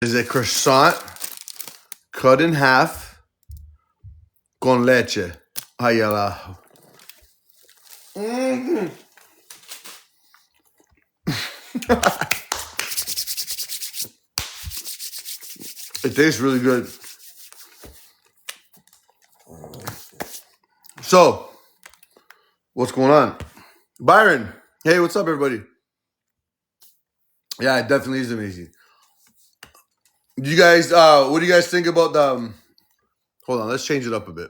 is a croissant cut in half con leche. Ahí abajo. It tastes really good. So, what's going on? Byron, hey, what's up, everybody? Yeah, it definitely is amazing. You guys, what do you guys think about the... hold on, let's change it up a bit.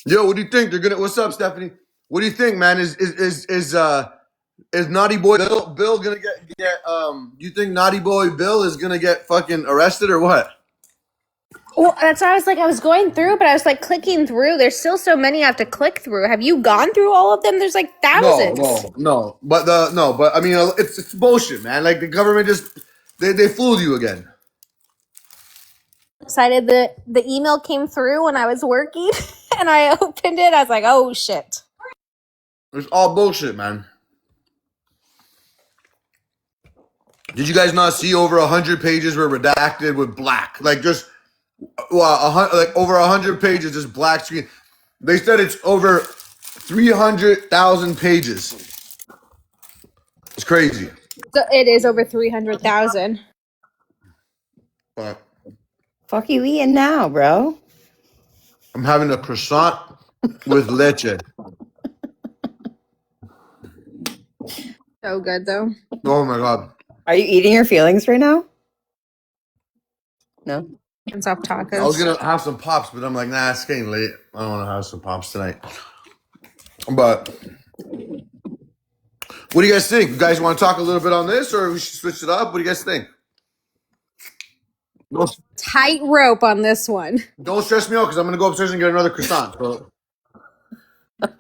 Yo, what do you think? They're gonna... what's up, Stephanie? What do you think, man? Is Naughty Boy Bill gonna get you think Naughty Boy Bill is gonna get fucking arrested or what? Well, that's why I was like, I was going through, but I was like clicking through. There's still so many I have to click through. Have you gone through all of them? There's like thousands. No. But I mean, it's bullshit, man. Like the government just they fooled you again. Excited that the email came through when I was working and I opened it. I was like, oh shit. It's all bullshit, man. Did you guys not see over 100 pages were redacted with black? Like just like over 100 pages, just black screen. They said it's over 300,000 pages. It's crazy. So it is over 300,000. But Fuck you eating now, bro? I'm having a croissant with leche. So good though. Oh my god. Are you eating your feelings right now? No. And soft tacos. I was gonna have some pops, but I'm like, nah, it's getting late. I don't want to have some pops tonight. But what do you guys think? You guys want to talk a little bit on this, or we should switch it up? What do you guys think? Don't, Tightrope on this one. don't stress me out because I'm gonna go upstairs and get another croissant. So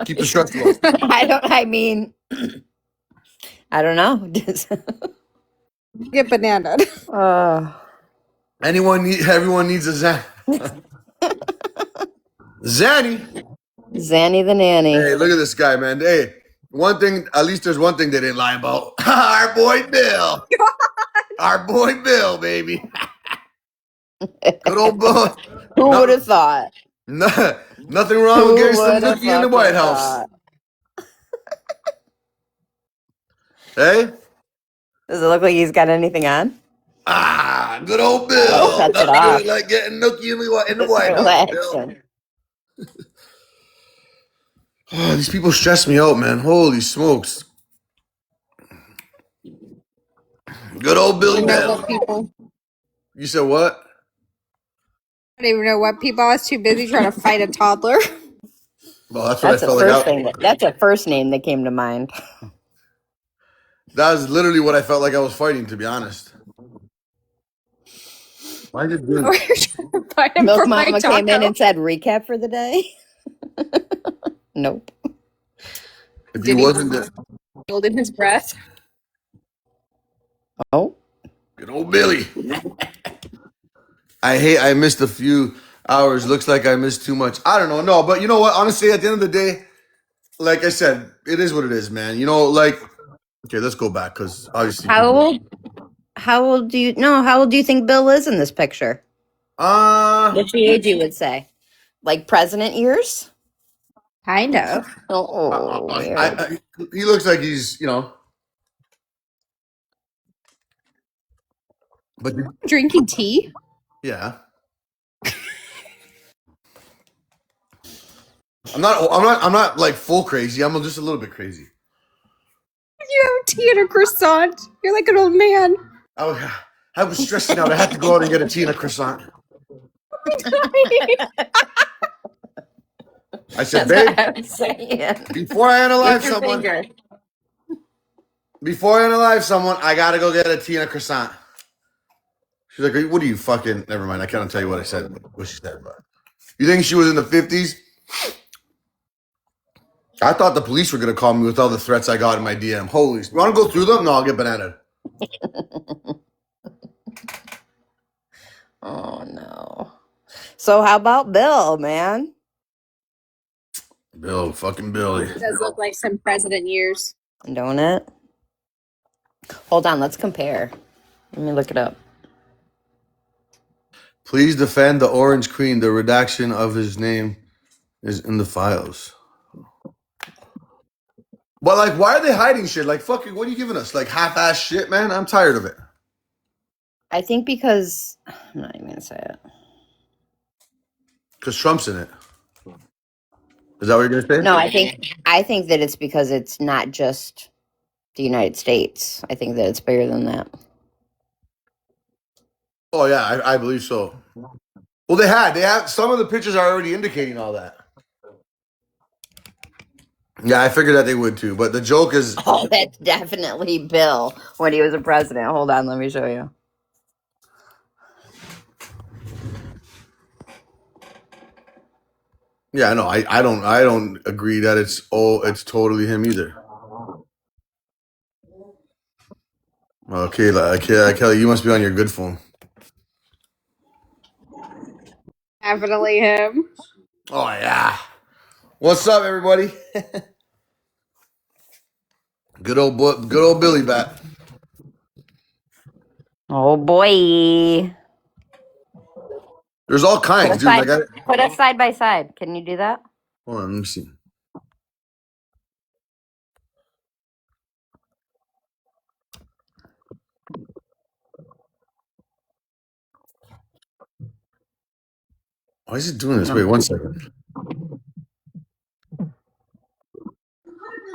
keep the stress low. I don't know. Just- Get bananaed. Everyone needs a Zan. Zanny. Zanny the nanny. Hey, look at this guy, man. Hey, one thing, at least there's one thing they didn't lie about. Our boy Bill. Our boy Bill, baby. Good old Bill. Who would have thought? Nothing wrong with Who getting some would have nookie in the White fucking House. thought? Hey? Does it look like he's got anything on? Good old Bill. Oh, cuts it Nothing off. good like getting nookie in the White House. Bill. Relaxing. Oh, these people stress me out, man. Holy smokes. Good old Billy I don't know Bill. what people. You said what? I don't even know what people. I was too busy trying to fight a toddler. Well, that's what That's I the felt first like. thing. That's a first name that came to mind. That was literally what I felt like I was fighting, to be honest. Why is it doing We're trying to fight him Milk for my Mama came in taco. and said recap for the day. Nope. If Did he he wasn't there. holding his breath? Oh, Good old Billy. I missed a few hours. Looks like I missed too much. I don't know. No, but you know what? Honestly, at the end of the day, like I said, it is what it is, man. You know, like, okay, let's go back because obviously. how old? How old do you? No, how old do you think Bill is in this picture? Which age you would say? Like president years? Kind of. Oh, weird. He looks like he's, but Drinking tea? yeah. I'm not like full crazy. I'm just a little bit crazy. You have tea and a croissant. You're like an old man. I was stressing out. I had to go out and get a tea and a croissant. I said, That's babe, what I'm saying. before I Lift unalive your someone, finger. I gotta go get a tea and a croissant. She's like, what are you fucking? Never mind. I can't tell you what I said. What she said, but you think she was in the 50s? I thought the police were gonna call me with all the threats I got in my DM. Holy! You want to go through them? No, I'll get banana. Oh no. So how about Bill, man? Bill, fucking Billy. It does look like some president years. Don't it? Hold on, let's compare. Let me look it up. Please defend the Orange Queen. The redaction of his name is in the files. But like, why are they hiding shit? Like, fucking, what are you giving us? Like half-ass shit, man. I'm tired of it. I think because I'm not even gonna say it. Because Trump's in it. Is that what you're gonna say? No, I think that it's because it's not just the United States. I think that it's bigger than that. Oh yeah, I believe so. Well, they have some of the pictures are already indicating all that. Yeah, I figured that they would too. But the joke is, Oh, that's definitely Bill when he was a president. Hold on, let me show you. yeah, no, I don't agree that it's totally him either. Okay, Kelly, you must be on your good phone. Definitely him. Oh yeah. What's up, everybody? Good old Billy Bat. Oh boy. There's all kinds, dude. Like, Put us side by side. Can you do that? hold on, let me see. Why is it doing this? No. Wait, 1 second.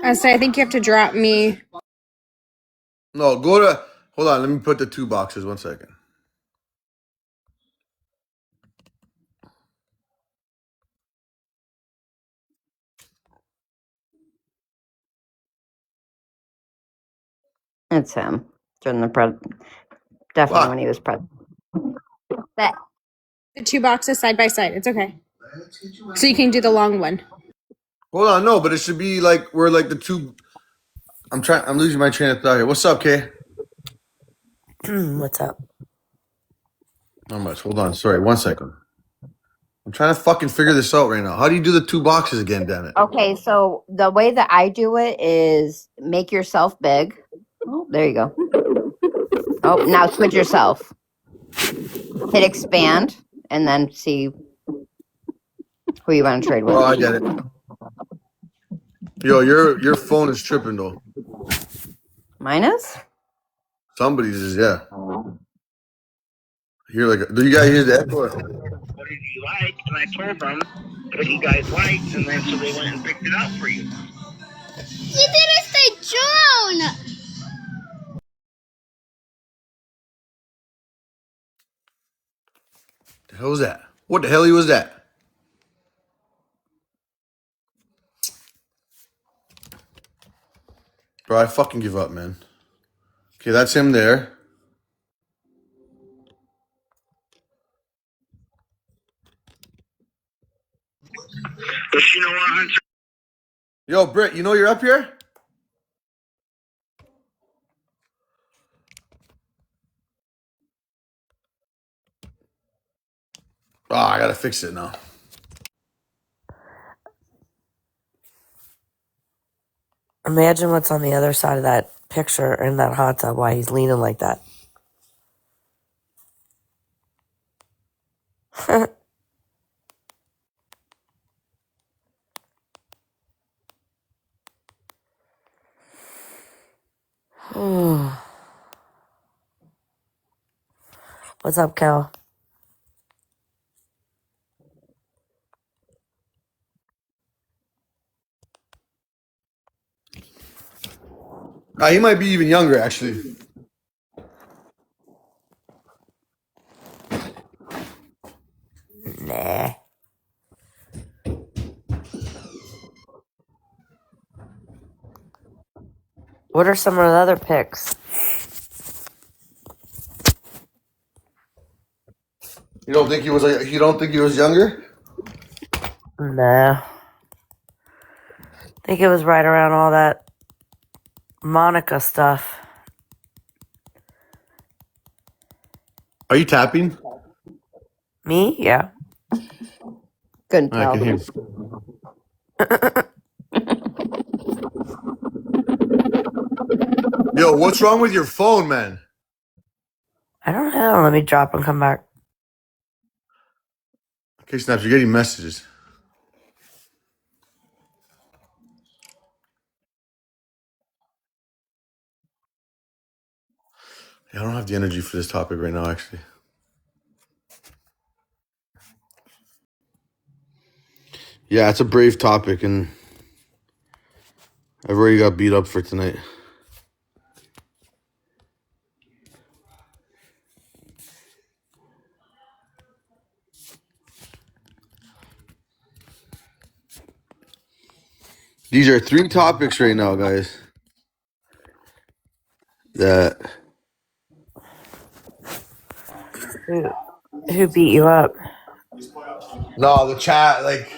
I say I think you have to drop me. No, hold on. Let me put the two boxes. 1 second. It's him. During the definitely Fuck. when he was president. That The 2 boxes side by side. It's okay. So you can do the long one. Hold on, no, but it should be like we're like the two. I'm losing my train of thought here. What's up, Kay? What's up? Not much. Hold on. Sorry, 1 second. I'm trying to fucking figure this out right now. How do you do the 2 boxes again, damn it? okay, so the way that I do it is make yourself big. Oh, there you go. Oh, now switch yourself. Hit expand and then see who you want to trade with. Oh, I get it. Yo, your phone is tripping though. Mine is? Somebody's is, yeah. Hear like, do you guys hear that? What did you like? And I told them what you guys liked, and then so they went and picked it up for you. You didn't say Joan! The hell was that? What the hell was that? Bro, I fucking give up, man. Okay, that's him there. But you know what, Hunter? Yo, Britt, you know you're up here? Oh, I gotta fix it now. Imagine what's on the other side of that picture in that hot tub, why he's leaning like that. What's up, Cal? He might be even younger, actually. Nah. What are some of the other pics? You don't think he was younger? Nah. I think it was right around all that Monica stuff. Are you tapping? Me? Yeah. Couldn't I tell. can hear. Yo, what's wrong with your phone, man? I don't know. Let me drop and come back. Okay, Snaps, you're getting messages. Yeah, I don't have the energy for this topic right now, actually. Yeah, it's a brave topic, and I've already got beat up for tonight. These are 3 topics right now, guys. That Who beat you up? no, the chat, like,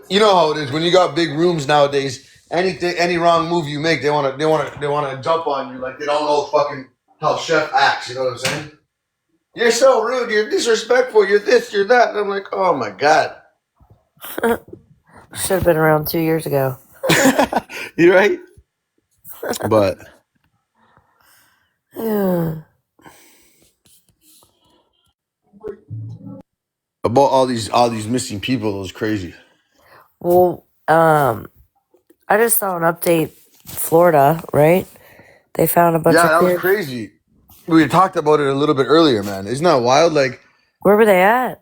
you know how it is when you got big rooms nowadays. Any wrong move you make, they want to jump on you. Like they don't know fucking how Chef acts. You know what I'm saying? You're so rude. You're disrespectful. You're this. You're that. And I'm like, oh my god. Should have been around 2 years ago. You're right. But Yeah. about all these missing people, it was crazy. Well, I just saw an update. Florida, right? They found a bunch Yeah, of that was kids. crazy. We had talked about it a little bit earlier, man. Isn't that wild? Like Where were they at?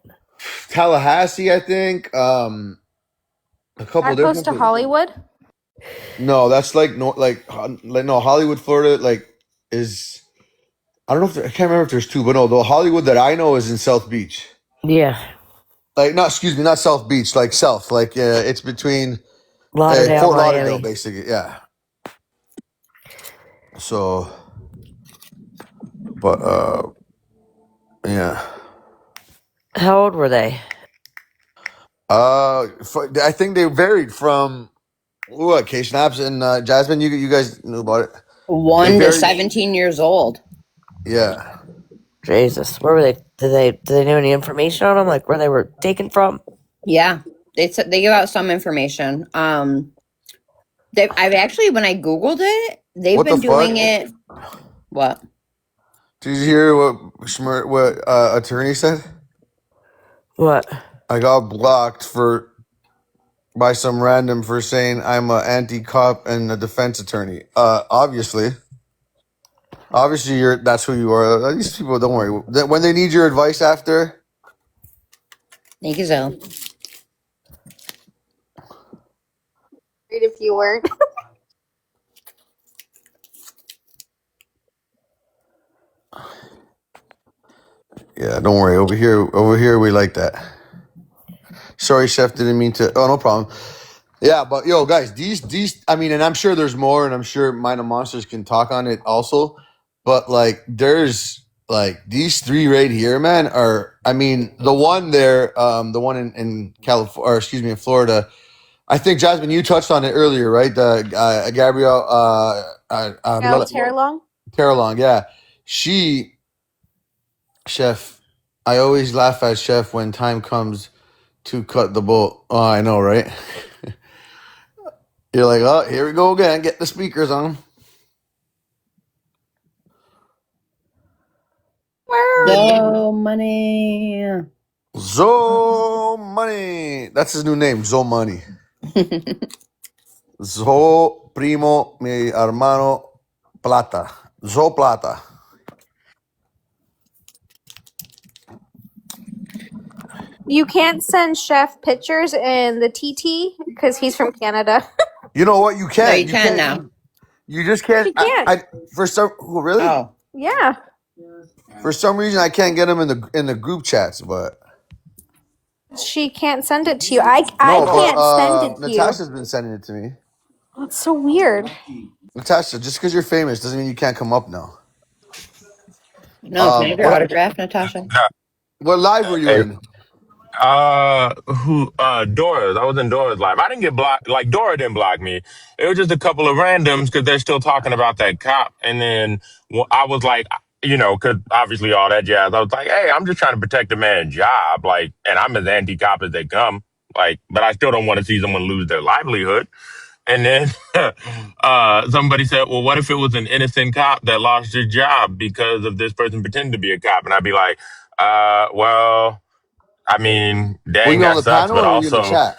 Tallahassee, I think. A couple That close different. to Hollywood? No, that's like no Hollywood, Florida. Like is I don't know if I can't remember if there's 2, but no, the Hollywood that I know is in South Beach. Yeah. Like not South Beach, like South. Like it's between Lauderdale, Fort Miami. Lauderdale, basically. Yeah. So, but Yeah. How old were they? I think they varied from what K Snaps and Jasmine. You guys knew about it. They 1 to varied. 17 years old. Yeah. Jesus, where were they? Did they know any information on them? Like where they were taken from? Yeah, they give out some information. I've actually, when I googled it, they've What the been doing fuck? it. What? Did you hear what attorney said? What? I got blocked by some random for saying I'm an anti-cop and a defense attorney. Obviously that's who you are. These people, don't worry. When they need your advice after, Thank you, Zoe. If you weren't. yeah, don't worry. Over here, we like that. Sorry, chef, didn't mean to. Oh, no problem. Yeah, but yo, guys, these. I mean, and I'm sure there's more, and I'm sure Mind of Monsters can talk on it also. But like, there's like these three right here, man. Are I mean, the one there, the one in California, or excuse me, in Florida. I think Jasmine, you touched on it earlier, right? Gabrielle, Terralong? Terralong, yeah. She, chef. I always laugh at chef when time comes to cut the bolt. Oh, I know, right? You're like, oh, here we go again. Get the speakers on. No money. Zo Money. That's his new name, Zo Money. Zo Primo, mi hermano Plata. Zo Plata. You can't send Chef pictures in the TT because he's from Canada. You know what? You can't. No, you can now. You just can't. She can't. For some. Oh, really? Oh, Yeah. For some reason, I can't get him in the group chats, but She can't send it to you. I no, can't send it to Natasha's been sending it to me. you. That's so weird. Natasha, just because you're famous doesn't mean you can't come up now. no, can I have your autograph, Natasha? What live were you Hey, in? Dora's. I was in Dora's live. I didn't get blocked. Like, Dora didn't block me. It was just a couple of randoms because they're still talking about that cop. And then I was like, because obviously all that jazz. I was like, hey, I'm just trying to protect the man's job. Like, and I'm as anti-cop as they come. Like, but I still don't want to see someone lose their livelihood. And then somebody said, well, what if it was an innocent cop that lost his job because of this person pretending to be a cop? And I'd be like, well, I mean, Were dang, you on that the sucks. panel But or were you in the also, chat?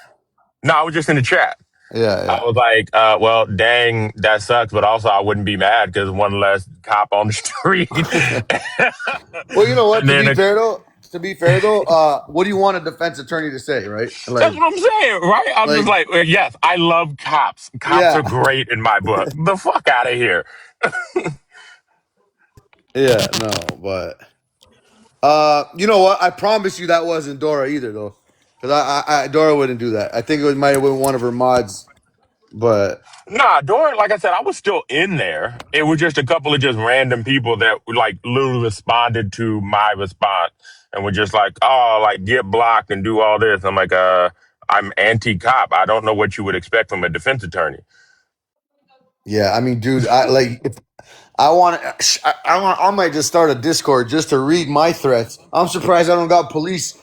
no, I was just in the chat. I Yeah. was like, well, dang, that sucks. But also, I wouldn't be mad because one less cop on the street. Well, you know what? And then To be fair though, what do you want a defense attorney to say, right? that's Like, what I'm saying, right? I'm just like, like, yes, I love cops. Cops yeah, are great in my book. The fuck out of here. yeah, no, but you know what? I promise you that wasn't Dora either, though, because Dora wouldn't do that. I think might have been one of her mods, but Nah, during, like I said, I was still in there. It was just a couple of just random people that like literally responded to my response and were just like, oh, like get blocked and do all this. I'm like, I'm anti-cop. I don't know what you would expect from a defense attorney. yeah, I mean, dude, I like if I want, I might just start a Discord just to read my threats. I'm surprised I don't got police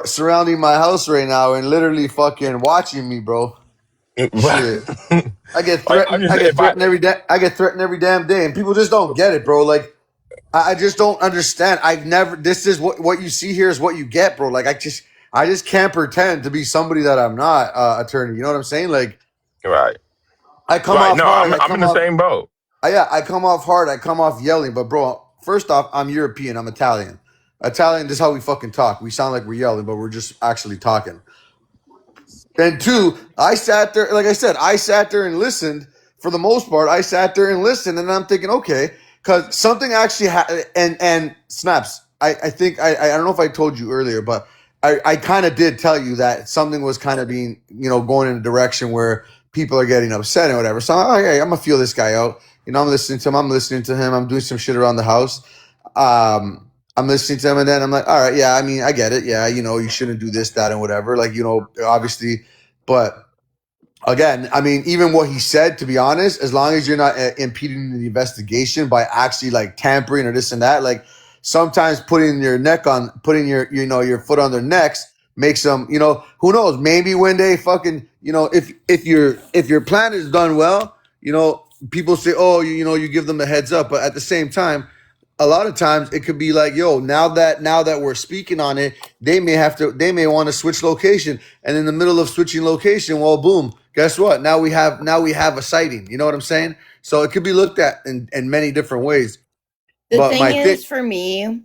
surrounding my house right now and literally fucking watching me, bro. Shit. I get Like, I'm threatened. just if I I get threatened every damn day, and people just don't get it, bro. Like, I just don't understand. I've never. This is what you see here is what you get, bro. Like, I just can't pretend to be somebody that I'm not. Attorney, you know what I'm saying? Like, right, I come right. off No, hard. I'm in the same boat. Yeah, I come off hard. I come off yelling. But bro, first off, I'm European. I'm Italian. Italian. This is how we fucking talk. We sound like we're yelling, but we're just actually talking. And two, I sat there, like I said, I sat there and listened. For the most part, I sat there and listened, and I'm thinking, okay, because something actually and snaps. I think I don't know if I told you earlier, but I kind of did tell you that something was kind of being going in a direction where people are getting upset and whatever. So okay, I'm gonna feel this guy out. I'm listening to him. I'm doing some shit around the house. I'm listening to him, and then I'm like, all right, yeah, I mean, I get it. Yeah, you shouldn't do this, that, and whatever. Like, obviously, but again, I mean, even what he said, to be honest, as long as you're not impeding the investigation by actually like tampering or this and that, like sometimes putting your foot on their necks makes them, who knows, maybe when they fucking, if your plan is done well, people say, oh, you give them a heads up, but at the same time, a lot of times it could be like, yo, now that we're speaking on it, they may want to switch location, and in the middle of switching location, well, boom, guess what? Now we have a sighting. You know what I'm saying? So it could be looked at in many different ways. The But thing my is, thing, for me,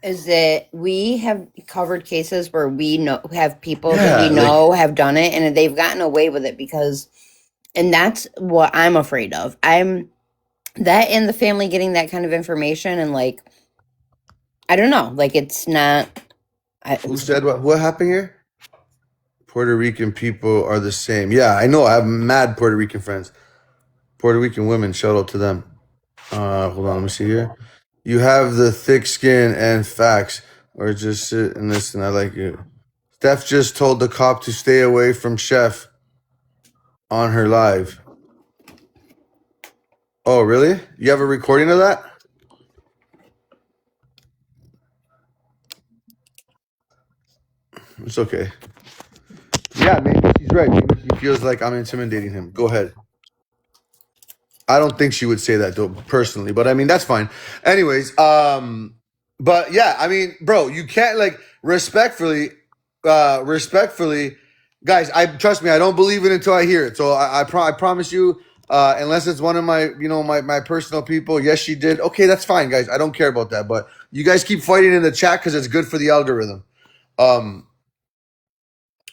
is that we have covered cases where we have people that we yeah, like know have done it and they've gotten away with it and that's what I'm afraid of. I'm that and the family getting that kind of information and like, I don't know, like it's not. who said what happened here? Puerto Rican people are the same. Yeah, I know. I have mad Puerto Rican friends. Puerto Rican women. Shout out to them. Hold on, let me see here. You have the thick skin and facts, or just sit and listen. I like you. Steph just told the cop to stay away from Chef on her live. Oh, really? You have a recording of that? It's okay. Yeah, maybe she's right. Maybe he feels like I'm intimidating him. Go ahead. I don't think she would say that though, personally, but I mean that's fine. Anyways, but yeah, I mean, bro, you can't like respectfully, guys. I trust me, I don't believe it until I hear it. So I promise you, unless it's one of my my personal people. Yes, she did. Okay, that's fine, guys. I don't care about that. But you guys keep fighting in the chat because it's good for the algorithm. Um,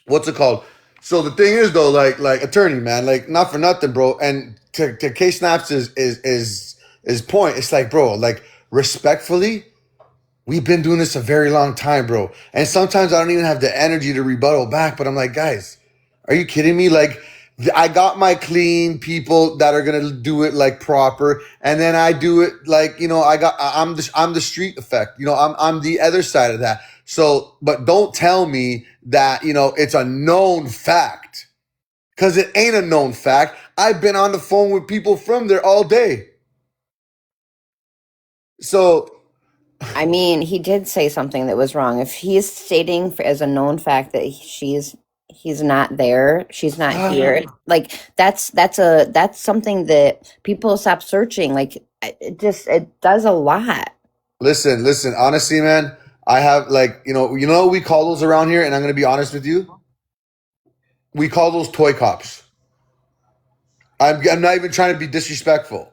what's it called? So the thing is though, like attorney man, like not for nothing, bro. And to K Snaps is point. It's like, bro, like respectfully, we've been doing this a very long time, bro. And sometimes I don't even have the energy to rebuttal back. But I'm like, guys, are you kidding me? Like, I got my clean people that are gonna do it like proper, and then I do it like I'm the street effect. I'm the other side of that. So, but don't tell me that it's a known fact because it ain't a known fact. I've been on the phone with people from there all day. So I mean, he did say something that was wrong. If he's stating as a known fact that he's not there, she's not here. Like that's something that people stop searching. Like it does a lot. listen. Honestly, man, I have like what we call those around here, and I'm gonna be honest with you. We call those toy cops. I'm not even trying to be disrespectful.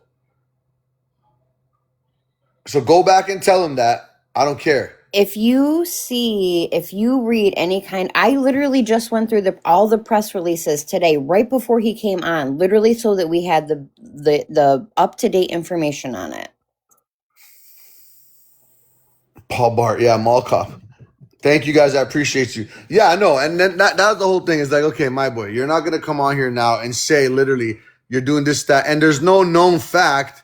So go back and tell him that. I don't care. If you read any kind, I literally just went through all the press releases today, right before he came on, literally so that we had the up-to-date information on it. Paul Bart, yeah, mall cop. Thank you guys. I appreciate you. Yeah, I know. And then that's the whole thing is like, okay, my boy, you're not going to come on here now and say literally you're doing this, that, and there's no known fact.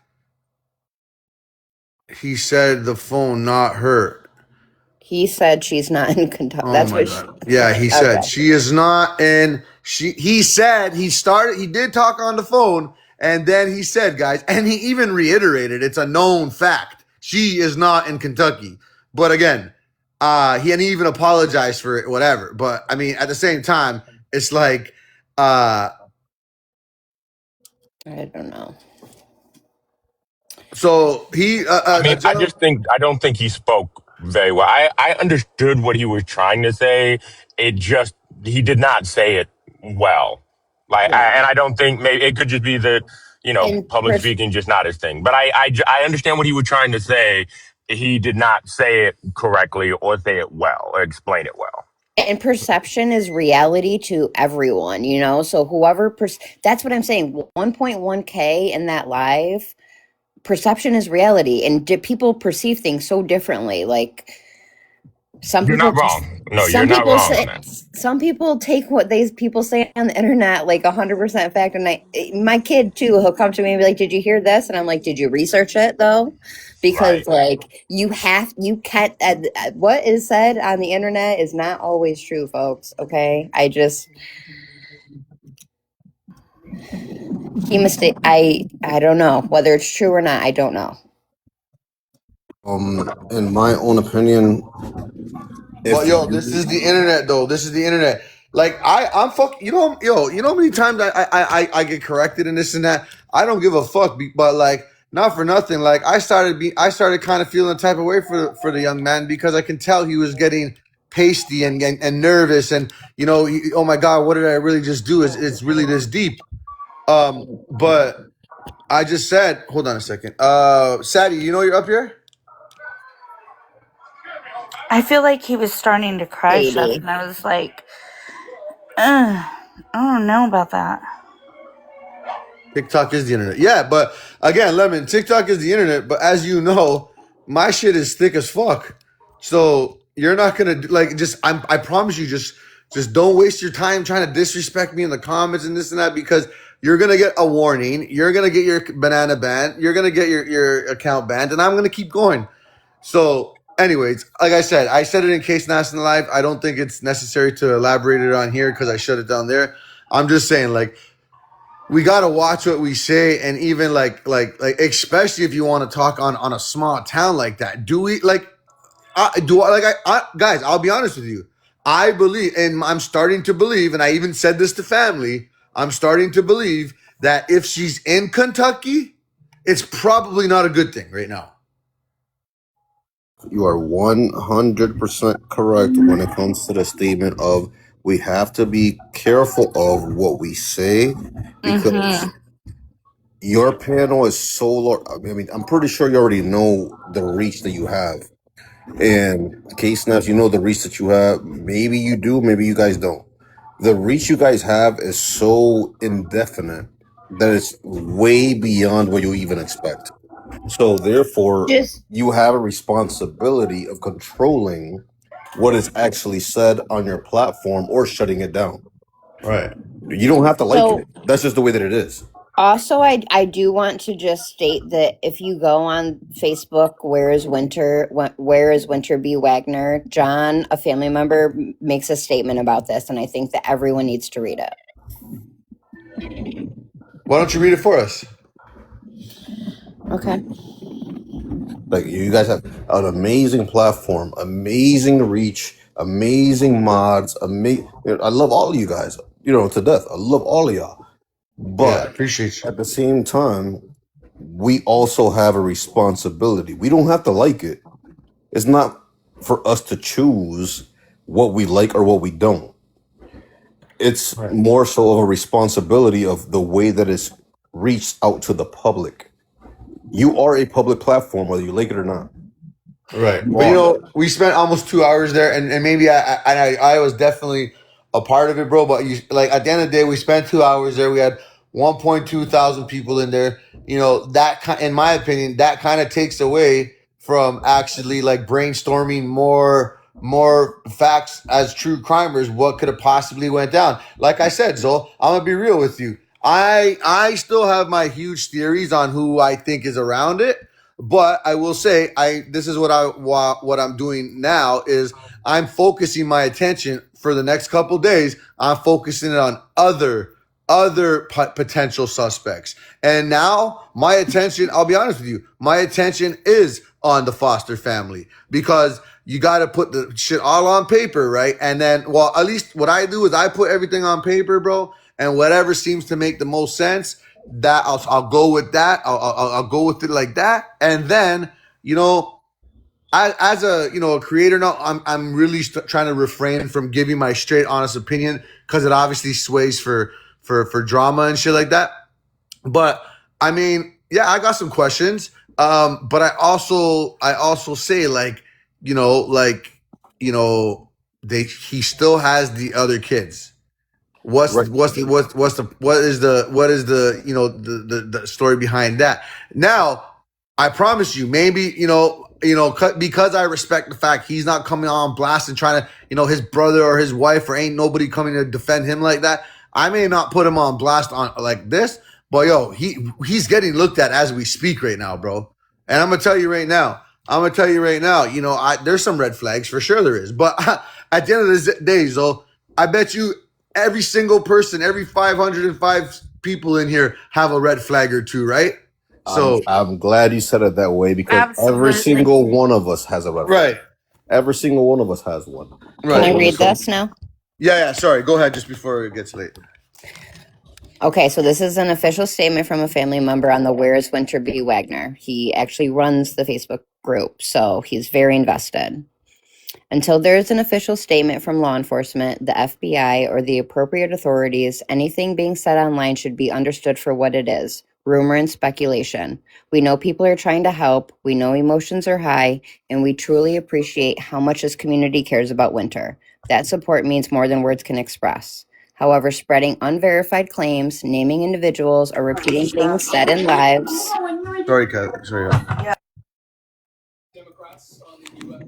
He said the phone, not her. He said she's not in Kentucky. Oh That's my what God. Yeah, he said she is not in. He said he did talk on the phone, and then he said, guys, and he even reiterated it's a known fact. She is not in Kentucky. But again, he hadn't even apologized for it, whatever. But I mean, at the same time, it's like I don't know. So he I mean, I don't think he spoke very well. I understood what he was trying to say. He did not say it well. And I don't think maybe it could just be that, And public speaking just not his thing. But I understand what he was trying to say. He did not say it correctly or say it well or explain it well. And perception is reality to everyone, So whoever, that's what I'm saying. 1.1K in that live, perception is reality. And people perceive things so differently. Like, Some You're people not just wrong. No, you're not wrong on that. some people take what they people say on the internet like 100% fact. And my kid too, he'll come to me and be like, "Did you hear this?" And I'm like, "Did you research it though?" Because Right. like you can't what is said on the internet is not always true, folks. Okay, he mistake. I don't know whether it's true or not. I don't know. In my own opinion, But if yo, this is the internet though. This is the internet. Like I'm fuck. You know how many times I get corrected and this and that. I don't give a fuck. But like, not for nothing. Like I started kind of feeling the type of way for the young man because I can tell he was getting pasty and nervous and oh my god, what did I really just do? It's really this deep. But I just said, hold on a second. Sadie, you know you're up here. I feel like he was starting to cry stuff, Baby. and I was like, ugh, I don't know about that. TikTok is the internet. Yeah, but again, Lemon, TikTok is the internet, but as you know, my shit is thick as fuck. So you're not gonna like I promise you, just don't waste your time trying to disrespect me in the comments and this and that because you're gonna get a warning, you're gonna get your banana banned, you're gonna get your account banned, and I'm gonna keep going. So anyways, like I said it in Case National Live. I don't think it's necessary to elaborate it on here because I shut it down there. I'm just saying like we got to watch what we say and even like especially if you want to talk on a small town like that do we like guys, I'll be honest with you, I believe and I'm starting to believe, and I even said this to family, I'm starting to believe that if she's in Kentucky it's probably not a good thing right now. you are 100% correct when it comes to the statement of we have to be careful of what we say because your panel is so large. I mean, I'm pretty sure you already know the reach that you have. And case snaps, you know the reach that you have. Maybe you do, maybe you guys don't. The reach you guys have is so indefinite that it's way beyond what you even expect. So therefore, Just you have a responsibility of controlling what is actually said on your platform or shutting it down. Right. You don't have to like so it. That's just the way that it is. also, I do want to just state that if you go on Facebook, where is Winter B. Wagner? John, a family member, makes a statement about this, and I think that everyone needs to read it. Why don't you read it for us? Okay. Like you guys have an amazing platform, amazing reach, amazing mods, I love all of you guys, to death. I love all of y'all. Yeah, I But appreciate you. at the same time, we also have a responsibility. We don't have to like it. It's not for us to choose what we like or what we don't. It's Right. more so of a responsibility of the way that it's reached out to the public. You are a public platform, whether you like it or not. Right. You But are. we spent almost 2 hours there and maybe I was definitely a part of it, bro. But you like at the end of the day, we spent 2 hours there. We had 1.2 thousand people in there. In my opinion, that kind of takes away from actually like brainstorming more facts as true crimers. What could have possibly went down? Like I said, Zol, I'm gonna be real with you. I still have my huge theories on who I think is around it. But I will say, this is what I'm doing now is I'm focusing my attention for the next couple days. I'm focusing it on other potential suspects, and now my attention. I'll be honest with you, my attention is on the Foster family because you got to put the shit all on paper, right? And then, well, at least what I do is I put everything on paper, bro, and whatever seems to make the most sense that I'll go with that. I'll go with it like that. And then, as a a creator now, I'm really trying to refrain from giving my straight honest opinion because it obviously sways for drama and shit like that. But I mean, yeah, I got some questions. But I also say like, he still has the other kids. What's Right. the story behind that? Now, I promise you, maybe because I respect the fact he's not coming on blast and trying to, his brother or his wife or ain't nobody coming to defend him like that. I may not put him on blast on like this, but he's getting looked at as we speak right now, bro. And I'm gonna tell you right now. There's some red flags for sure there is, but at the end of the day, Zo, I bet you every single person, every 505 people in here have a red flag or two, right? So I'm glad you said it that way because every Absolutely. single one of us has a red flag. right. Every single one of us has one. Can I Right. read this now? Yeah. Sorry. Go ahead just before it gets late. Okay, so this is an official statement from a family member on the Where's Winter B. Wagner. He actually runs the Facebook group, so he's very invested. Until there is an official statement from law enforcement, the FBI, or the appropriate authorities, anything being said online should be understood for what it is, rumor and speculation. We know people are trying to help, we know emotions are high, and we truly appreciate how much this community cares about Winter. That support means more than words can express. However, spreading unverified claims, naming individuals, or repeating things said in lives, Sorry, Kat. Sorry.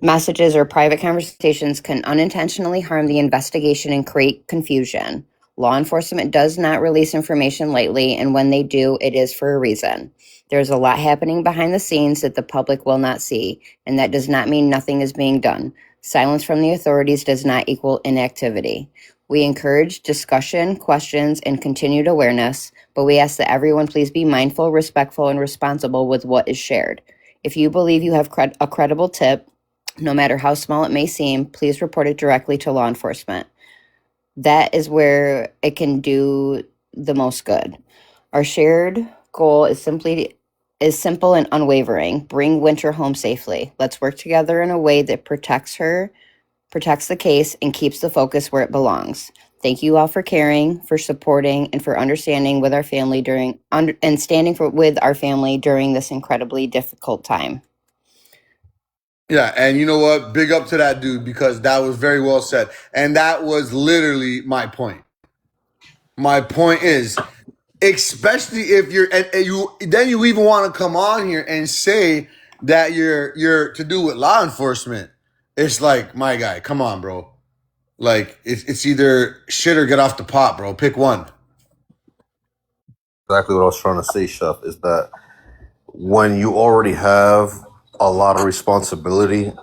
messages, or private conversations can unintentionally harm the investigation and create confusion. Law enforcement does not release information lightly, and when they do, it is for a reason. There's a lot happening behind the scenes that the public will not see, and that does not mean nothing is being done. Silence from the authorities does not equal inactivity. We encourage discussion, questions, and continued awareness, but we ask that everyone please be mindful, respectful, and responsible with what is shared. If you believe you have a credible tip, no matter how small it may seem, please report it directly to law enforcement. That is where it can do the most good. Our shared goal is simple and unwavering. Bring Winter home safely. Let's work together in a way that protects her, protects the case, and keeps the focus where it belongs. Thank you all for caring, for supporting, and for understanding with our family with our family during this incredibly difficult time. Yeah, and you know what? Big up to that dude because that was very well said. And that was literally my point. My point is, especially if you even want to come on here and say that you're to do with law enforcement. It's like, my guy, come on, bro. Like it's either shit or get off the pot, bro. Pick one. Exactly what I was trying to say, Chef, is that when you already have a lot of responsibility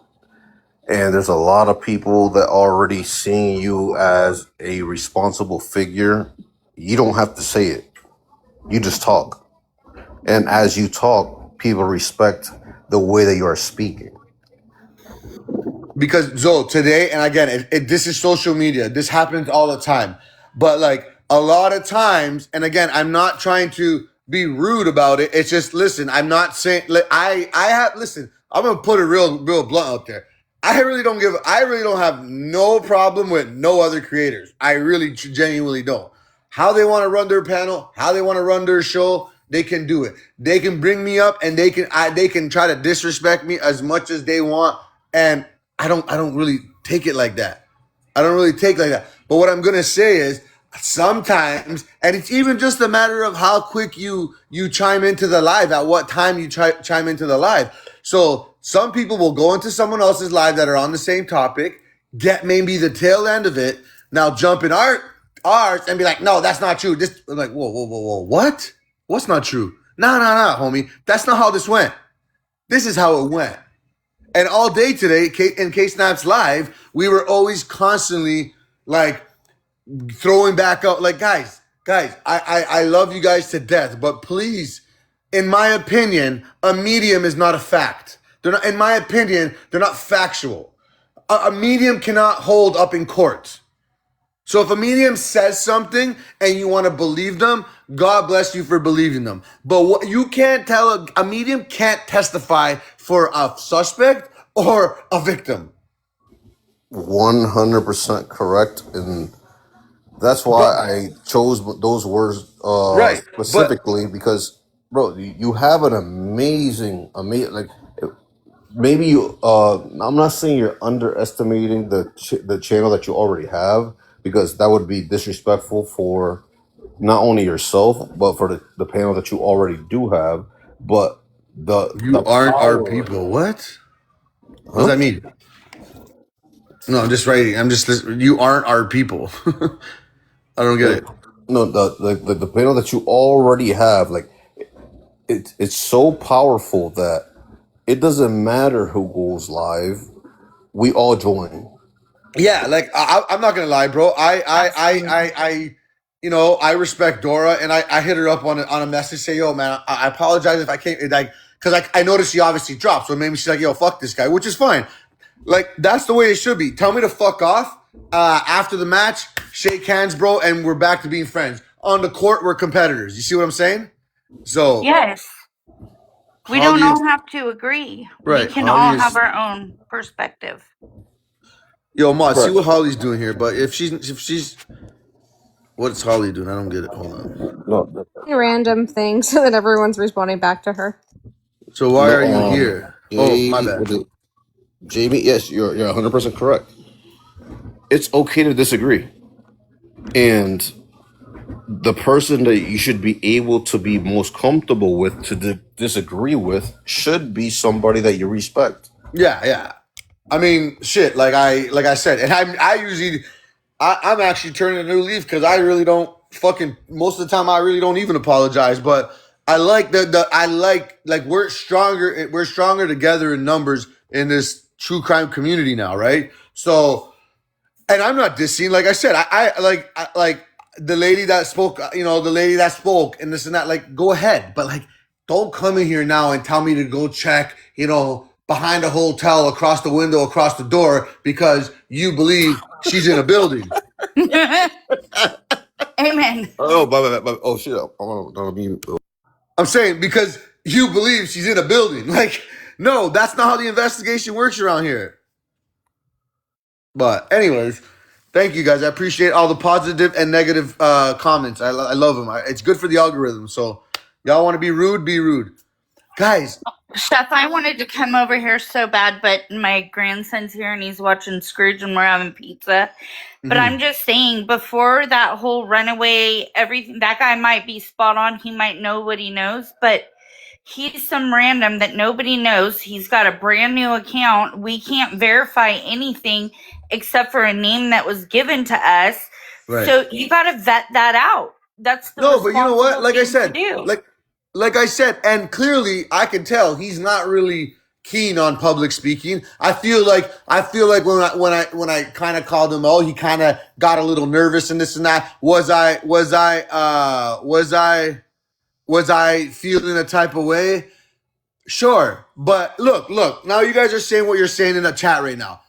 and there's a lot of people that already seeing you as a responsible figure, you don't have to say it. You just talk. And as you talk, people respect the way that you are speaking. Because Zo, today, and again, this is social media. This happens all the time. But like a lot of times, and again, I'm not trying to be rude about it. It's just, listen, I'm not saying, listen, I'm going to put it real blunt out there. I really don't have no problem with no other creators. I really genuinely don't. How they want to run their panel, how they want to run their show, they can do it. They can bring me up and they can try to disrespect me as much as they want. And I don't really take it like that. I don't really take it like that. But what I'm gonna say is sometimes, and it's even just a matter of how quick you chime into the live, at what time you chime into the live. So some people will go into someone else's live that are on the same topic, get maybe the tail end of it, now jump in ours and be like, no, that's not true. This like, whoa, what? What's not true? No, homie. That's not how this went. This is how it went. And all day today, in K-Snap's live, we were always constantly like throwing back up, like, guys, I love you guys to death, but please, in my opinion, a medium is not a fact. In my opinion, they're not factual. A medium cannot hold up in court. So if a medium says something and you want to believe them, God bless you for believing them. But what you can't tell, a medium can't testify for a suspect or a victim. 100% correct. And that's why I chose those words Right. specifically because, bro, you have an amazing, like, maybe you, I'm not saying you're underestimating the channel that you already have because that would be disrespectful for not only yourself, but for the panel that you already do have. But You the aren't our power, people. What? What does that mean? No, I'm just writing. You aren't our people. I don't get Like, it. no, the panel that you already have, like it's so powerful that it doesn't matter who goes live. We all join. Yeah, like I'm not gonna lie, bro. I respect Dora, and I hit her up on a message, say, yo, man, I apologize if I can't, like, because I noticed she obviously dropped, so maybe she's like, yo, fuck this guy, which is fine. Like, that's the way it should be. Tell me to fuck off. After the match, shake hands, bro, and we're back to being friends. On the court, we're competitors. You see what I'm saying? So, Yes. We don't Holly, all have to agree. We right? can Holly all have is, our own perspective. yo, Ma, see Correct. what Holly's doing here. But if she's, what's Holly doing? I don't get it. Hold on. No, Random thing so that everyone's responding back to her. So why no. are you here? Oh, my bad. Jamie. Yes, you're 100% correct. It's okay to disagree, and the person that you should be able to be most comfortable with to disagree with should be somebody that you respect. Yeah, yeah. I mean, shit. Like I said, and I usually, I'm actually turning a new leaf because I really don't fucking most of the time I really don't even apologize. But I like I like we're stronger together in numbers in this true crime community now, right? So, and I'm not dissing. Like I said, I like the lady that spoke. The lady that spoke and this and that. Like, go ahead, but like, don't come in here now and tell me to go check. Behind a hotel, across the window, across the door, because you believe she's in a building. Amen. Oh, oh shit! I mean, I'm saying because you believe she's in a building. Like, no, that's not how the investigation works around here. But anyways, thank you guys. I appreciate all the positive and negative comments. I love them. It's good for the algorithm. So y'all want to be rude, be rude. Guys, Chef, I wanted to come over here so bad, but my grandson's here and he's watching Scrooge and we're having pizza. But I'm just saying, before that whole runaway, everything, that guy might be spot on. He might know what he knows, but he's some random that nobody knows. He's got a brand new account. We can't verify anything except for a name that was given to us. Right. So you got to vet that out. That's the no, but you know what? Like I responsible said, thing to do. like I said, and clearly I can tell he's not really keen on public speaking. I feel like when I kind of called him, he kind of got a little nervous and this and that. Was I feeling a type of way? Sure, but look. Now you guys are saying what you're saying in the chat right now.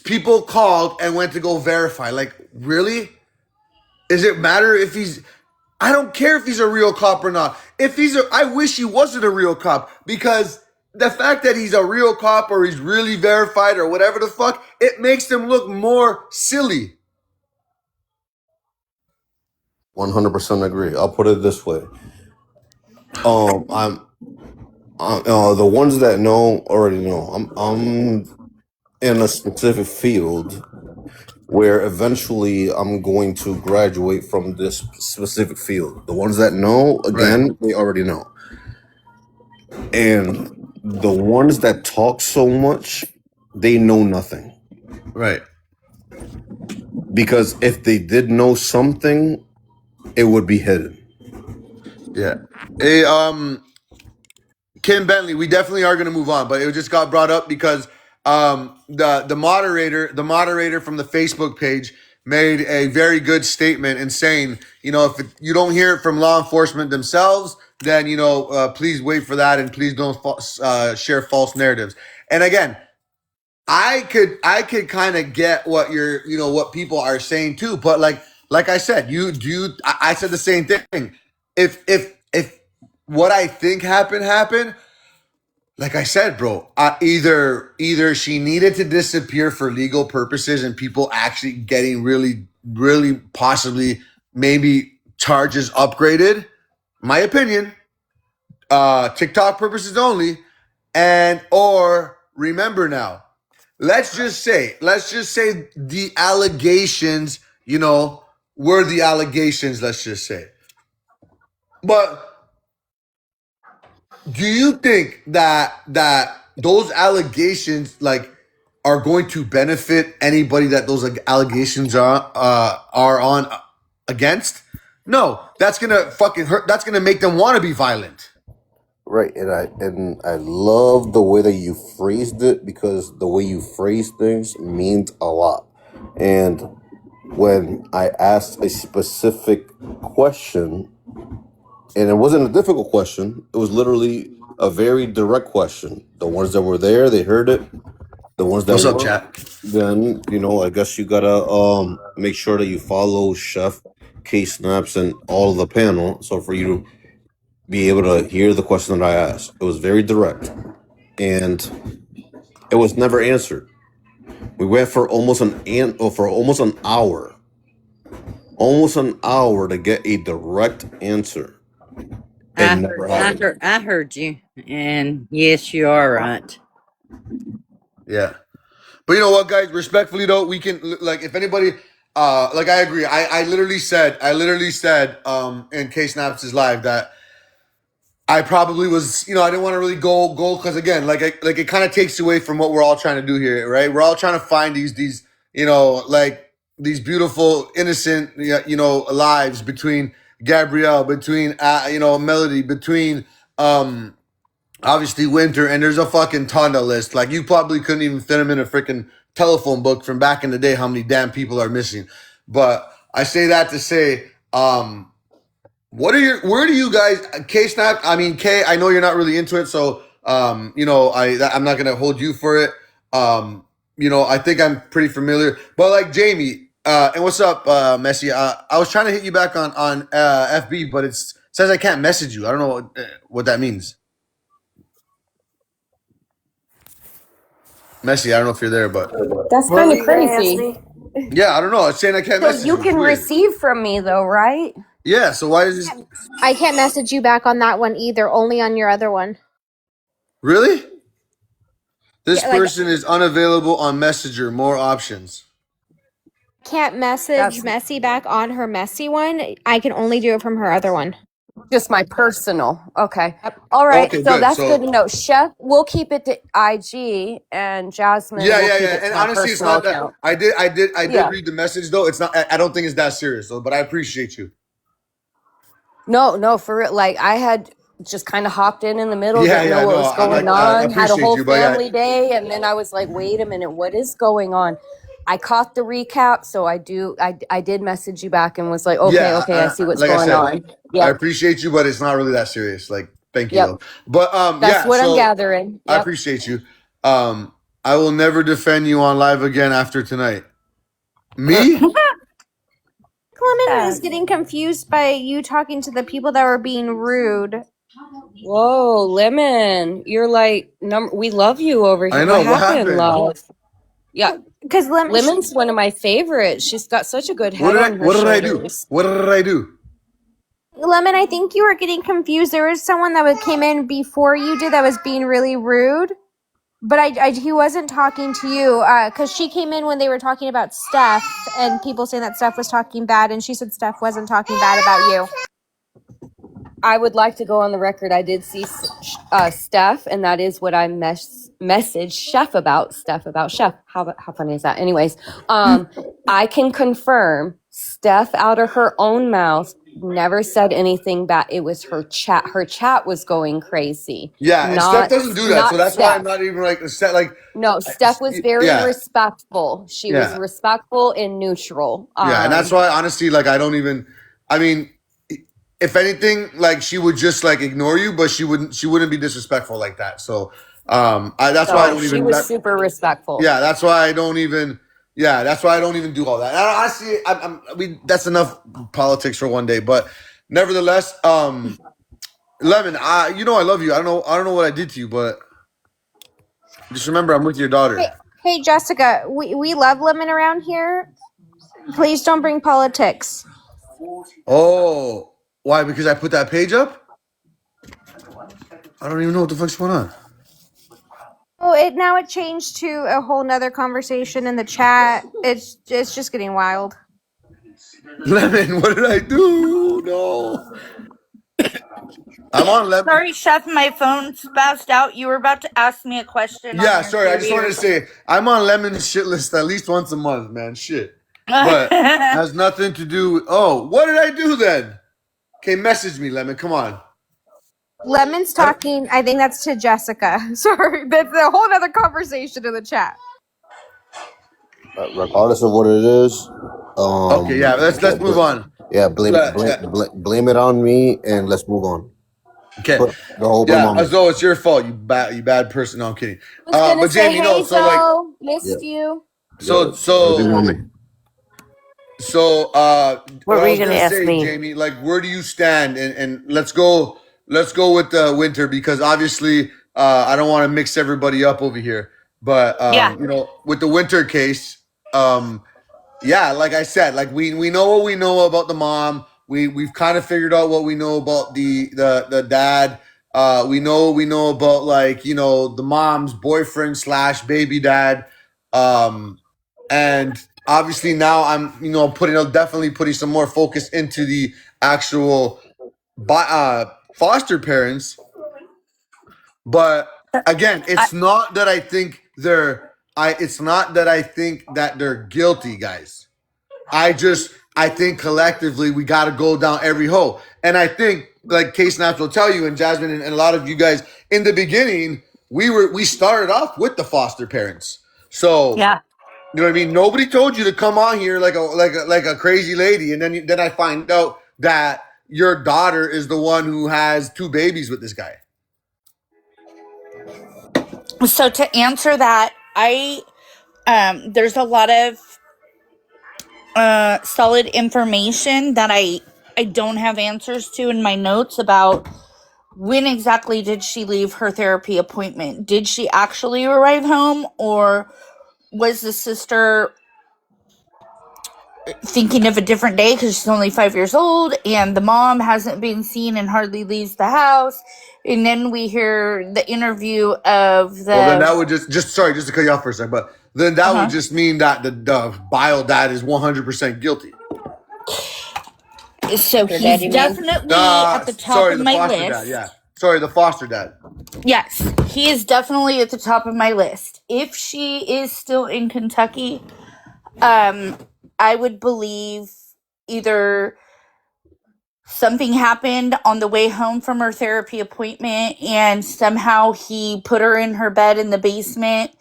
People called and went to go verify. Like, really? Does it matter if he's? I don't care if he's a real cop or not. I wish he wasn't a real cop, because the fact that he's a real cop or he's really verified or whatever the fuck, it makes them look more silly. 100% agree. I'll put it this way. I'm the ones that know already know. I'm in a specific field where eventually I'm going to graduate from this specific field. The ones that know, again, they already know. And the ones that talk so much, they know nothing. Right. Because if they did know something, it would be hidden. Yeah. Hey, Kim Bentley, we definitely are going to move on, but it just got brought up because the moderator from the Facebook page made a very good statement in saying, if you don't hear it from law enforcement themselves, then please wait for that and please don't share false narratives. And again, I could kind of get what what people are saying too, but like I said, I said the same thing. If what I think happened, like I said, bro, either she needed to disappear for legal purposes and people actually getting really, really possibly maybe charges upgraded. My opinion, TikTok purposes only, or remember now. Let's just say the allegations, were the allegations. Let's just say, but do you think that those allegations like are going to benefit anybody that those allegations are on against. No, that's gonna fucking hurt. That's gonna make them want to be violent. Right, and I love the way that you phrased it, because the way you phrase things means a lot. And when I asked a specific question, and it wasn't a difficult question, it was literally a very direct question. The ones that were there, they heard it. The ones that What's up, weren't, chat? then I guess you gotta make sure that you follow Chef K Snaps and all of the panel. So for you to be able to hear the question that I asked, it was very direct, and it was never answered. We went for almost an hour, to get a direct answer. I heard you, and yes, you are right. Yeah. But you know what, guys? Respectfully, though, we can like if anybody, like I agree. I literally said, in K Snaps' live that I probably was, I didn't want to really go because again, like it kind of takes away from what we're all trying to do here, right? We're all trying to find these, like these beautiful, innocent, lives between Gabrielle, between Melody, between obviously Winter, and there's a fucking ton of list. Like you probably couldn't even fit them in a freaking telephone book from back in the day. How many damn people are missing? But I say that to say, where do you guys, K-Snap? I mean, K, I know you're not really into it, so, I'm not going to hold you for it. I think I'm pretty familiar, but like Jamie, and what's up, Messi? I was trying to hit you back on FB, but it says I can't message you. I don't know what that means. Messi, I don't know if you're there, but That's What kind were of you gonna crazy. ask me? yeah, I don't know. It's saying I can't So message you you. It's can weird. receive from me though, right? Yeah, so why is this? I can't message you back on that one either, only on your other one. Really? This Yeah, like person is unavailable on Messenger. More options. can't message Messy back on her Messy one. I can only do it from her other one. Just my personal. Okay. Yep. All right. Okay, So good. that's good So to know. Chef, we'll keep it to IG, and Jasmine yeah, will yeah, keep yeah. it to And my honestly, it's personal not that. account. I did Yeah. read the message though. It's not. I don't think it's that serious though. But I appreciate you. No, for real. Like I had just kind of hopped in the middle, Yeah, didn't know yeah. what No, was going I on, had a appreciate whole you. But yeah, family day, and then I was like, wait a minute, what is going on? I caught the recap, so I did message you back and was like, okay, yeah. I see what's Like I going said, on. I Yep, appreciate you, but it's not really that serious. Like, thank you yep. though. But That's yeah. what I'm So gathering. I Yep. appreciate you. I will never defend you on live again after tonight. Me? Clement was getting confused by you talking to the people that were being rude. Whoa, Lemon, you're like we love you over I here. know What what happened, happened. love? Yeah, Because Lemon's one of my favorites. She's got such a good head on her What did I do? shoulders. What did I do? Lemon, I think you were getting confused. There was someone that came in before you did that was being really rude. But he wasn't talking to you because she came in when they were talking about Steph and people saying that Steph was talking bad, and she said Steph wasn't talking bad about you. I would like to go on the record. I did see Steph, and that is what I messaged Chef about. Steph about Chef. How funny is that? Anyways, I can confirm Steph out of her own mouth never said anything bad. It was her chat. Her chat was going crazy. Yeah, and Steph doesn't do that, so that's Steph. why I'm not even like No, Steph was very respectful. She was respectful and neutral. Yeah, and that's why honestly, like I don't even. I mean, if anything, like she would just like ignore you, but she wouldn't be disrespectful like that. So, that's why I don't even. She was super respectful. Yeah, that's why I don't even. Yeah, that's why I don't even do all that. And honestly, that's enough politics for one day. But nevertheless, Lemon, I love you. I don't know what I did to you, but just remember I'm with your daughter. Hey Jessica, we love Lemon around here. Please don't bring politics. Oh, why? Because I put that page up? I don't even know what the fuck's going on. Oh, it changed to a whole nother conversation in the chat. It's just getting wild. Lemon, what did I do? No. I'm on lemon. Sorry, Chef, my phone spazzed out. You were about to ask me a question on Yeah, your sorry. I just theory wanted or to something. say I'm on lemon shit list at least once a month, man. Shit, but has nothing to do with. Oh, what did I do then? Okay, message me, lemon. Come on. Lemon's talking. I think that's to Jessica. Sorry, that's a whole other conversation in the chat. Regardless of what it is, Okay, yeah. Let's move on. blame it on me and let's move on. Okay, Put the whole blame yeah. on me. As though it's your fault, you bad person. No, I'm kidding. I was gonna But say, Jamie, no. hey So like, Zoe, Yeah, missed you. so everything so on me. What what I were you was gonna gonna ask say, me? Jamie, like, where do you stand? And let's go with winter because obviously, I don't want to mix everybody up over here. But Yeah. with the winter case, um, yeah, like I said, like we know what we know about the mom. We've kind of figured out what we know about the dad. We know about like the mom's boyfriend slash baby dad. And obviously now I'm definitely putting some more focus into the actual foster parents. But again, I, it's not that I think that they're guilty, guys. I think collectively we got to go down every hole. And I think like Case Naps will tell you and Jasmine and a lot of you guys in the beginning, we started off with the foster parents. So, yeah. you know what I mean? Nobody told you to come on here like a crazy lady and then I find out that your daughter is the one who has 2 babies with this guy. So to answer that, there's a lot of solid information that I don't have answers to in my notes about when exactly did she leave her therapy appointment? Did she actually arrive home, or was the sister thinking of a different day because she's only 5 years old and the mom hasn't been seen and hardly leaves the house? And then we hear the interview of Well, then that the would just sorry, just to cut you off for a second, but then that would uh-huh. just mean that the bio dad is 100% guilty. So Your he's daddy mean? definitely at the top Sorry, of the my foster dad. list. Yeah, sorry, the foster dad. Yes, he is definitely at the top of my list. If she is still in Kentucky, I would believe either something happened on the way home from her therapy appointment and somehow he put her in her bed in the basement,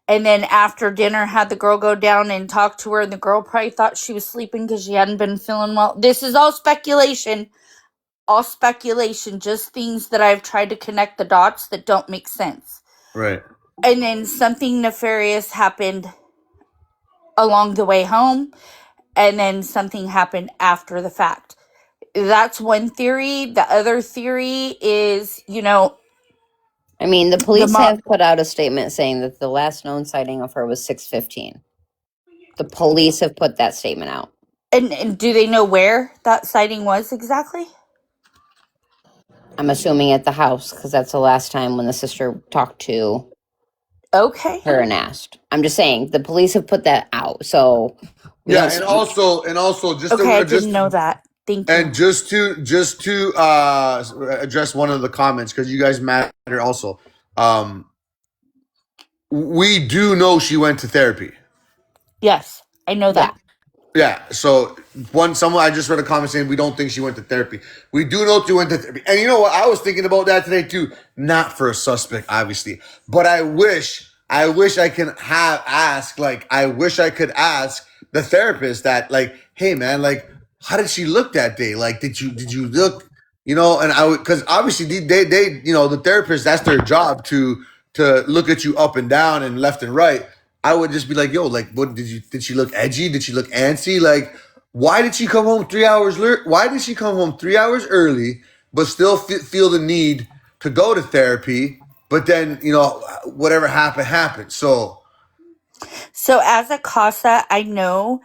and then after dinner had the girl go down and talk to her, and the girl probably thought she was sleeping because she hadn't been feeling well. This is all speculation, just things that I've tried to connect the dots that don't make sense. Right. And then something nefarious happened along the way home, and then something happened after the fact. That's one theory. The other theory is, I mean, the the police mom. have put out a statement saying that the last known sighting of her was 6:15. The police have put that statement out. And do they know where that sighting was exactly? I'm assuming at the house because that's the last time when the sister talked to Okay. her and asked. I'm just saying the police have put that out, so we Yeah, don't. and also just Okay, I to didn't know that. Thank you. and just to address one of the comments because you guys matter also. We do know she went to therapy. Yes, I know Yeah. that. Yeah. So someone I just read a comment saying we don't think she went to therapy. We do know she went to therapy. And you know what? I was thinking about that today too. Not for a suspect, obviously, but I wish I can I wish I could ask the therapist that like, hey man, like, how did she look that day? Like, did you look? And I would because obviously they the therapist, that's their job to look at you up and down and left and right. I would just be like, yo, like, what did she look edgy? Did she look antsy? Like, why did she come home 3 hours? Why did she come home 3 hours early, but still feel the need to go to therapy? But then, whatever happened. So, as a CASA, I know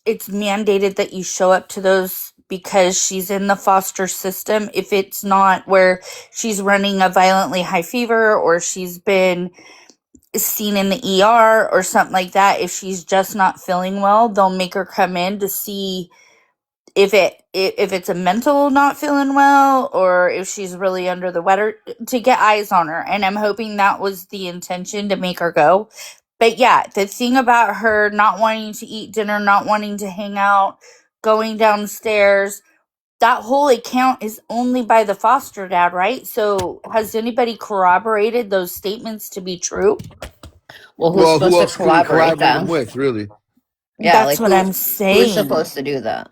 it's mandated that you show up to those because she's in the foster system. If it's not where she's running a violently high fever or she's been seen in the ER or something like that, if she's just not feeling well, they'll make her come in to see if it's a mental not feeling well, or if she's really under the weather, to get eyes on her. And I'm hoping that was the intention, to make her go. But yeah, the thing about her not wanting to eat dinner, not wanting to hang out, going downstairs, that whole account is only by the foster dad, right? So has anybody corroborated those statements to be true? Well, who's Well, who supposed to else could we corroborate corroborate them them? with, really? Yeah, That's like what I'm who's saying. supposed to do that?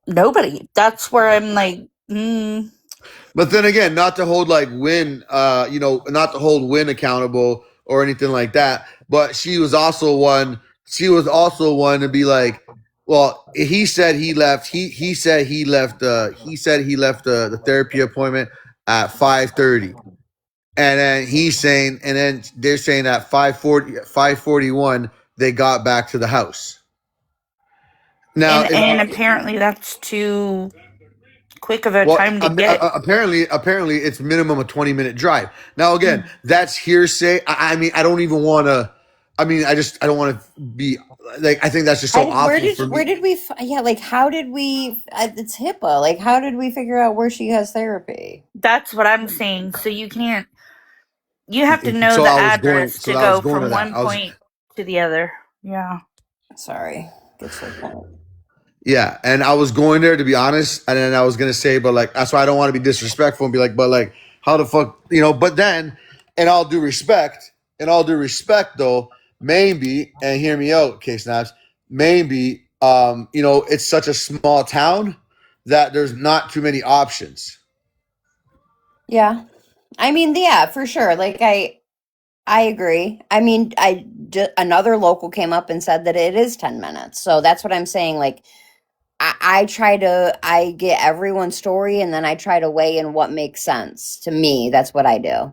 Nobody. That's where I'm like, But then again, not to hold like Win, not to hold Win accountable or anything like that. But she was also one. She was also one to be like, well, he said he left. He said he left. He said he left the therapy appointment at 5:30, and then he's saying, and then they're saying at 5:41 they got back to the house. Now, and apparently that's too quick of a well, time to get. apparently, it's minimum a 20-minute drive. Now, again, that's hearsay. I mean, I don't even want to. I mean, I don't want to be like. I think that's just so awful for Where me. did we? Yeah, like how did we? It's HIPAA. Like how did we figure out where she has therapy? That's what I'm saying. So you can't. You have to know So the I was going. address So to I was go going to from that. one I was. point to the other. Yeah. Sorry, get to the point. Yeah, and I was going there to be honest, and then I was gonna say, but like that's why I don't want to be disrespectful and be like, but like, how the fuck, But then, in all due respect, though, maybe, and hear me out, K Snaps, maybe, it's such a small town that there's not too many options. Yeah, I mean, yeah, for sure. Like I agree. I mean, another local came up and said that it is 10 minutes. So that's what I'm saying. Like I get everyone's story and then I try to weigh in what makes sense to me. That's what I do.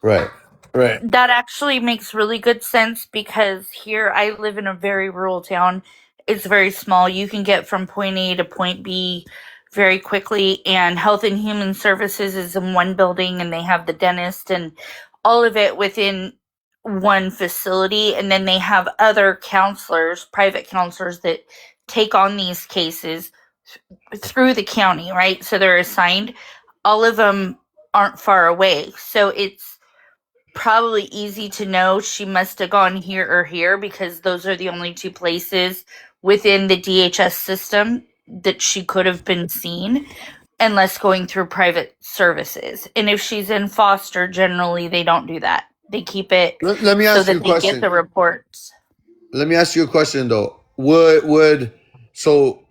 Right. Right. That actually makes really good sense, because here I live in a very rural town. It's very small. You can get from point A to point B very quickly, and Health and Human Services is in one building, and they have the dentist and all of it within one facility. And then they have other counselors, private counselors, that take on these cases through the county, right? So they're assigned. All of them aren't far away. So it's probably easy to know she must have gone here or here, because those are the only two places within the DHS system that she could have been seen, unless going through private services. And if she's in foster, generally they don't do that. They keep it Let me so ask you a that they get question. the reports. Let me ask you a question though. Would so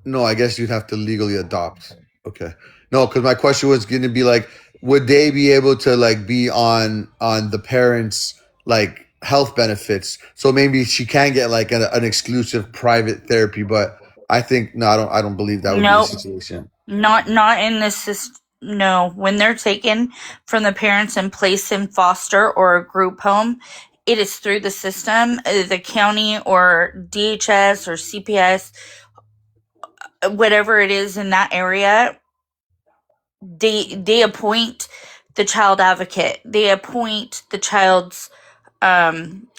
no, I guess you'd have to legally adopt. Okay. No, because my question was going to be like, would they be able to like be on the parents' like health benefits? So maybe she can get like an exclusive private therapy, but I think no, I don't believe that would be the Nope. situation. Not in this system. No, when they're taken from the parents and placed in foster or a group home, it is through the system, the county or DHS or CPS, whatever it is in that area. They appoint the child advocate. They appoint the child's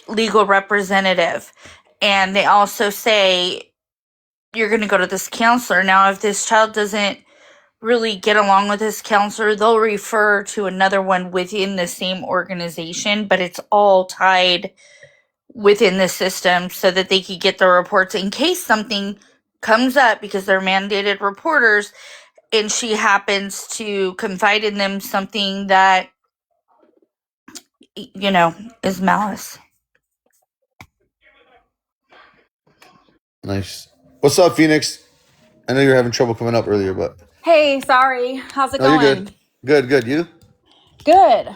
legal representative, and they also say you're going to go to this counselor. Now, if this child doesn't really get along with this counselor, they'll refer to another one within the same organization, but it's all tied within the system so that they could get the reports in case something comes up, because they're mandated reporters, and she happens to confide in them something that is malice. Nice. What's up, Phoenix? I know you're having trouble coming up earlier, but Hey, sorry. How's it no, you're going? good. Good. You? Good.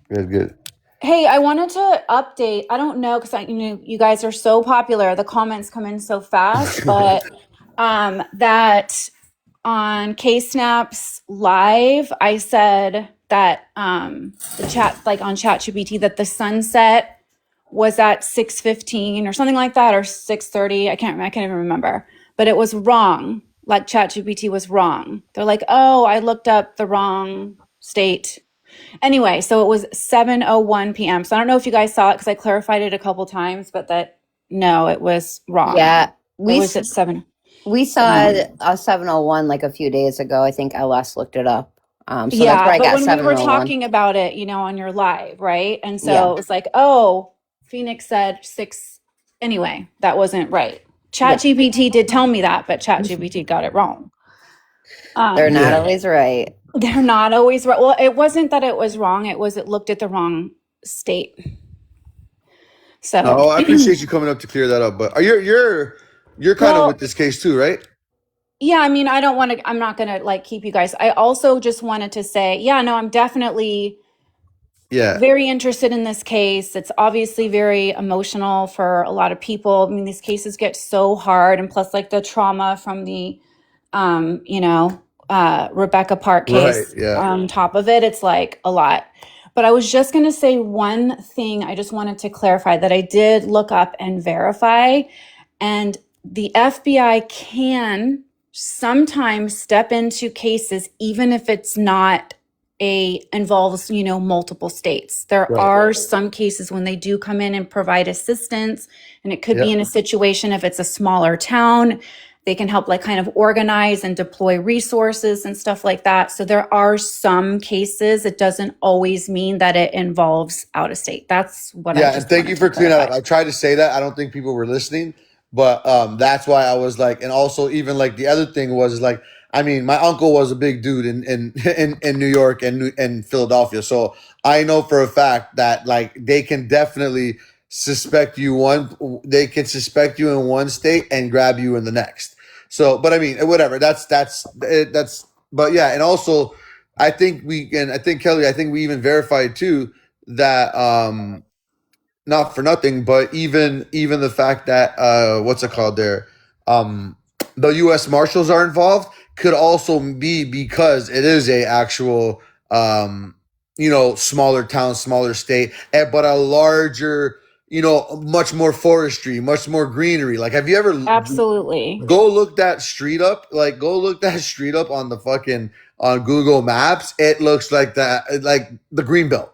Good. Hey, I wanted to update. I don't know because you guys are so popular. The comments come in so fast, but that on K-Snaps live, I said that the chat, like on ChatGPT, that the sunset was at 6:15 or something like that, or 6:30. I can't even remember, but it was wrong. Like ChatGPT was wrong. They're like, oh, I looked up the wrong state. Anyway, so it was 7:01 p.m. So I don't know if you guys saw it because I clarified it a couple times, but no, it was wrong. Yeah, It was at 7. We saw a 701 like a few days ago. I think LS looked it up. So that's where Yeah, I but got when we were 701. talking about it, on your live, right? And so Yeah. it was like, oh, Phoenix said 6. Anyway, that wasn't right. ChatGPT did tell me that, but ChatGPT got it wrong. They're not Yeah. always right. They're not always right. Well, it wasn't that it was wrong. It looked at the wrong state. So, Oh, I appreciate you coming up to clear that up. But you're kind of well, with this case too, right? yeah, I mean, I'm not going to like keep you guys. I also just wanted to say, yeah, no, I'm definitely Yeah. very interested in this case. It's obviously very emotional for a lot of people. I mean, these cases get so hard, and plus like the trauma from the Rebecca Park Right. case Yeah. on top of it, it's like a lot. But I was just going to say one thing. I just wanted to clarify that I did look up and verify, and the FBI can sometimes step into cases even if it's not involves multiple states. There Right. are some cases when they do come in and provide assistance, and it could be Yeah. in a situation if it's a smaller town, they can help like kind of organize and deploy resources and stuff like that. So there are some cases. It doesn't always mean that it involves out of state. That's what I Yeah, and just thank you wanted to for clearing that up. clarify. I tried to say that. I don't think people were listening, but that's why I was like, and also even like the other thing was like, I mean, my uncle was a big dude in New York and Philadelphia, so I know for a fact that like they can definitely they can suspect you in one state and grab you in the next. So, but I mean, whatever. That's. But yeah, and also, I think Kelly, I think we even verified too that not for nothing, but even the fact that what's it called there, um, the U.S. Marshals are involved could also be because it is a actual smaller town, smaller state, but a larger much more forestry, much more greenery. Like, have you ever Absolutely. go look that street up? Like, go look that street up on the fucking on Google Maps. It looks like that, like the Greenbelt.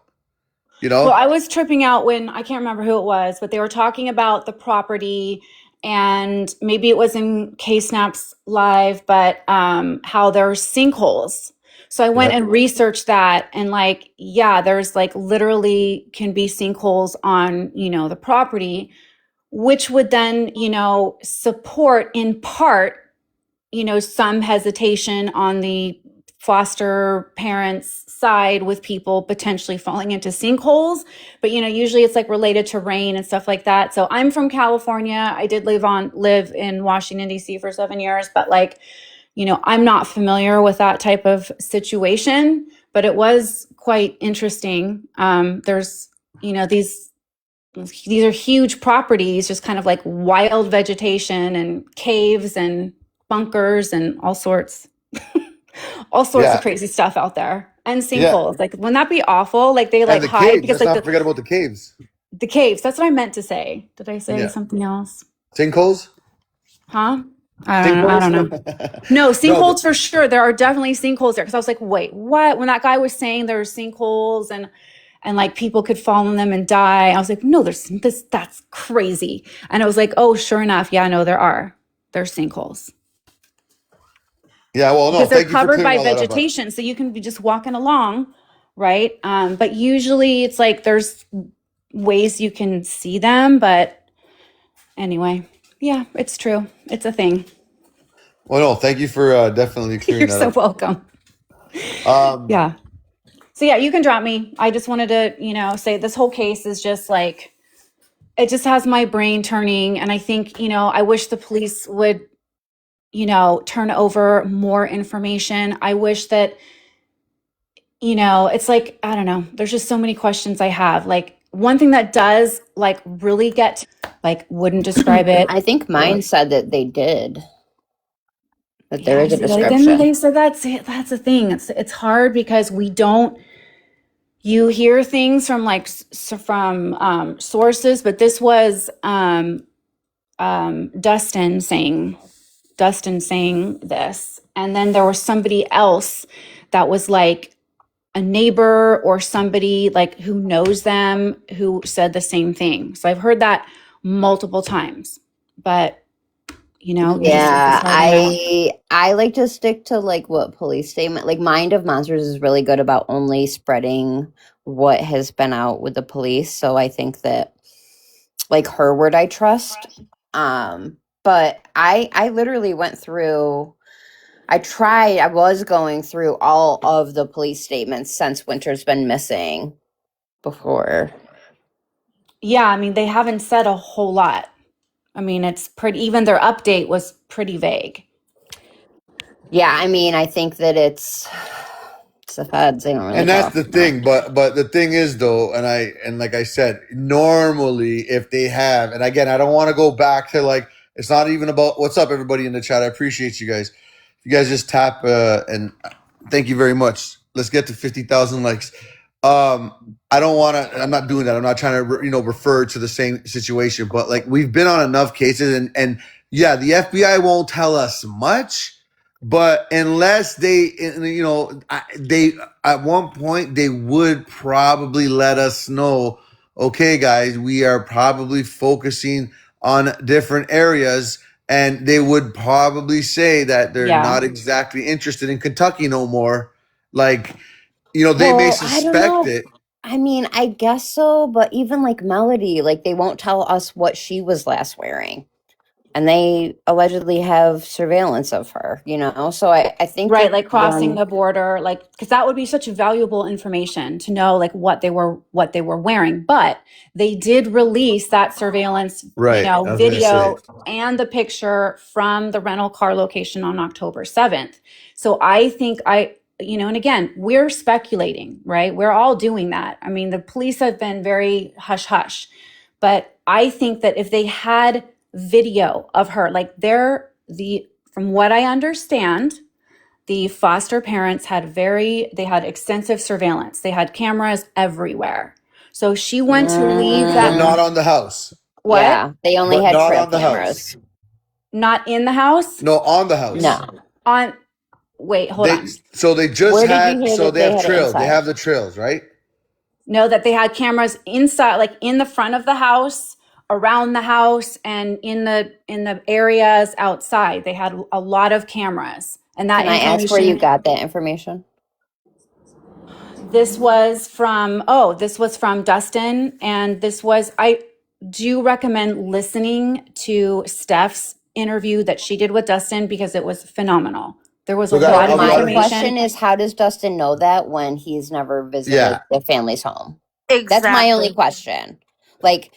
You Well, know? I was tripping out when I can't remember who it was, but they were talking about the property, and maybe it was in K Snaps live, but how there's sinkholes. So I went Yeah. and researched that, and like, yeah, there's like literally can be sinkholes on, the property, which would then, support in part, some hesitation on the foster parents side with people potentially falling into sinkholes. But usually it's like related to rain and stuff like that. So I'm from California. I did live in Washington DC for 7 years, but like, I'm not familiar with that type of situation, but it was quite interesting. There's these are huge properties, just kind of like wild vegetation and caves and bunkers and all sorts of Yeah. crazy stuff out there. And Yeah. sinkholes. Like, wouldn't that be awful? Like they And like the hide caves. because Let's like not forget about the caves. the caves. That's what I meant to say. Did I say Yeah. something else? Sinkholes? Huh? I Sinkholes? don't know. No, No, sinkholes for sure. There are definitely sinkholes there. Cause I was like, wait, what? When that guy was saying there were sinkholes and like people could fall in them and die. I was like, no, that's crazy. And it was like, oh, sure enough. Yeah, no, there's sinkholes yeah, well, no, because they're thank you for covered clearing by all that up. vegetation. So you can be just walking along, right? But usually it's like there's ways you can see them. But anyway, yeah, it's true. It's a thing. Well, no, thank you for definitely clearing You're that so up. welcome. Yeah. So yeah, you can drop me. I just wanted to, say this whole case is just like, it just has my brain turning. And I think, I wish the police would, turn over more information. I wish that, it's like, I don't know, there's just so many questions I have. Like one thing that does like really get, like, wouldn't describe it. I think mine said that they did. That there Yeah, is a see, like, then description. they said that's the thing. It's hard because you hear things from like from sources, but this was Dustin saying this, and then there was somebody else that was like a neighbor or somebody like who knows them who said the same thing. So I've heard that multiple times, but you know, Yeah, deciding out. I like to stick to like what police statement. Like Mind of Monsters is really good about only spreading what has been out with the police. So I think that like her word I trust. But I literally went through I was going through all of the police statements since Winter's been missing before. Yeah, I mean, they haven't said a whole lot. I mean, it's pretty, even their update was pretty vague. Yeah, I mean, I think that it's the feds. They don't really And that's talk the much. thing, but the thing is though, and like I said, normally if they have, and again, I don't want to go back to like it's not even about what's up, everybody in the chat. I appreciate you guys. You guys just tap and thank you very much. Let's get to 50,000 likes. I don't want to. I'm not doing that. I'm not trying to refer to the same situation, but like we've been on enough cases, and yeah, the FBI won't tell us much. But unless they at one point they would probably let us know, okay, guys, we are probably focusing on different areas, and they would probably say that they're Yeah. not exactly interested in Kentucky no more. Like, they may Well, I don't suspect know. it. I mean, I guess so, but even like Melody, like they won't tell us what she was last wearing. And they allegedly have surveillance of her, So I think Right, that like crossing the border, like because that would be such valuable information to know, like what they were wearing. But they did release that surveillance, Right. I was gonna say. video and the picture from the rental car location on October 7th. So I think and again, we're speculating, right? We're all doing that. I mean, the police have been very hush hush, but I think that if they had video of her, like from what I understand, the foster parents had extensive surveillance. They had cameras everywhere. So she went to leave But not that. on the house. What? Yeah, they only But had not trail on the house. cameras. Not in the house? No, on the house. No. Wait, hold on. So they just Where did you had. hear So that they they have had it trails. They inside? have the trails, right? No, that they had cameras inside, like in the front of the house, around the house, and in the areas outside. They had a lot of cameras. And that Can I ask where you information, got that information? this was from Dustin, and I do recommend listening to Steph's interview that she did with Dustin because it was phenomenal. There was a So, guys, lot But of I'll be my honest. question information. is, how does Dustin know that when he's never visited Yeah. the family's home? That's my only Exactly. question. Like,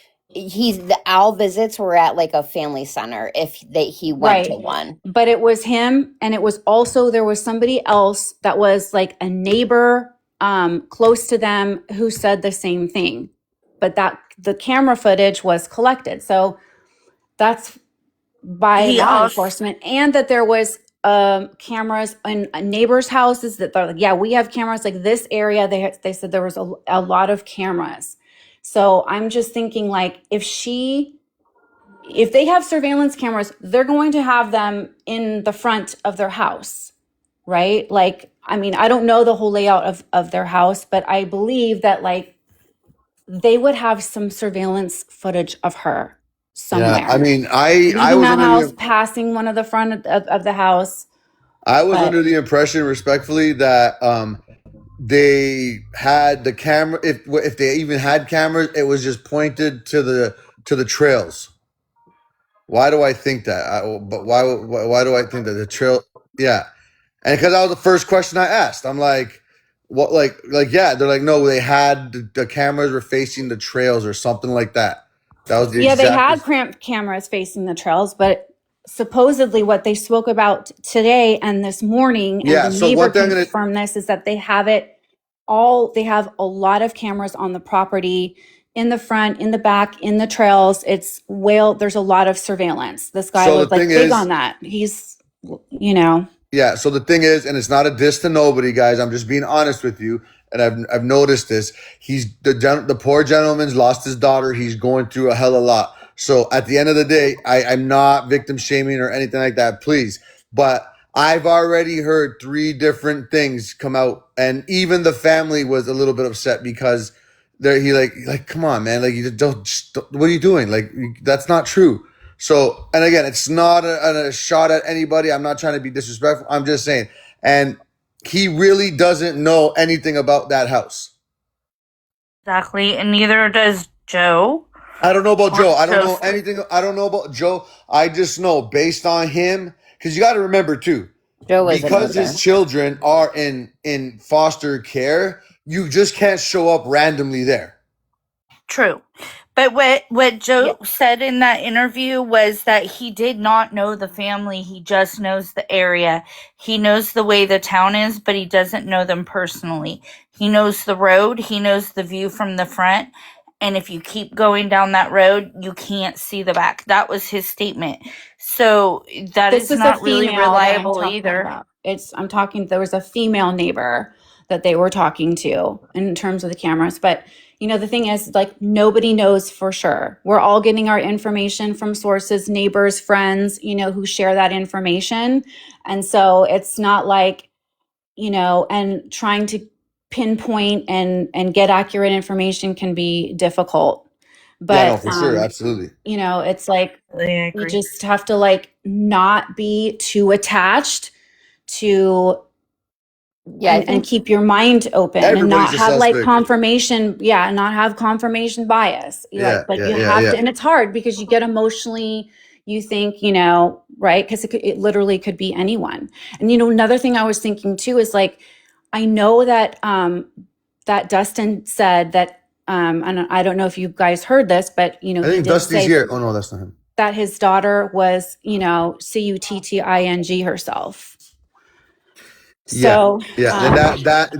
all visits were at like a family center if he went to Right. one. But it was him, and it was also, there was somebody else that was like a neighbor close to them who said the same thing. But that the camera footage was collected. So that's by He law also enforcement, and that there was cameras in neighbors' houses that they're like, yeah, we have cameras like this area. They said there was a lot of cameras. So I'm just thinking, like, if they have surveillance cameras, they're going to have them in the front of their house, right? Like, I mean, I don't know the whole layout of their house, but I believe that like they would have some surveillance footage of her Yeah. I somewhere, mean, I leaving was that under house, the passing one of the front of the house. But impression, respectfully, that they had the camera. If they even had cameras, it was just pointed to the trails. Why do I think that? But why do I think that the trail? Yeah, and because that was the first question I asked. I'm like, what? Like yeah. They're like, no, they had the cameras were facing the trails or something like that. That was the yeah, they exact. had cameras facing the trails, but supposedly what they spoke about today and this morning, and the Yeah. So neighbor one thing I'm gonna. confirmed this, is that they have a lot of cameras on the property, in the front, in the back, in the trails. There's a lot of surveillance. This guy So was the like thing big is, on that. He's. yeah. So the thing is, and it's not a diss to nobody, guys. I'm just being honest with you, and I've noticed this. The poor gentleman's lost his daughter. He's going through a hell of a lot. So at the end of the day, I'm not victim shaming or anything like that, please. But I've already heard 3 different things come out, and even the family was a little bit upset because he like come on, man, like you don't what are you doing? Like that's not true. So, and again, it's not a shot at anybody. I'm not trying to be disrespectful. I'm just saying. And he really doesn't know anything about that house. Exactly, and neither does Joe. I don't know about Or Joe. I don't know Joseph. anything. I don't know about Joe. I just know based on him, because you got to remember too, Joe wasn't because his either. children are in foster care, you just can't show up randomly there. True. But what Yeah. Joe said in that interview was that he did not know the family. He just knows the area. He knows the way the town is, but he doesn't know them personally. He knows the road. He knows the view from the front. And if you keep going down that road, you can't see the back. That was his statement. So that This is is a not really female that I'm reliable talking either. about. I'm talking, there was a female neighbor that they were talking to in terms of the cameras. But, the thing is, like, nobody knows for sure. We're all getting our information from sources, neighbors, friends, who share that information. And so it's not like, and trying to pinpoint and get accurate information can be difficult. Yeah, no, But, for sure, absolutely. it's like, I you agree. just have to like not be too attached to Yeah, I and think keep your mind open and Everybody's not a have like suspect. confirmation, not have confirmation bias. Yeah, But yeah, you yeah, have to, yeah. and it's hard because you get emotionally, you think, right? Because it literally could be anyone. And another thing I was thinking too is like, I know that that Dustin said that, and I don't know if you guys heard this, but I he think did Dusty's say here. Oh no, that's not him. that his daughter was, cutting herself. Yeah, So, yeah. And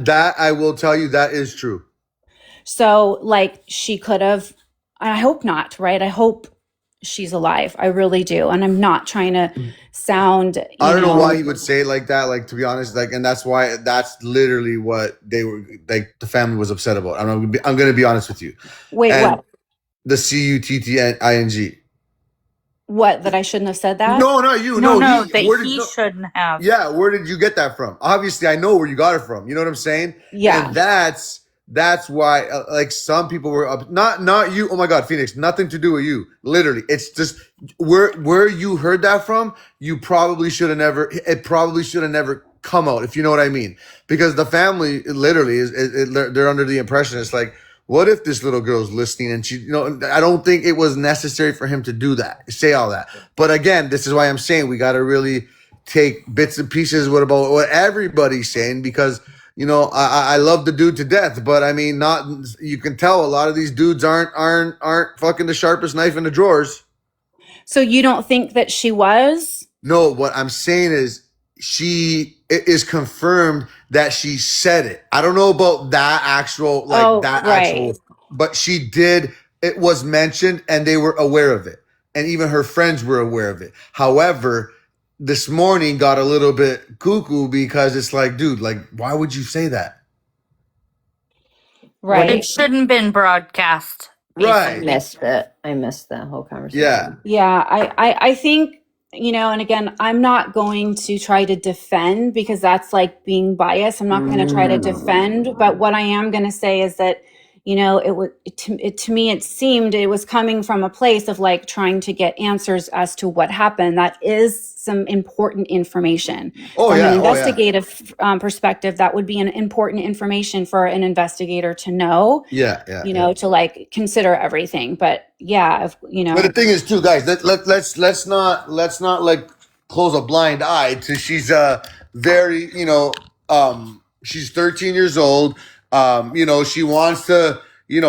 that I will tell you that is true. so like she could have, I hope not, right? I hope she's alive. I really do. And I'm not trying to sound, I don't know why he would say it like that. Like, to be honest, like, and that's why that's literally what they were like. The family was upset about. I'm gonna be honest with you. wait, And what? the CUTTING. What, that I shouldn't have said that? No, not you. No, No, that Where did he no, shouldn't have. Yeah, where did you get that from? Obviously, I know where you got it from. You know what I'm saying? Yeah. And that's why, like, some people were up. Not you. Oh my God, Phoenix. Nothing to do with you. Literally, it's just where you heard that from. You probably should have never. It probably should have never come out. If you know what I mean. Because the family literally they're under the impression it's like, what if this little girl's listening and she, I don't think it was necessary for him to do that, say all that. But again, this is why I'm saying we got to really take bits and pieces about what everybody's saying, because I love the dude to death, but I mean, not, you can tell a lot of these dudes aren't fucking the sharpest knife in the drawers. So you don't think that she was? No, what I'm saying is it is confirmed that she said it. I don't know about that actual, Right. but she did. It was mentioned and they were aware of it. And even her friends were aware of it. However, this morning got a little bit cuckoo because it's like, dude, like, why would you say that? Right. It shouldn't have been broadcast. Right. I missed that whole conversation. Yeah. I think, and again, I'm not going to try to defend because that's like being biased. I'm not going to try to defend, but what I am going to say is that, to me, it seemed it was coming from a place of like trying to get answers as to what happened. That is some important information. Oh, From yeah. an Oh, yeah. investigative perspective, that would be an important information for an investigator to know. Yeah. To like consider everything. But yeah, But the thing is, too, guys, let's not like close a blind eye to she's very she's 13 years old. She wants to she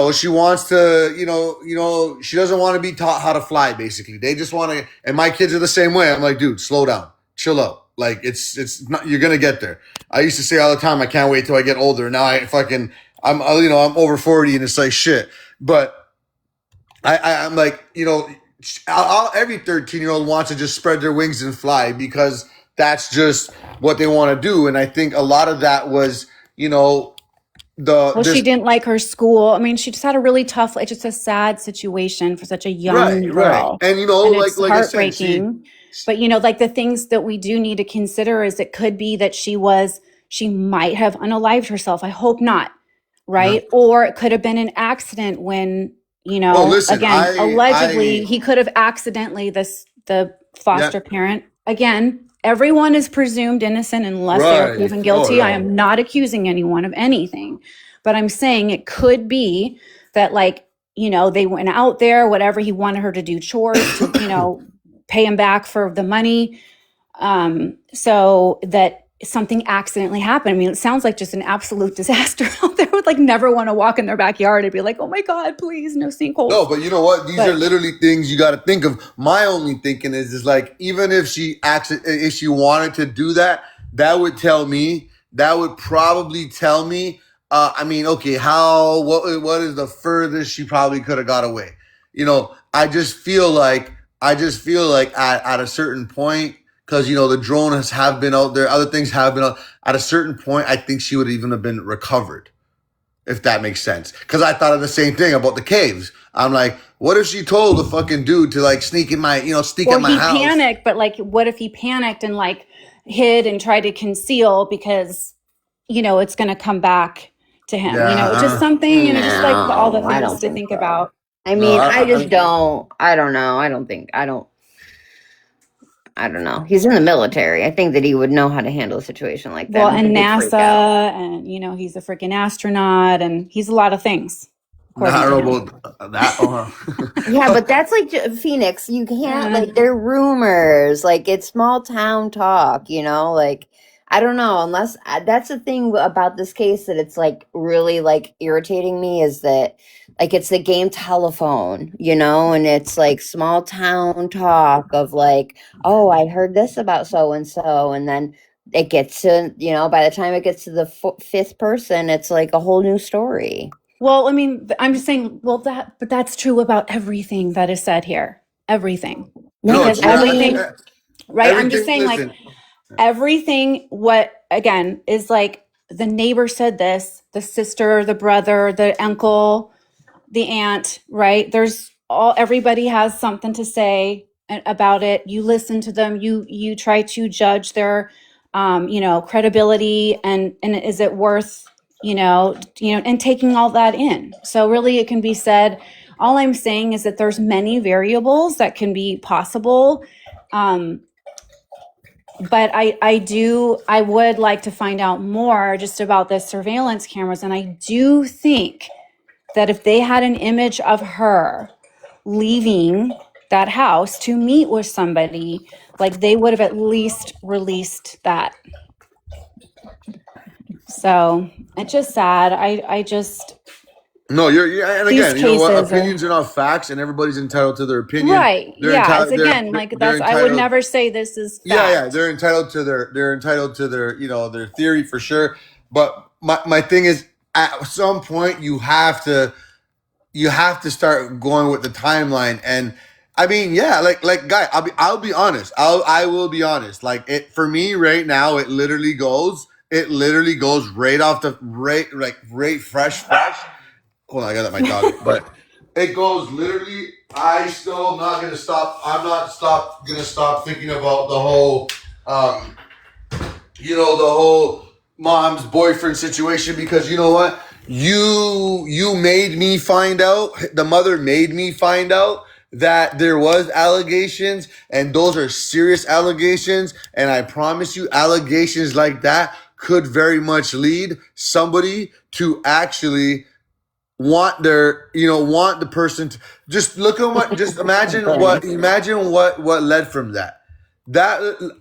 doesn't want to be taught how to fly. Basically, they just want to. And my kids are the same way. I'm like, dude, slow down, chill out. Like it's not, you're gonna get there. I used to say all the time, I can't wait till I get older. Now I'm over 40 and it's like shit, but. I'm like, every 13-year-old wants to just spread their wings and fly because that's just what they want to do. And I think a lot of that was, she didn't like her school. I mean, she just had a really tough, it's just a sad situation for such a young girl. And, And it's like heartbreaking. But, like the things that we do need to consider is it could be that she might have unalived herself. I hope not. Right. No. Or it could have been an accident when, you Well, know, listen, again, allegedly I, he could have accidentally the yeah, foster parent. Again, everyone is presumed innocent unless they are right. proven Oh, guilty. I no. am not accusing anyone of anything, but I'm saying it could be that, like, you know, they went out there, whatever, he wanted her to do chores to, you know, pay him back for the money. So that something accidentally happened. I mean, it sounds like just an absolute disaster out there. Would like never want to walk in their backyard and be like, oh my God, please, no sinkholes. No, but you know what? These are But literally things you got to think of. My only thinking is like, even if if she wanted to do that, that would probably tell me, I mean, okay, what is the furthest she probably could have got away? You know, I just feel like at a certain point, because, you know, the drone have been out there, other things have been out, at a certain point, I think she would even have been recovered, if that makes sense. Because I thought of the same thing about the caves. I'm like, what if she told the fucking dude to like sneak at or my he house? panicked, but like, what if he panicked and like hid and tried to conceal because, you know, it's going to come back to him, you know, just Yeah, something, you know, just like all the No, I things don't to think think so. about. I no, mean, I just don't. I don't know. I don't know. He's in the military. I think that he would know how to handle a situation like that. Well, And he and would freak out. NASA, and, you know, he's a freaking astronaut and he's a lot of things, no, according I to don't know him. about that. Yeah, but that's like Phoenix. You can't, Uh, like, they're rumors. Like, it's small town talk, you know? Like, I don't know. Unless that's the thing about this case that it's like really like irritating me is that, like, it's the game telephone, you know? And it's like small town talk of like, oh, I heard this about so and so. And then it gets to, you know, by the time it gets to the fifth person, it's like a whole new story. well, I mean, I'm just saying, well, but that's true about everything that is said here. Everything. No, No, Because it's I mean, everything, right? I'm just everything. saying, like, Listen, everything, what, again, is like the neighbor said this, the sister, the brother, the uncle, the aunt, right? There's everybody has something to say about it. You listen to them, you try to judge their you know, credibility, and is it worth, and taking all that in. So really it can be said, all I'm saying is that there's many variables that can be possible. But I would like to find out more just about the surveillance cameras, and I do think that if they had an image of her leaving that house to meet with somebody, like, they would have at least released that. So it's just sad. I just, no, and these again, you know what? cases are Opinions are not facts, and everybody's entitled to their opinion. right. They're Yeah. It's entitled. again, like, They're that's, I would entitled. never say this is Yeah, fact. they're entitled to their their theory for sure. But my thing is, at some point you have to start going with the timeline. And I mean, yeah, like guy, I'll be honest. I will be honest. Like, it for me right now, it literally goes right off the right fresh. Hold on, I got my dog. But it goes literally, I still not gonna stop. I'm not gonna stop thinking about the whole um the whole mom's boyfriend situation, because you know what? You made me find out, the mother made me find out that there was allegations, and those are serious allegations, and I promise you, allegations like that could very much lead somebody to actually want the person to just look at what, just imagine what led from that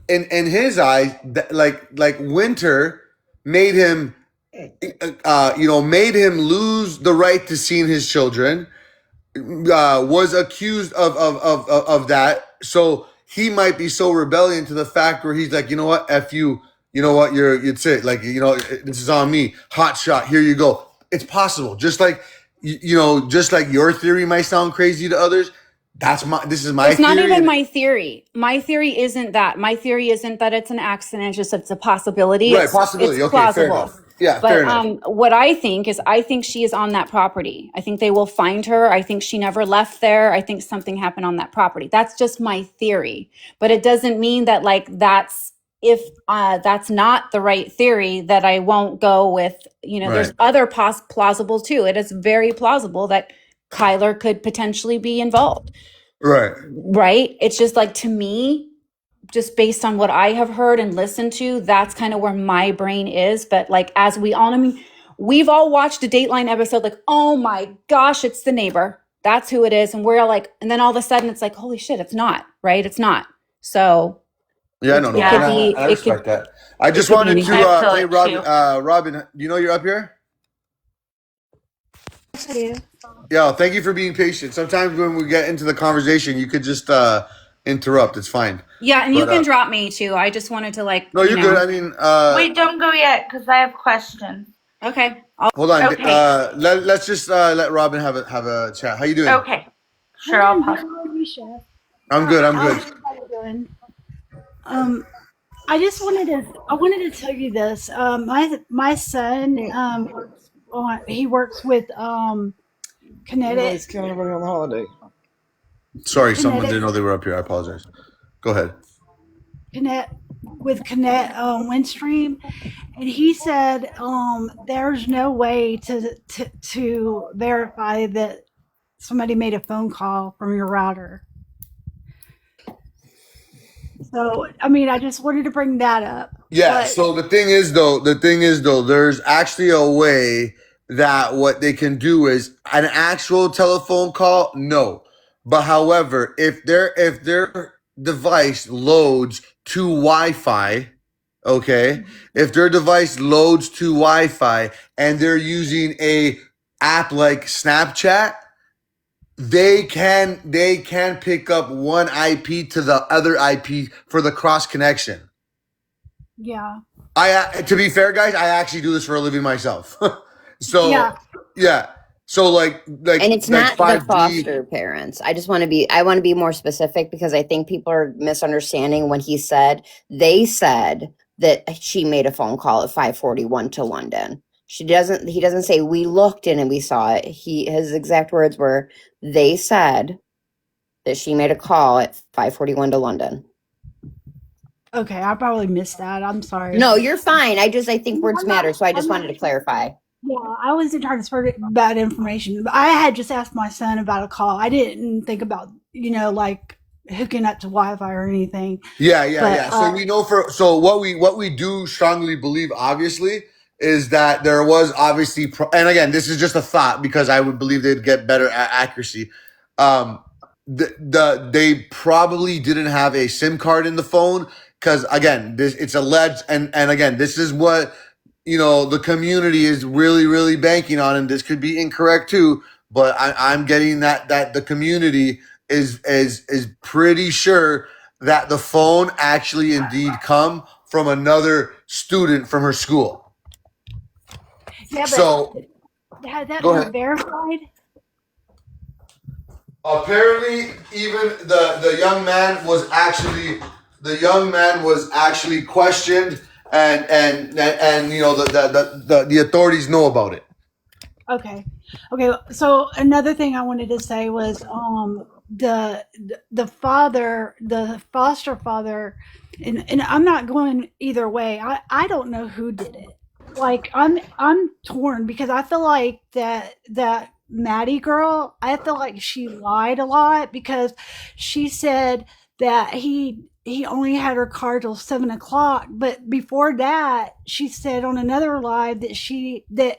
in his eyes, that, like Winter made him made him lose the right to seeing his children, was accused of that. So he might be so rebellion to the fact where he's like, you know what, F you, you know what, it's it. Like, this is on me. Hot shot. Here you go. It's possible. Just like, just like your theory might sound crazy to others. This is my It's not theory. even And my theory. My theory isn't that. My theory isn't that it's an accident. It's just it's a possibility. right. It's Possibility. Okay. Fair plausible. enough. Yeah. Fair But enough. what I think is, I think she is on that property. I think they will find her. I think she never left there. I think something happened on that property. That's just my theory. But it doesn't mean that, like, if that's not the right theory, that I won't go with, there's Right. other plausible too. It is very plausible that Kyler could potentially be involved. Right. Right? It's just like, to me, just based on what I have heard and listened to, that's kind of where my brain is. But like, as we all, I mean, we've all watched a Dateline episode, like, oh my gosh, it's the neighbor. That's who it is. And we're like, and then all of a sudden it's like, holy shit, it's not, right? It's not. So Yeah, it, no, it and could be, I it could, respect that. I just it could be wanted to, anything. I feel hey, it Robin, too. Robin, do you know you're up here? Yes, I do. Yeah, thank you for being patient. Sometimes when we get into the conversation, you could just interrupt. It's fine. Yeah, and you But can drop me too. I just wanted to, like, no, you you're good. know. I mean, Wait, don't go yet because I have questions. Okay. hold on. Okay. Let's just let Robin have a chat. How you doing? Okay. Sure, I'll pause. How are you, Chef? I'm good. I'm How's good. everybody doing? I just wanted to tell you this. My son works with Everybody's kinetic killing everybody on the holiday. Sorry, someone kinetic didn't know they were up here. I apologize. Go ahead. Connect with Connect Windstream, and he said there's no way to verify that somebody made a phone call from your router. So I mean, I just wanted to bring that up. Yeah. But So the thing is though, there's actually a way that what they can do is an actual telephone call. No, but however, if their device loads to Wi-Fi, okay, if their device loads to Wi-Fi and they're using a app like Snapchat, they can pick up one IP to the other IP for the cross connection. yeah, To be fair, guys, I actually do this for a living myself. So yeah, yeah, so like And it's not the 5G. foster parents. I want to be more specific because I think people are misunderstanding when they said that she made a phone call at 5:41 to London. He doesn't say we looked in and we saw it. His exact words were, they said that she made a call at 5:41 to London. okay, I probably missed that. I'm sorry. No, you're fine. I think words I'm not- matter, so I just I'm not wanted to clarify. Yeah, I wasn't trying to spread bad information. But I had just asked my son about a call. I didn't think about, like hooking up to Wi-Fi or anything. Yeah. So we know so what we do strongly believe, obviously, is that there was obviously, and again, this is just a thought because I would believe they'd get better at accuracy. They probably didn't have a SIM card in the phone because again, it's alleged, and again, this is what the community is really banking on, and this could be incorrect too. But I'm getting that the community is pretty sure that the phone actually indeed come from another student from her school. Yeah, but So had that go been ahead. verified? Apparently, even the young man was actually questioned, and the authorities know about it. Okay. So another thing I wanted to say was the father, the foster father, and I'm not going either way. I don't know who did it. Like I'm torn because I feel like that Maddie girl, I feel like she lied a lot because she said that he only had her car till 7 o'clock, but before that she said on another live that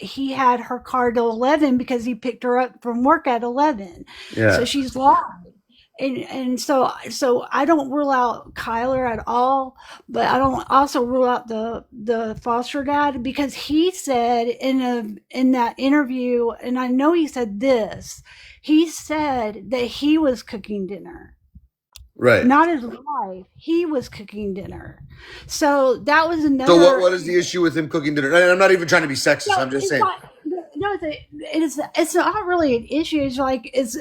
he had her car till 11 because he picked her up from work at 11. Yeah. So she's lied. And so I don't rule out Kyler at all, but I don't also rule out the foster dad because he said in that interview, and I know he said this, he said that he was cooking dinner. Right. Not his wife. He was cooking dinner. So that was another. So what is the issue with him cooking dinner? And I'm not even trying to be sexist. I'm just saying. It's not really an issue. It's like it's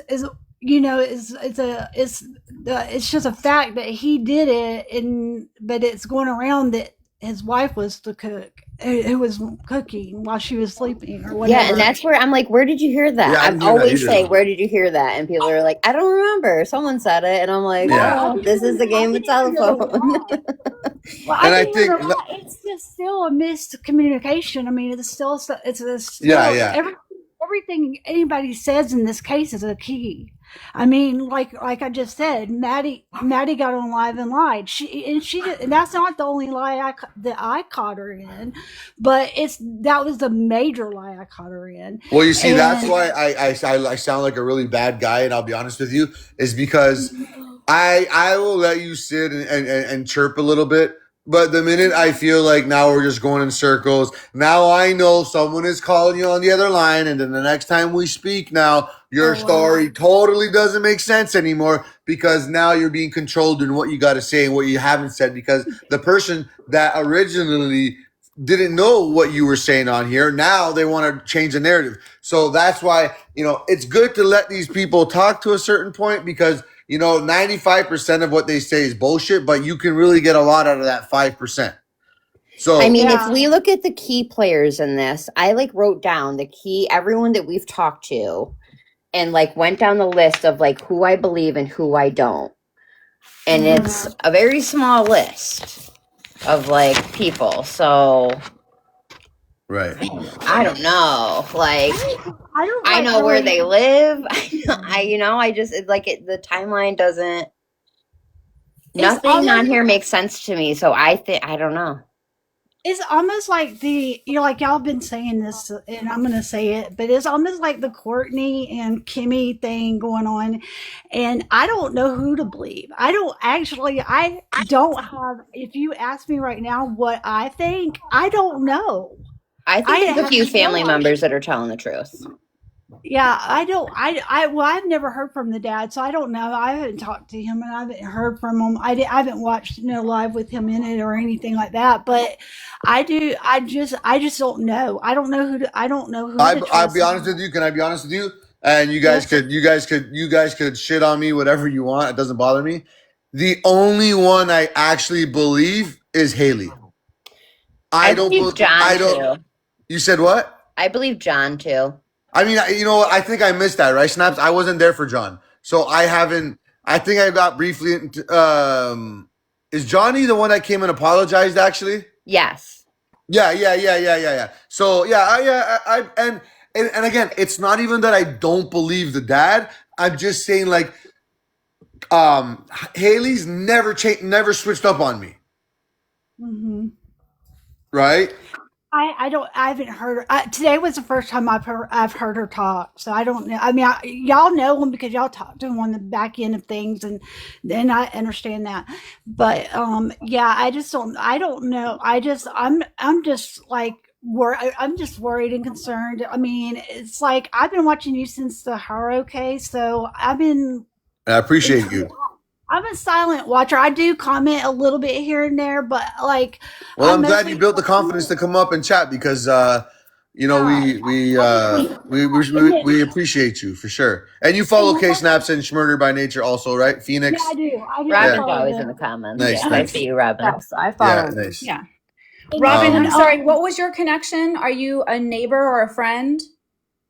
just a fact that he did it, but it's going around that his wife was the cook who was cooking while she was sleeping or whatever. Yeah, and that's where I'm like, where did you hear that? Yeah, I I didn't hear that always either. say, where did you hear that? And people are like, I don't remember. Someone said it. And I'm like, Yeah. oh, this is the game of telephone. Well, And I think think you're right. It's just still a miscommunication. I mean, it's still Yeah. everything anybody says in this case is a key. I mean, like I just said, Maddie got on live and lied. And that's not the only lie that I caught her in, but that was the major lie I caught her in. Well, you see, that's And why I sound like a really bad guy, and I'll be honest with you, is because I will let you sit and chirp a little bit. But the minute I feel like now we're just going in circles, now I know someone is calling you on the other line, and then the next time we speak now, your story totally doesn't make sense anymore because now you're being controlled in what you got to say and what you haven't said because the person that originally didn't know what you were saying on here, now they want to change the narrative. So that's why, it's good to let these people talk to a certain point because 95% of what they say is bullshit, but you can really get a lot out of that 5%. So I mean, if we look at the key players in this, I wrote down everyone that we've talked to and went down the list of who I believe and who I don't. And it's a very small list of people. So right. I don't know. I know where they live. I just the timeline doesn't. Nothing on here makes sense to me. So I don't know. It's almost like like y'all been saying this, and I'm going to say it, but it's almost like the Courtney and Kimmy thing going on. And I don't know who to believe. I don't have, if you ask me right now what I think, I don't know. I think there's a few family members that are telling the truth. Yeah, I've never heard from the dad, so I don't know. I haven't talked to him and I haven't heard from him. I haven't watched no live with him in it or anything like that, but I just don't know. I don't know who to trust. I'll be honest with you. Can I be honest with you? And you guys could shit on me, whatever you want. It doesn't bother me. The only one I actually believe is Haley. I believe John too. You said what? I believe John too. I mean, you know what? I think I missed that, right? Snaps. I wasn't there for John, so I haven't. I think I got briefly. Is Johnny the one that came and apologized? Actually, yes. Yeah. So and again, it's not even that I don't believe the dad. I'm just saying, Haley's never switched up on me. Mm-hmm. Right. I haven't heard her. Today was the first time I've heard her talk, so I don't know. I mean, y'all know him because y'all talk to him on the back end of things, and then I understand that. But yeah, I don't know. I'm just I'm just worried and concerned. I mean, it's I've been watching you since the Haro case, so I appreciate you. I'm a silent watcher. I do comment a little bit here and there, but well, I'm glad you built the confidence to come up and chat because we appreciate you for sure. And you follow K Snaps and Schmurder by Nature also, right? Phoenix. Yeah, I do. Robin's always in the comments. Nice. I see you, Robin. Yes, I follow. Yeah, nice. Yeah. Robin, I'm sorry. What was your connection? Are you a neighbor or a friend?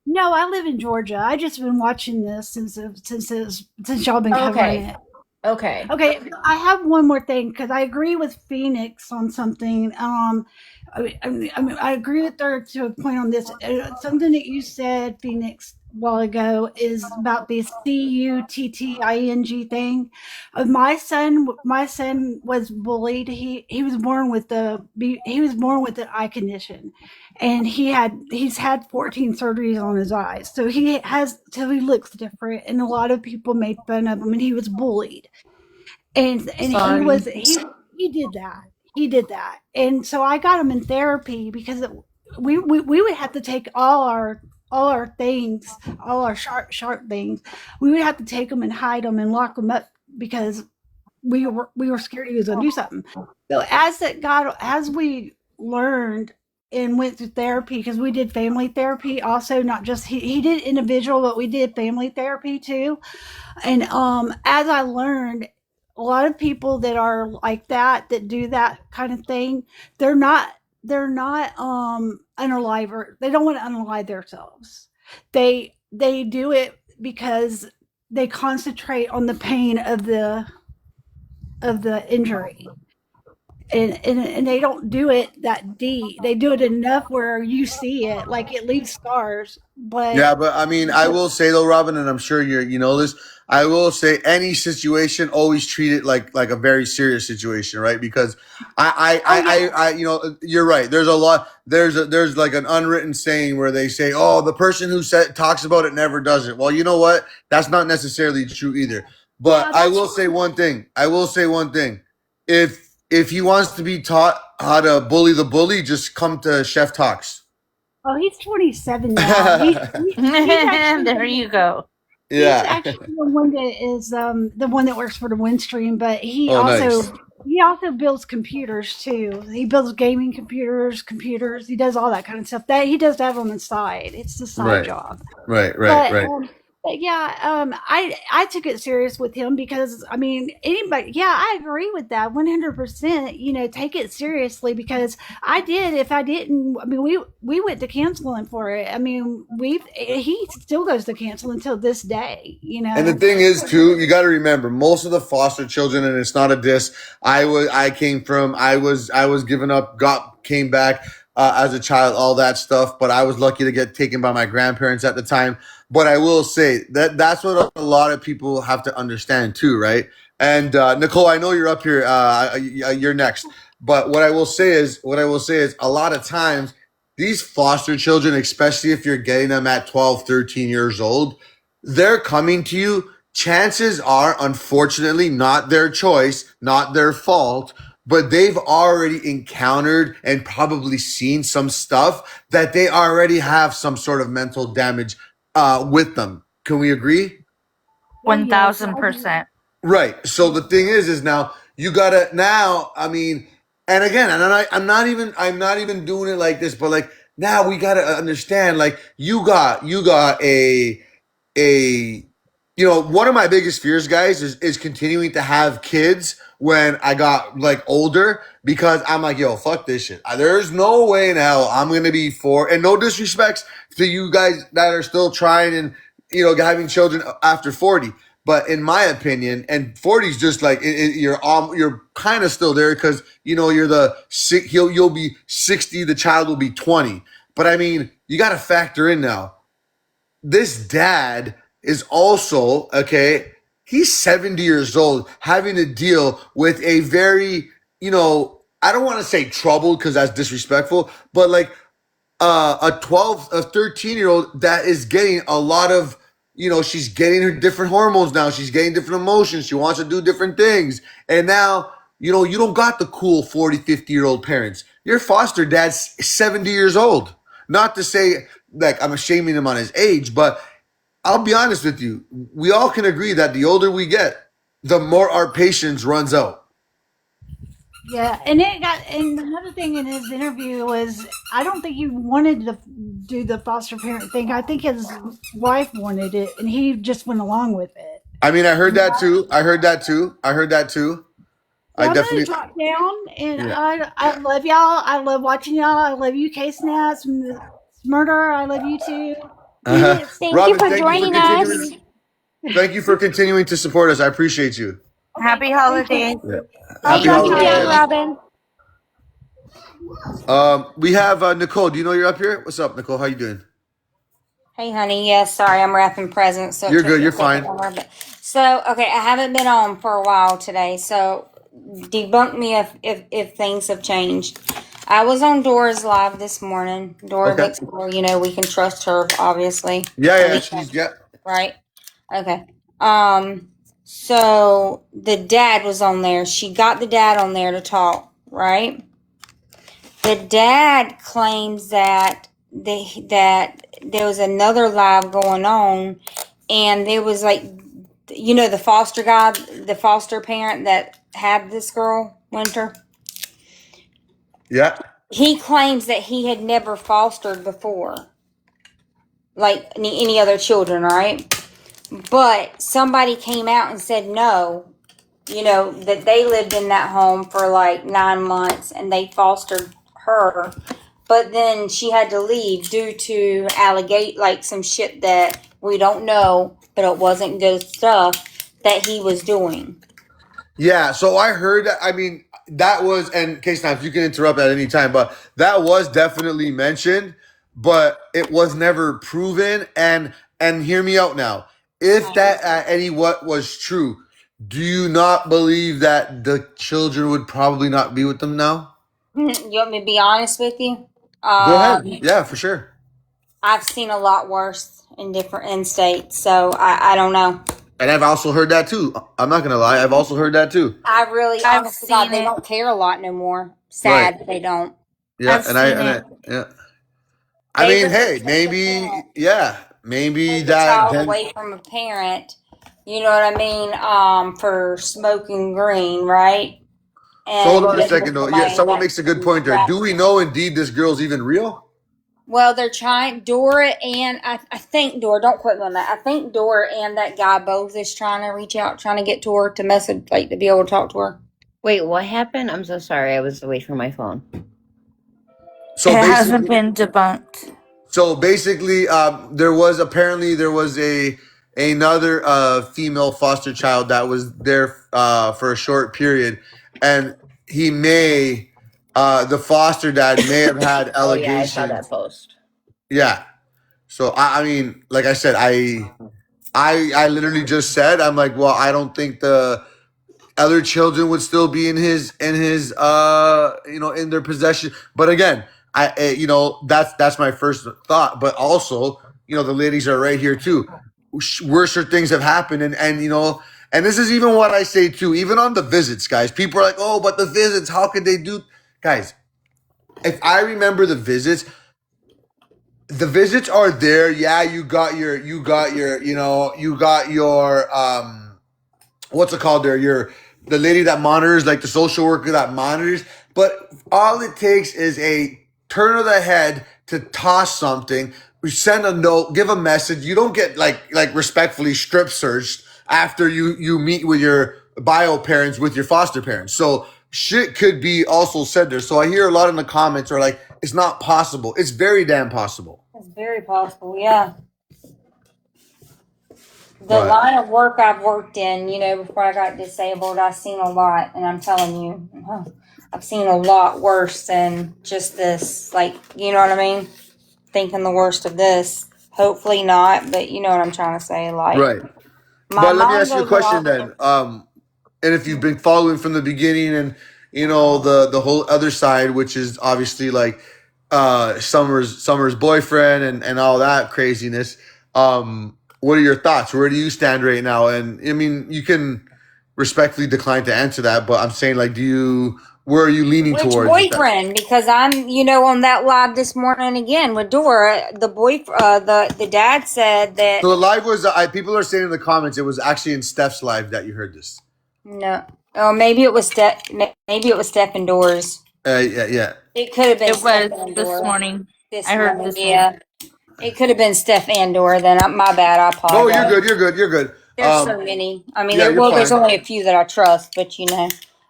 No, I live in Georgia. I just been watching this since y'all been covering it. Okay. I have one more thing because I agree with Phoenix on something. I agree with her to a point on this. Something that you said, Phoenix, a while ago is about this CUTTING thing. My son was bullied. He was born with the eye condition, and he's had 14 surgeries on his eyes, so he looks different, and a lot of people made fun of him, and he was bullied, and he did that, and so I got him in therapy because we would have to take all our things, all our sharp things, we would have to take them and hide them and lock them up because we were scared he was going to do something. So as we learned and went through therapy, because we did family therapy also, not just he did individual, but we did family therapy too. And as I learned, a lot of people that are like that do that kind of thing, they're not unalive, they don't want to unalive themselves. They do it because they concentrate on the pain of the injury. and they don't do it that deep. They do it enough where you see it, like it leaves scars. But Yeah, but I mean, I will say though, Robin, and I'm sure you know this. I will say any situation, always treat it like a very serious situation, right? Because oh yeah, you're right. There's a lot. There's like an unwritten saying where they say, "Oh, the person who talks about it never does it." Well, you know what? That's not necessarily true either. But yeah, I that's will say one thing. I will say one thing. If he wants to be taught how to bully the bully, just come to Chef Talks. oh, he's 27 now. He's There actually you go. he's Yeah. actually the one that is the one that works for the Windstream, but Oh, nice. he also builds computers too. He builds gaming computers. He does all that kind of stuff. That he does that on the side. It's the side Right. job. Right. Right. But Right. but yeah, I took it serious with him because I mean anybody. Yeah, I agree with that 100%. You know, take it seriously because I did. If I didn't, I mean, we went to canceling for it. I mean, he still goes to cancel until this day. You And the know. thing is, too, you got to remember most of the foster children, and it's not a diss. I was given up, came back as a child, all that stuff. But I was lucky to get taken by my grandparents at the time. But I will say that's what a lot of people have to understand too, right? And Nicole, I know you're up here. You're next. But what I will say is, a lot of times these foster children, especially if you're getting them at 12, 13 years old, they're coming to you. Chances are, unfortunately, not their choice, not their fault, but they've already encountered and probably seen some stuff that they already have some sort of mental damage with them. Can we agree? Oh yes, I 1000%. Right. So the thing is now you gotta now. I mean, and again, and I'm not even doing it like this, but like now we gotta understand. Like you got a one of my biggest fears, guys, is continuing to have kids when I got like older because I'm like, yo, fuck this shit. There's no way in hell I'm gonna be and no disrespects to you guys that are still trying and having children after 40. But in my opinion, and 40 is just like you're kind of still there because you're the sick. You'll be 60, the child will be 20. But I mean, you got to factor in now this dad is also, okay, he's 70 years old having to deal with a very, I don't want to say troubled because that's disrespectful, but like a 13-year old that is getting a lot of, she's getting her different hormones now. She's getting different emotions. She wants to do different things. And now, you don't got the cool 40, 50-year-old parents. Your foster dad's 70 years old. Not to say like I'm shaming him on his age, but I'll be honest with you. We all can agree that the older we get, the more our patience runs out. Yeah, and another thing in his interview was I don't think he wanted to do the foster parent thing. I think his wife wanted it, and he just went along with it. I mean, I heard that too. I heard that too. I Well, I'm gonna definitely, drop down, and yeah. I love y'all. I love watching y'all. I love you, K Snaps, Murder. I love you too. Thank you Robin, for joining us. thank you for continuing to support us. I appreciate you. Okay, Happy thank you. holidays. Yeah. I'll Happy drop you down, holidays. Robin. We have Nicole. Do you know you're up here? What's up, Nicole? How you doing? Hey, honey. Yes, sorry, I'm wrapping presents, so it You're took good. me a You're second fine. longer. So, okay, I haven't been on for a while today, so debunk me if things have changed. I was on Dora's live this morning. Dora Okay. looks cool. We can trust her, obviously. Yeah. She's Right? Okay. So the dad was on there. She got the dad on there to talk, right? The dad claims that there was another live going on, and there was like, the foster guy, the foster parent that had this girl, Winter. Yeah. He claims that he had never fostered before, like any other children, right? But somebody came out and said no, that they lived in that home for like 9 months and they fostered her. But then she had to leave due to like some shit that we don't know, but it wasn't good stuff that he was doing. Yeah. So I heard that. I mean, that was, and case now, if you can interrupt at any time, but that was definitely mentioned, but it was never proven. And hear me out now. If that any what was true, do you not believe that the children would probably not be with them now? You want me to be honest with you? Go ahead. Yeah, for sure. I've seen a lot worse in states, so I don't know. And I've also heard that too. I'm not gonna lie, I've also heard that too. I really, I've honest to God, seen they it. don't care a lot no more. Right. Sad, they don't. Yeah, I've seen it. yeah. I They mean, really hey, take maybe, maybe the that child then. away from a parent. You know what I mean? For smoking green, right? So hold And on a second though. Yeah, someone makes a good point there. Do we know indeed this girl's even real? Well, they're trying. Dora and I think Dora. Don't quote me on that. I think Dora and that guy both is trying to reach out, trying to get to her to message, like to be able to talk to her. Wait, what happened? I'm so sorry. I was away from my phone. So It hasn't basically, been debunked. there was another female foster child that was there for a short period, and he may the foster dad may have had Oh yeah, I saw allegations. that post. Yeah. So I mean, like I said, I literally just said, I'm like, well, I don't think the other children would still be in his in their possession. But again, that's my first thought. But also, the ladies are right here too. Worser things have happened, and this is even what I say too. Even on the visits, guys, people are like, oh, but the visits, how could they do, guys? If I remember the visits are there. Yeah, you got your what's it called there? The lady that monitors, like the social worker that monitors. But all it takes is a turn of the head to toss something. We send a note, give a message. You don't get like respectfully strip searched after you meet with your bio parents, with your foster parents. So shit could be also said there. So I hear a lot in the comments are like, it's not possible. It's very damn possible. It's very possible, yeah. The But line of work I've worked in, before I got disabled, I've seen a lot, and I'm telling you, I've seen a lot worse than just this. Like, you know what I mean? Thinking the worst of this. Hopefully not, but you know what I'm trying to say. Like, right. my But let me mind ask you a goes a question lot. then. And if you've been following from the beginning, and the whole other side, which is obviously like Summer's boyfriend and all that craziness. What are your thoughts? Where do you stand right now? And I mean, you can respectfully decline to answer that, but I'm saying, like, where are you leaning Which towards? boyfriend? Because I'm, on that live this morning again with Dora. The dad said that. So the live was, people are saying in the comments, it was actually in Steph's live that you heard this. No. Oh, maybe it was Steph and Dora's. Yeah. It could have been It Steph was and this Dora. morning. This I heard morning, this yeah. It could have been Steph and Dora. Then my bad. I apologize. No, you're good. There's so many. I mean, yeah, you're there's fine. only a few that I trust, but Yeah,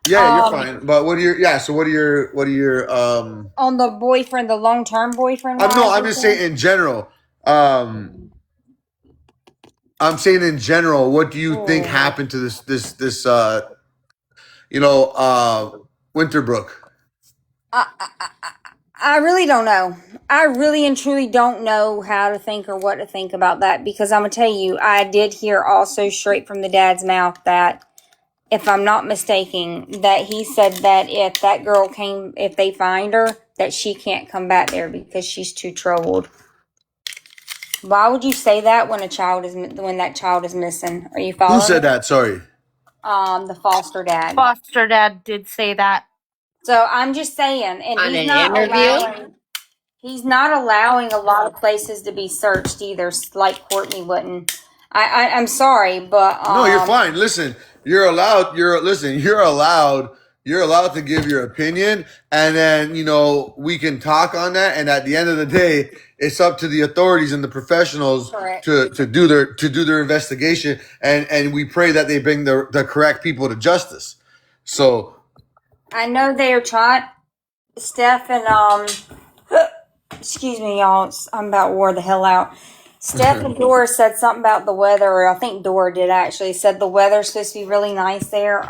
you're fine. But what are your on the boyfriend, the long-term boyfriend. I'm just saying in general. I'm saying in general, what do you think happened to this Winterbrook? I really don't know. I really and truly don't know how to think or what to think about that, because I'm gonna tell you, I did hear also straight from the dad's mouth that, if I'm not mistaken, that he said that if that girl if they find her, that she can't come back there because she's too troubled. Why would you say that when that child is missing? Are you following? Who said that? Sorry. The foster dad. Foster dad did say that. So I'm just saying, and On an interview? he's not allowing a lot of places to be searched either, like Courtney wouldn't. I'm sorry, but No, you're fine. Listen, you're allowed to give your opinion, and then we can talk on that, and at the end of the day, it's up to the authorities and the professionals Correct. to do their investigation, and we pray that they bring the correct people to justice. So I know they are trying. Steph and excuse me, y'all. I'm about wore the hell out. Steph and Dora said something about the weather, or I think Dora did actually, said the weather's supposed to be really nice there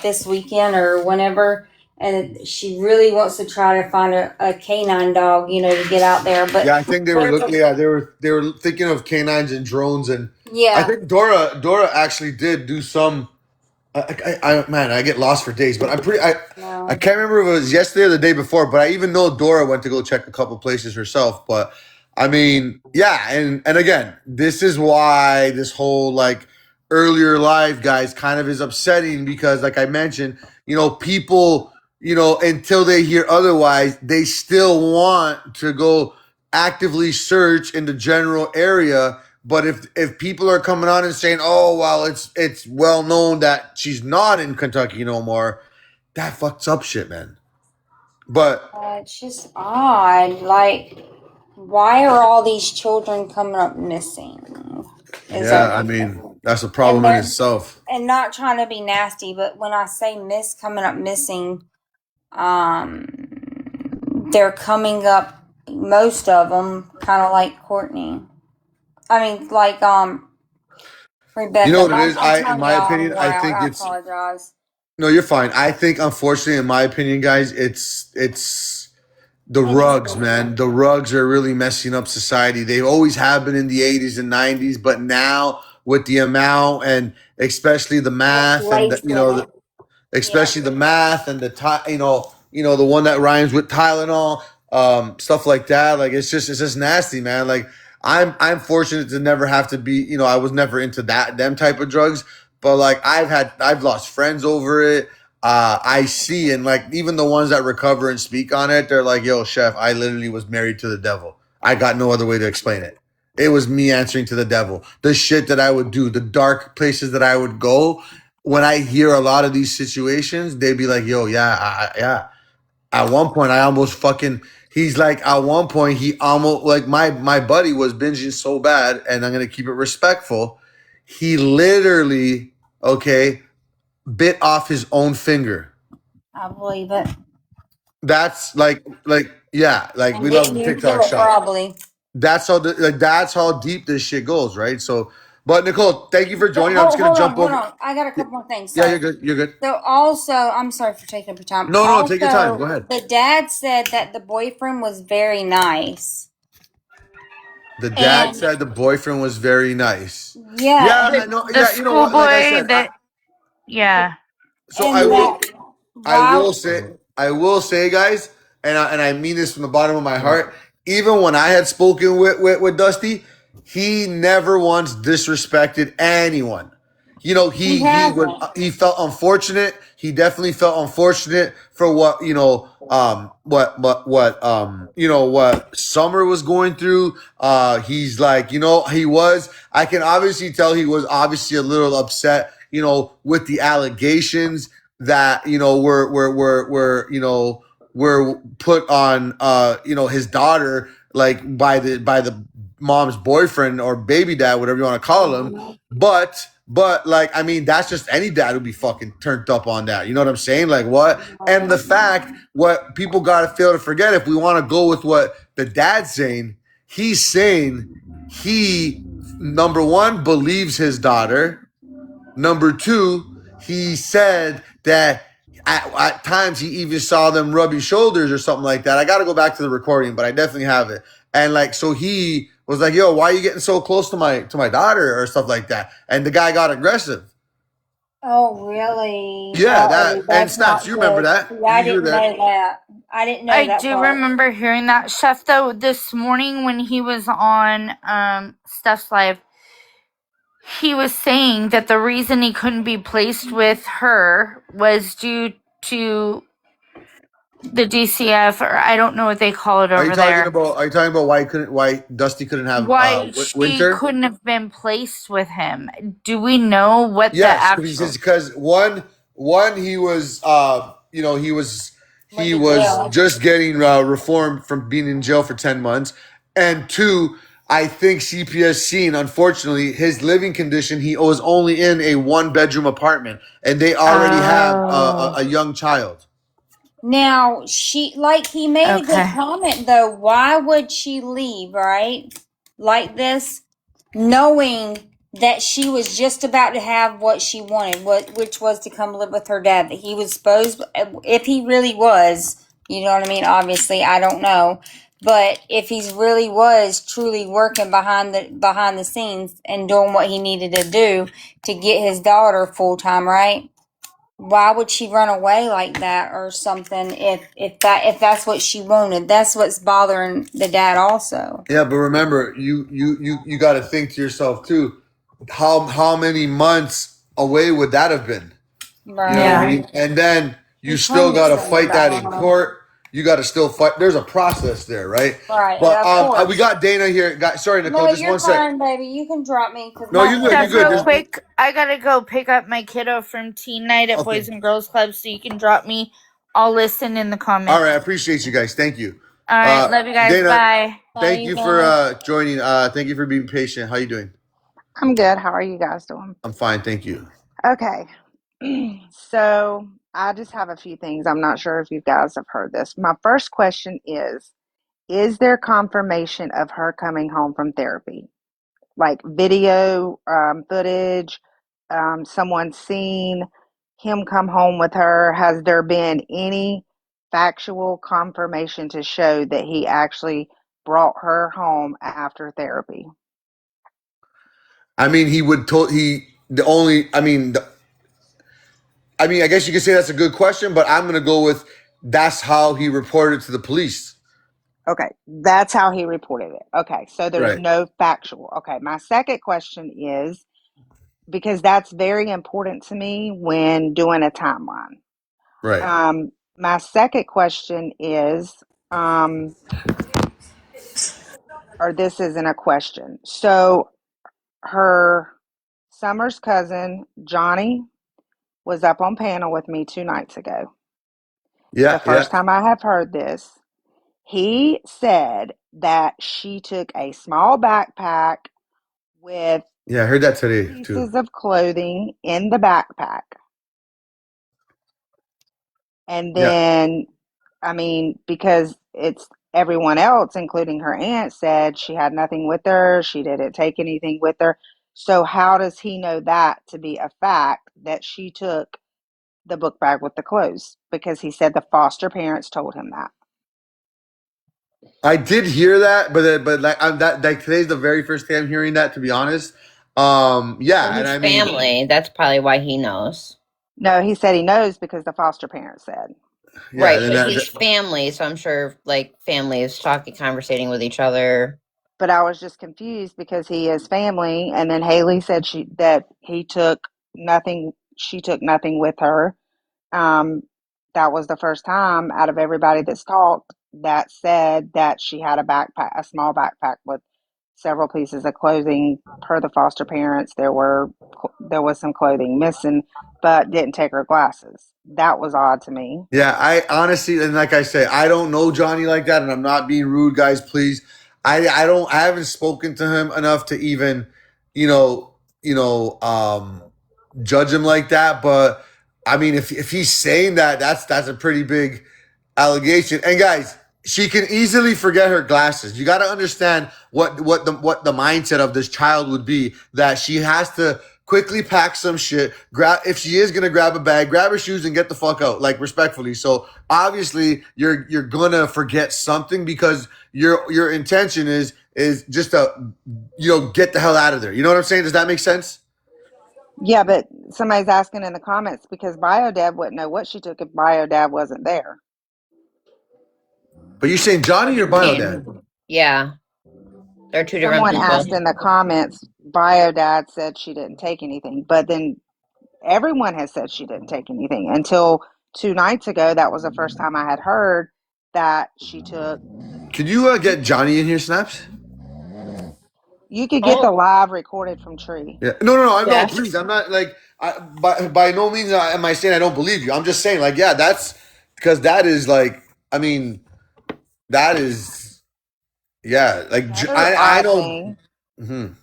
this weekend or whenever. And she really wants to try to find a canine dog, to get out there. But Yeah, I think they were looking. Yeah, they were thinking of canines and drones, and I yeah, think Dora actually did do some. Man, I get lost for days, but I no. can't remember if it was yesterday or the day before. But I even know Dora went to go check a couple places herself. But I mean, yeah, and again, this is why this whole like earlier live guys kind of is upsetting because, like I mentioned, people, until they hear otherwise, they still want to go actively search in the general area. But if people are coming on and saying, "Oh, well, it's well known that she's not in Kentucky no more," that fucks up shit, man. But It's just odd. Like, why are all these children coming up missing? Is yeah, that I mean, that's a and problem in they're itself. and not trying to be nasty, but when I say coming up missing, um, they're coming up. Most of them kind of like Courtney. I mean, like You know Rebecca. what it is? I'm In telling my y'all opinion, more I out. think I it's apologize. no, you're fine. I think, unfortunately, in my opinion, guys, it's the rugs, man. The rugs are really messing up society. They always have been in the 80s and 90s, but now with the amount and especially the What's math and laced in it? Yeah. especially the math and the one that rhymes with Tylenol, stuff like that. Like it's just nasty, man. Like I'm fortunate to never have to be, I was never into them type of drugs, but like I've lost friends over it. I see, and like even the ones that recover and speak on it, they're like, "Yo, chef, I literally was married to the devil. I got no other way to explain it. It was me answering to the devil. The shit that I would do, the dark places that I would go." When I hear a lot of these situations, they'd be like, "Yo, yeah, yeah." At one point, I almost fucking. He's like, at one point, he almost like my buddy was binging so bad, and I'm gonna keep it respectful. He literally, okay, bit off his own finger. I believe it. That's like yeah, like And we love didn't the even kill TikTok it, shop. probably. That's how deep this shit goes, right? So, but Nicole, thank you for So joining. I'm just gonna jump hold over. on. I got a couple more things. Yeah, Sorry. you're good. You're good. So also, I'm sorry for taking up your time. No, no, take your time. Go Also, ahead. the dad said that the boyfriend was very nice. The dad And said the boyfriend was very nice. yeah, Yeah, and, I know. The Yeah, you know what? Like I schoolboy said, that, yeah. so I and will. that why I will say, guys, and I mean this from the bottom of my heart. Even when I had spoken with Dusty, he never once disrespected anyone. he hasn't. He felt unfortunate. He definitely felt unfortunate for what Summer was going through. He's like, he was. I can obviously tell he was obviously a little upset. With the allegations that were put on his daughter, like by the mom's boyfriend or baby dad, whatever you want to call him. But like, I mean, that's just any dad would be fucking turned up on that. You know what I'm saying? Like what? And the fact, what people gotta fail to forget, if we want to go with what the dad's saying, he's saying he, number one, believes his daughter. Number two, he said that at times he even saw them rubbing shoulders or something like that. I got to go back to the recording, but I definitely have it. And like, so he was like, "Yo, why are you getting so close to my daughter?" or stuff like that. And the guy got aggressive. Oh, really? Yeah, Oh, and that's Snaps, not you remember good. that? See, I You were didn't there. know that. I didn't know I that do part. remember hearing that, Chef, though, this morning when he was on Steph's Live. He was saying that the reason he couldn't be placed with her was due to the DCF, or I don't know what they call it over there. Are you talking about why Dusty couldn't have Why she Winter? couldn't have been placed with him. Do we know what the Yes, actual because one he was Went he to was jail. just getting reformed from being in jail for 10 months, and two, I think CPS seen, unfortunately, his living condition, he was only in a 1-bedroom apartment, and they already have a young child. Now, he made a good okay. comment, though. Why would she leave, right? like this, knowing that she was just about to have what she wanted, which was to come live with her dad. That he was supposed, if he really was, you know what I mean? Obviously, I don't know, but if he's really was truly working behind the scenes and doing what he needed to do to get his daughter full time, right? Why would she run away like that or something if that's what she wanted? That's what's bothering the dad also. Yeah, but remember, you got to think to yourself too. How many months away would that have been? You know what I Yeah. mean? And then you He's trying still to get got to something fight back. that in court. You got to still fight. There's a process there, right? Right, But of we course. got Dana here. Sorry, Nicole, No, just you're one sec. fine, baby. You can drop me because No, my you good. You phone. Steph, good. real There's quick, I gotta go pick up my kiddo from teen night at okay. Boys and Girls Club, so you can drop me. I'll listen in the All right, I comments. appreciate you guys. Thank you. All right, love you guys. Dana, Bye. Love thank you you for guys. joining. Thank you for being patient. How you doing? I'm good. How are you guys doing? I'm fine, thank you. Okay. So I just have a few things. I'm not sure if you guys have heard this. My first question is there confirmation of her coming home from therapy? Like video footage, someone seen him come home with her? Has there been any factual confirmation to show that he actually brought her home after therapy? I mean, he would told he the only. I guess you could say that's a good question, but I'm gonna go with that's how he reported to the police. Okay, that's how he reported it. Okay, so there's Right. no factual. Okay, my second question is because that's very important to me when doing a timeline. Right. My second question is, um, or this isn't a question. So her Summer's cousin, Johnny, was up on panel with me 2 nights ago. The Yeah. Yeah. first time I have heard this, he said that she took a small backpack with Yeah. I heard that today too. pieces of clothing in the backpack. And Yeah. then, I mean, because it's everyone else, including her aunt, said she had nothing with her, she didn't take anything with her. So, how does he know that to be a fact that she took the book bag with the clothes? Because he said the foster parents told him that. I did hear that, but like today's the very first day I'm hearing that. To be honest, Well, yeah, and his I mean, family, that's probably why he knows. No, he said he knows because the foster parents said. yeah, Right, and but then he's family, so I'm sure like family is talking, conversating with each other. But I was just confused because he is family, and then Haley said that he took nothing. She took nothing with her. Um, that was the first time out of everybody that's talked that said that she had a small backpack with several pieces of clothing. Per the foster parents, there was some clothing missing, but didn't take her glasses. That was odd to me. yeah, I honestly, and like I say, I don't know Johnny like that, and I'm not being rude, guys. Please, I haven't spoken to him enough to even, you know, you know, judge him like that. But I mean, if he's saying that, that's a pretty big allegation. And guys, she can easily forget her glasses. You got to understand what the mindset of this child would be. That she has to quickly pack some shit. Grab if she is gonna grab a bag, grab her shoes and get the fuck out. Like respectfully. So obviously you're gonna forget something because your intention is just to get the hell out of there. You know what I'm saying? Does that make sense? Yeah, but somebody's asking in the comments because Biodad wouldn't know what she took if Biodad wasn't there. But you're saying Johnny or Bio Yeah, Dad? yeah, they're two different Someone people. asked in the comments, Biodad said she didn't take anything, but then everyone has said she didn't take anything until 2 nights ago. That was the first time I had heard that she took. Could you get Johnny in here, Snaps? You could get the Oh, live recorded from Tree. Yeah. No. I'm no. Steph. Please. I'm not like. By no means am I saying I don't believe you. I'm just saying like, yeah, that's because that is like. I mean, that is yeah. Like The other I odd know. thing Mhm.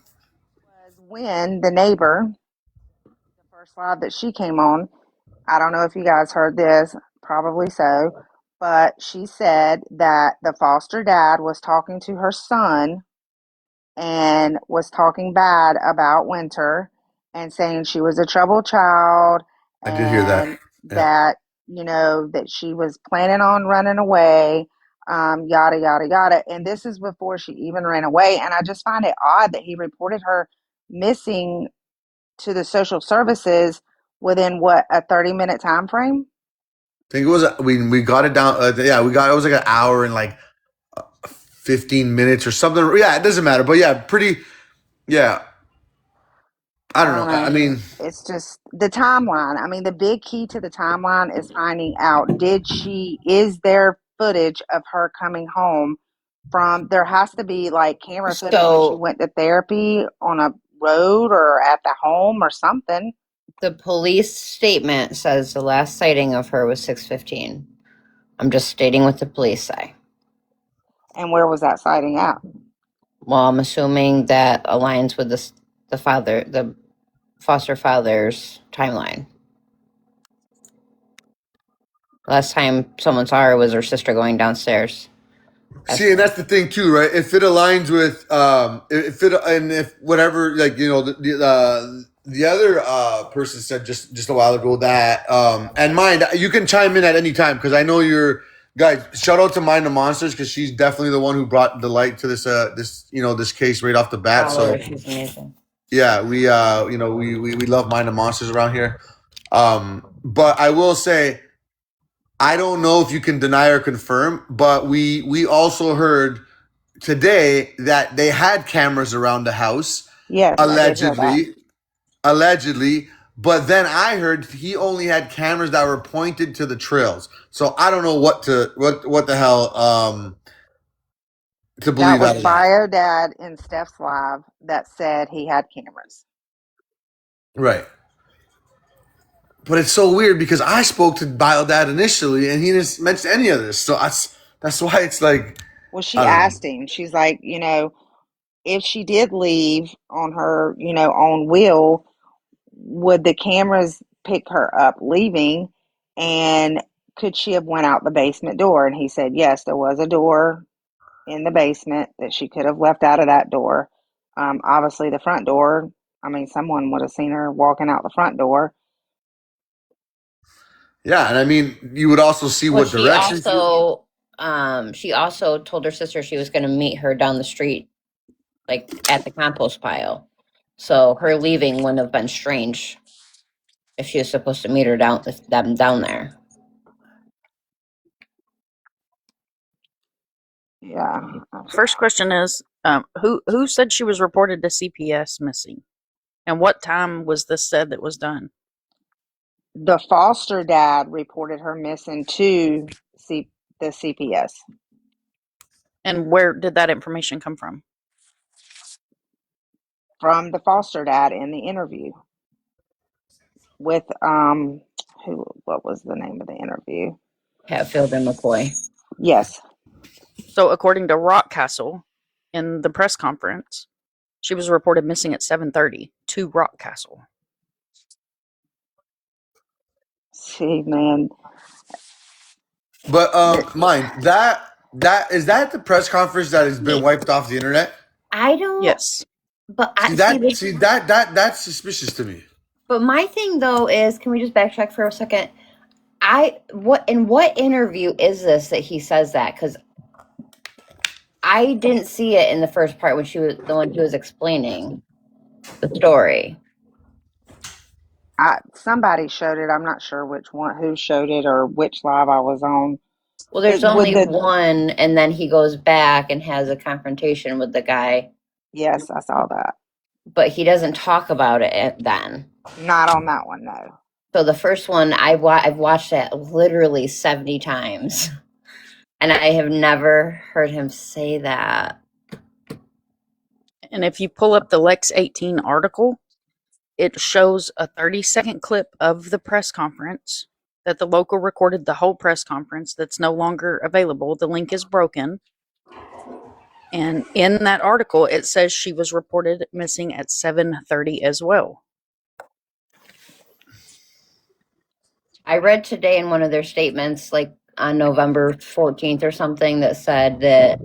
was when the neighbor, the first live that she came on, I don't know if you guys heard this, probably so, but she said that the foster dad was talking to her son and was talking bad about Winter and saying she was a troubled child I did hear that. and Yeah. that, that she was planning on running away, yada, yada, yada. And this is before she even ran away. And I just find it odd that he reported her missing to the social services within what, a 30-minute time frame? I think it was we got it down. Yeah, we got it was like an hour and like 15 minutes or something. Yeah, it doesn't matter. But yeah, pretty. Yeah, I don't know. I mean, It's just the timeline. I mean, the big key to the timeline is finding out, is there footage of her coming home from, there has to be like camera footage when she So went to therapy on a road or at the home or something. the police statement says the last sighting of her was 6:15. I'm just stating what the police say. And where was that sighting at? Well, I'm assuming that aligns with the foster father's timeline. Last time someone saw her was her sister going downstairs. see, and that's the thing too, right? If it aligns with, if it and if whatever, like the other person said just a while ago that, and mind you can chime in at any time because I know you're guys. Shout out to Mind the Monsters because she's definitely the one who brought the light to this case right off the bat. Follow So her, she's amazing. yeah, we love Mind the Monsters around here. But I will say, I don't know if you can deny or confirm, but we also heard today that they had cameras around the house, Yes, I did hear that. allegedly. But then I heard he only had cameras that were pointed to the trails. So I don't know what the hell to That believe was out of that. Bio Dad in Steph's live that said he had cameras. Right. But it's so weird because I spoke to Biodad initially and he didn't mention any of this. So that's why it's like, Well, she I don't know. asked him, she's like, if she did leave on her, own will, would the cameras pick her up leaving? And could she have went out the basement door? And he said, yes, there was a door in the basement that she could have left out of that door. Obviously, the front door, I mean, someone would have seen her walking out the front door. Yeah, and I mean, you would also see Well, what direction she also told her sister she was going to meet her down the street, like at the compost pile. So her leaving wouldn't have been strange if she was supposed to meet her down there. Yeah. First question is, who said she was reported to CPS missing, and what time was this said that was done? The foster dad reported her missing to the CPS. And where did that information come from? From the foster dad in the interview with what was the name of the interview? Hatfield and McCoy. Yes. So according to Rockcastle, in the press conference, she was reported missing at 7:30 to Rockcastle. See, man. But mind that is that the press conference that has been wiped off the internet? I don't. Yes. But See that's suspicious to me. But my thing though is, can we just backtrack for a second? In what interview is this that he says that? Because I didn't see it in the first part when she was the one who was explaining the story. Somebody showed it. I'm not sure which one, who showed it, or which live I was on. Well, there's only one, and then he goes back and has a confrontation with the guy. Yes, I saw that. But he doesn't talk about it then. Not on that one, no. So the first one, I've watched it literally 70 times, and I have never heard him say that. And if you pull up the Lex 18 article, it shows a 30-second clip of the press conference that the local recorded the whole press conference that's no longer available. The link is broken. And in that article, it says she was reported missing at 7:30 as well. I read today in one of their statements, like on November 14th or something, that said that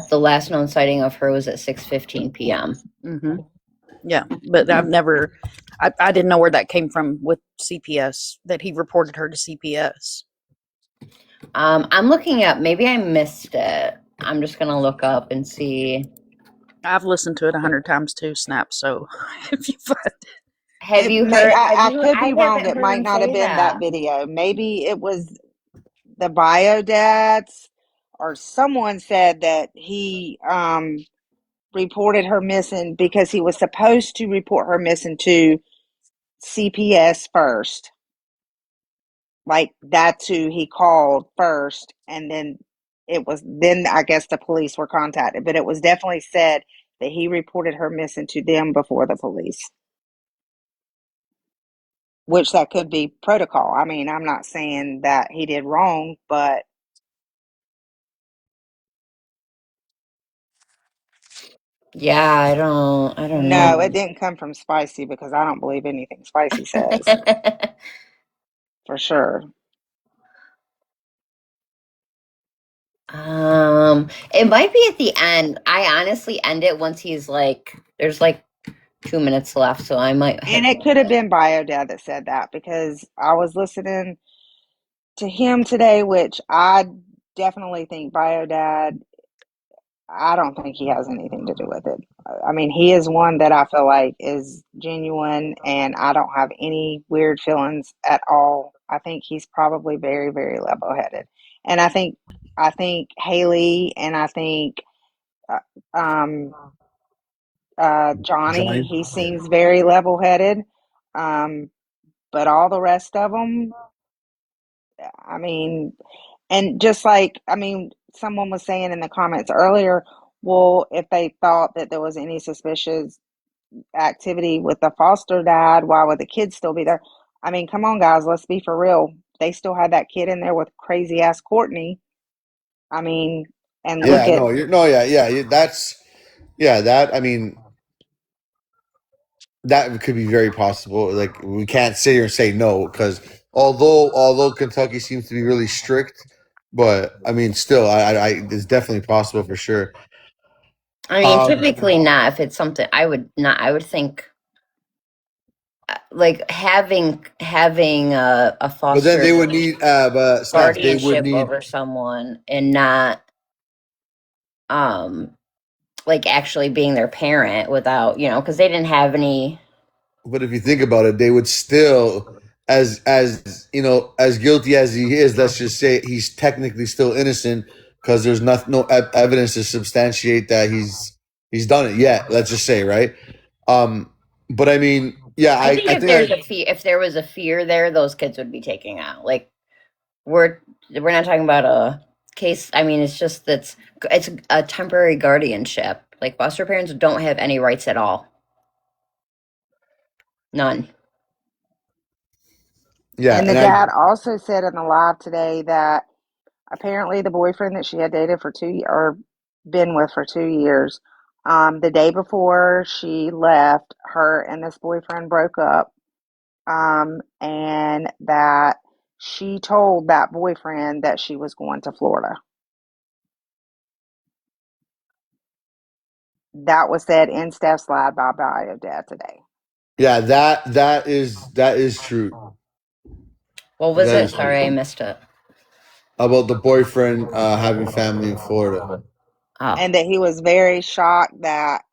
The last known sighting of her was at 6:15 p.m. Mm-hmm. Yeah, but I've never. I didn't know where that came from with CPS, that he reported her to CPS. I'm looking up. Maybe I missed it. I'm just gonna look up and see. I've listened to it 100 times too, Snap. So if you find Have you heard? I could I be wrong. haven't It heard might him not have say been that. that video. Maybe it was the bio dads, or someone said that he reported her missing because he was supposed to report her missing to CPS first. Like that's who he called first, and then I guess the police were contacted. But it was definitely said that he reported her missing to them before the police. Which that could be protocol. I mean, I'm not saying that he did wrong, but Yeah, I don't no, know. it didn't come from Spicy because I don't believe anything Spicy says for sure. It might be at the end. I honestly end it once he's like, there's like 2 minutes left, so I might And hit. it could have been Biodad that said that because I was listening to him today, which I definitely think Biodad, I don't think he has anything to do with it. I mean, he is one that I feel like is genuine, and I don't have any weird feelings at all. I think he's probably very, very level-headed, and I think Haley and I think um, Johnny, Johnny. he seems very level-headed, but all the rest of them, I mean, and just like, I mean, someone was saying in the comments earlier, well, if they thought that there was any suspicious activity with the foster dad, why would the kids still be there? I mean, come on, guys, let's be for real. They still had that kid in there with crazy ass Courtney. I mean, and look Yeah, at, no, that's that. I mean, that could be very possible. Like we can't sit here and say no because although Kentucky seems to be really strict, but I mean, still, it's definitely possible for sure. I mean, Um, typically not. If it's something, I would not. I would think like having a but then foster they would need snaps. They would guardianship need. over someone and not um like actually being their parent without because they didn't have any. But if you think about it, they would still, as as guilty as he is. Let's just say he's technically still innocent because there's no evidence to substantiate that he's done it yet. Let's just say, right? Um, but I mean, yeah, I think I if think I. if there was a fear there, those kids would be taken out. Like we're not talking about a case. I mean, it's a temporary guardianship. Like foster parents don't have any rights at all. None. Yeah, and the and I. dad also said in the live today that apparently the boyfriend that she had dated for or been with for 2 years, the day before she left, her and this boyfriend broke up, and that she told that boyfriend that she was going to Florida. That was said in Steph's Live by Bio Dad today. Yeah, that is true. What was That it? is true. Sorry, I missed it. About the boyfriend having family in Florida. Oh, And that he was very shocked that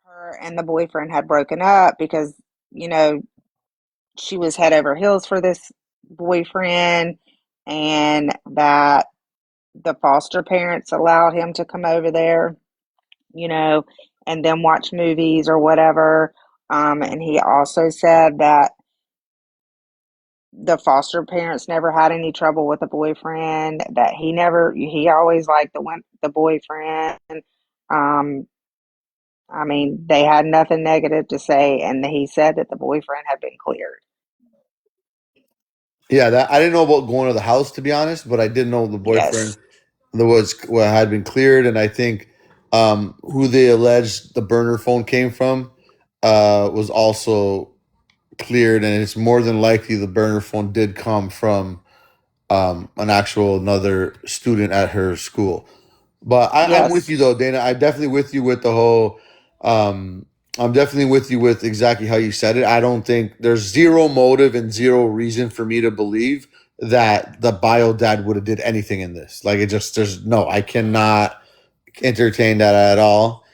her and the boyfriend had broken up because, you know, she was head over heels for this boyfriend, and that the foster parents allowed him to come over there, you know, and then watch movies or whatever. And he also said that the foster parents never had any trouble with the boyfriend, that he always liked the boyfriend. Um, I mean, they had nothing negative to say, and he said that the boyfriend had been cleared. Yeah, that I didn't know about going to the house to be honest, but I did know the boyfriend Yes. had been cleared, and I think who they alleged the burner phone came from was also cleared, and it's more than likely the burner phone did come from an actual another student at her school. But I'm with Yes. you though, Dana. I'm definitely with you with the whole. I'm definitely with you with exactly how you said it. I don't think there's zero motive and zero reason for me to believe that the bio dad would have did anything in this. Like it just there's no. I cannot entertain that at all.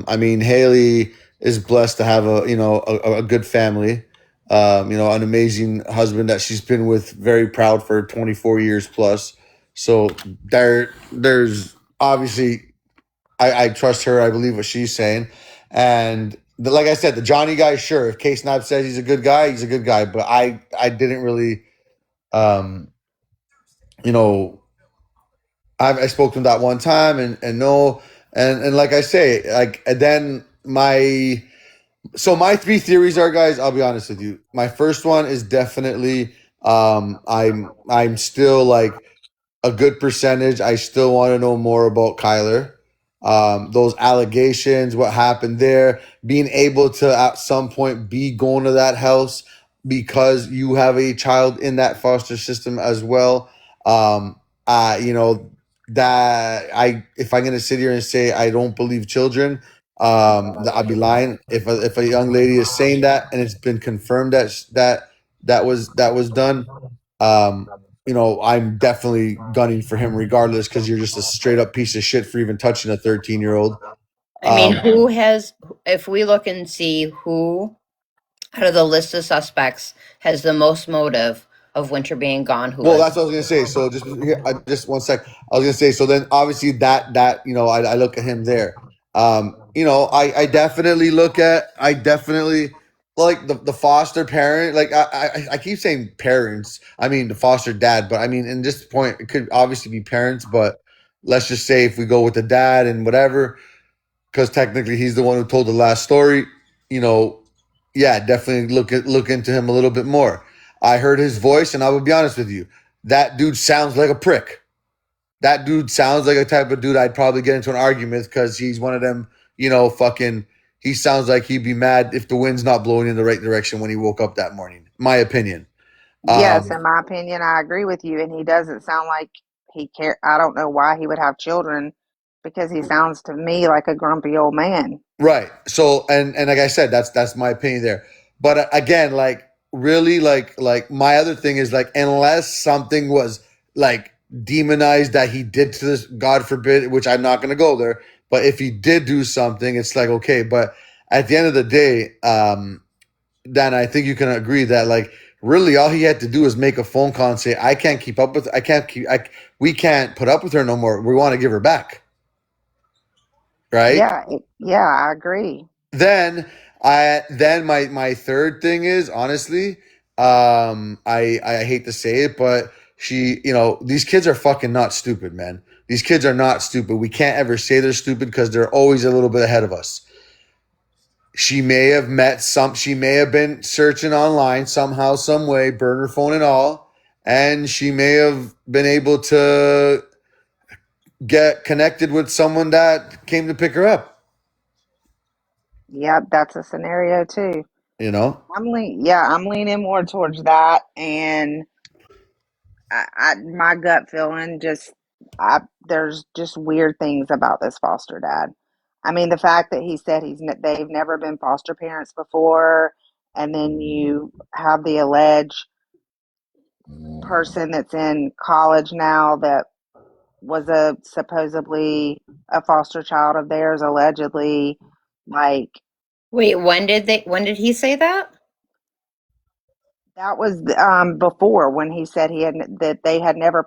I mean, Haley is blessed to have a good family. An amazing husband that she's been with, very proud for 24 years plus. So there's obviously I trust her. I believe what she's saying, and like I said, the Johnny guy, sure. If K Snipe says he's a good guy, he's a good guy. But I didn't really, um, you know, I spoke to him that one time, and no, and like I say, like and then my three theories are, guys. I'll be honest with you. My first one is definitely I'm still like a good percentage. I still want to know more about Kyler. Those allegations, what happened there, being able to at some point be going to that house because you have a child in that foster system as well. Um, you know, that if I'm gonna sit here and say I don't believe children, I'd be lying. If a young lady is saying that and it's been confirmed that was done, um, I'm definitely gunning for him regardless because you're just a straight up piece of shit for even touching a 13-year-old. I mean, who has, if we look and see who out of the list of suspects has the most motive of Winter being gone, who Well, is that's what I was gonna say. So just here, just one sec. I was gonna say. So then, obviously, that I look at him there. I definitely look at. I definitely like the foster parent. Like I keep saying parents. I mean the foster dad, but I mean in this point, it could obviously be parents. But let's just say if we go with the dad and whatever, because technically he's the one who told the last story. You know, yeah, definitely look into him a little bit more. I heard his voice, and I will be honest with you, that dude sounds like a prick. That dude sounds like a type of dude I'd probably get into an argument because he's one of them. Fucking. He sounds like he'd be mad if the wind's not blowing in the right direction when he woke up that morning. My opinion. Yes, in my opinion, I agree with you. And he doesn't sound like he care. I don't know why he would have children because he sounds to me like a grumpy old man. Right. So and like I said, that's my opinion there. But again, like really, like my other thing is like unless something was like demonized that he did to this, God forbid, which I'm not going to go there. But if he did do something, it's like okay. But at the end of the day, Dan, I think you can agree that like really all he had to do is make a phone call and say, I can't keep up with, I can't keep, we can't put up with her no more. We want to give her back. Right. Yeah, I agree. Then my third thing is honestly, I hate to say it, but these kids are fucking not stupid, man. These kids are not stupid. We can't ever say they're stupid because they're always a little bit ahead of us. She may have been searching online somehow, some way, burner phone and all, and she may have been able to get connected with someone that came to pick her up, Yep, that's a scenario too. you know? I'm leaning more towards that, and my gut feeling there's just weird things about this foster dad. I mean, the fact that he said they've never been foster parents before, and then you have the alleged person that's in college now that was a supposedly a foster child of theirs, allegedly. Like wait, when did he say that? that was before when he said that they had never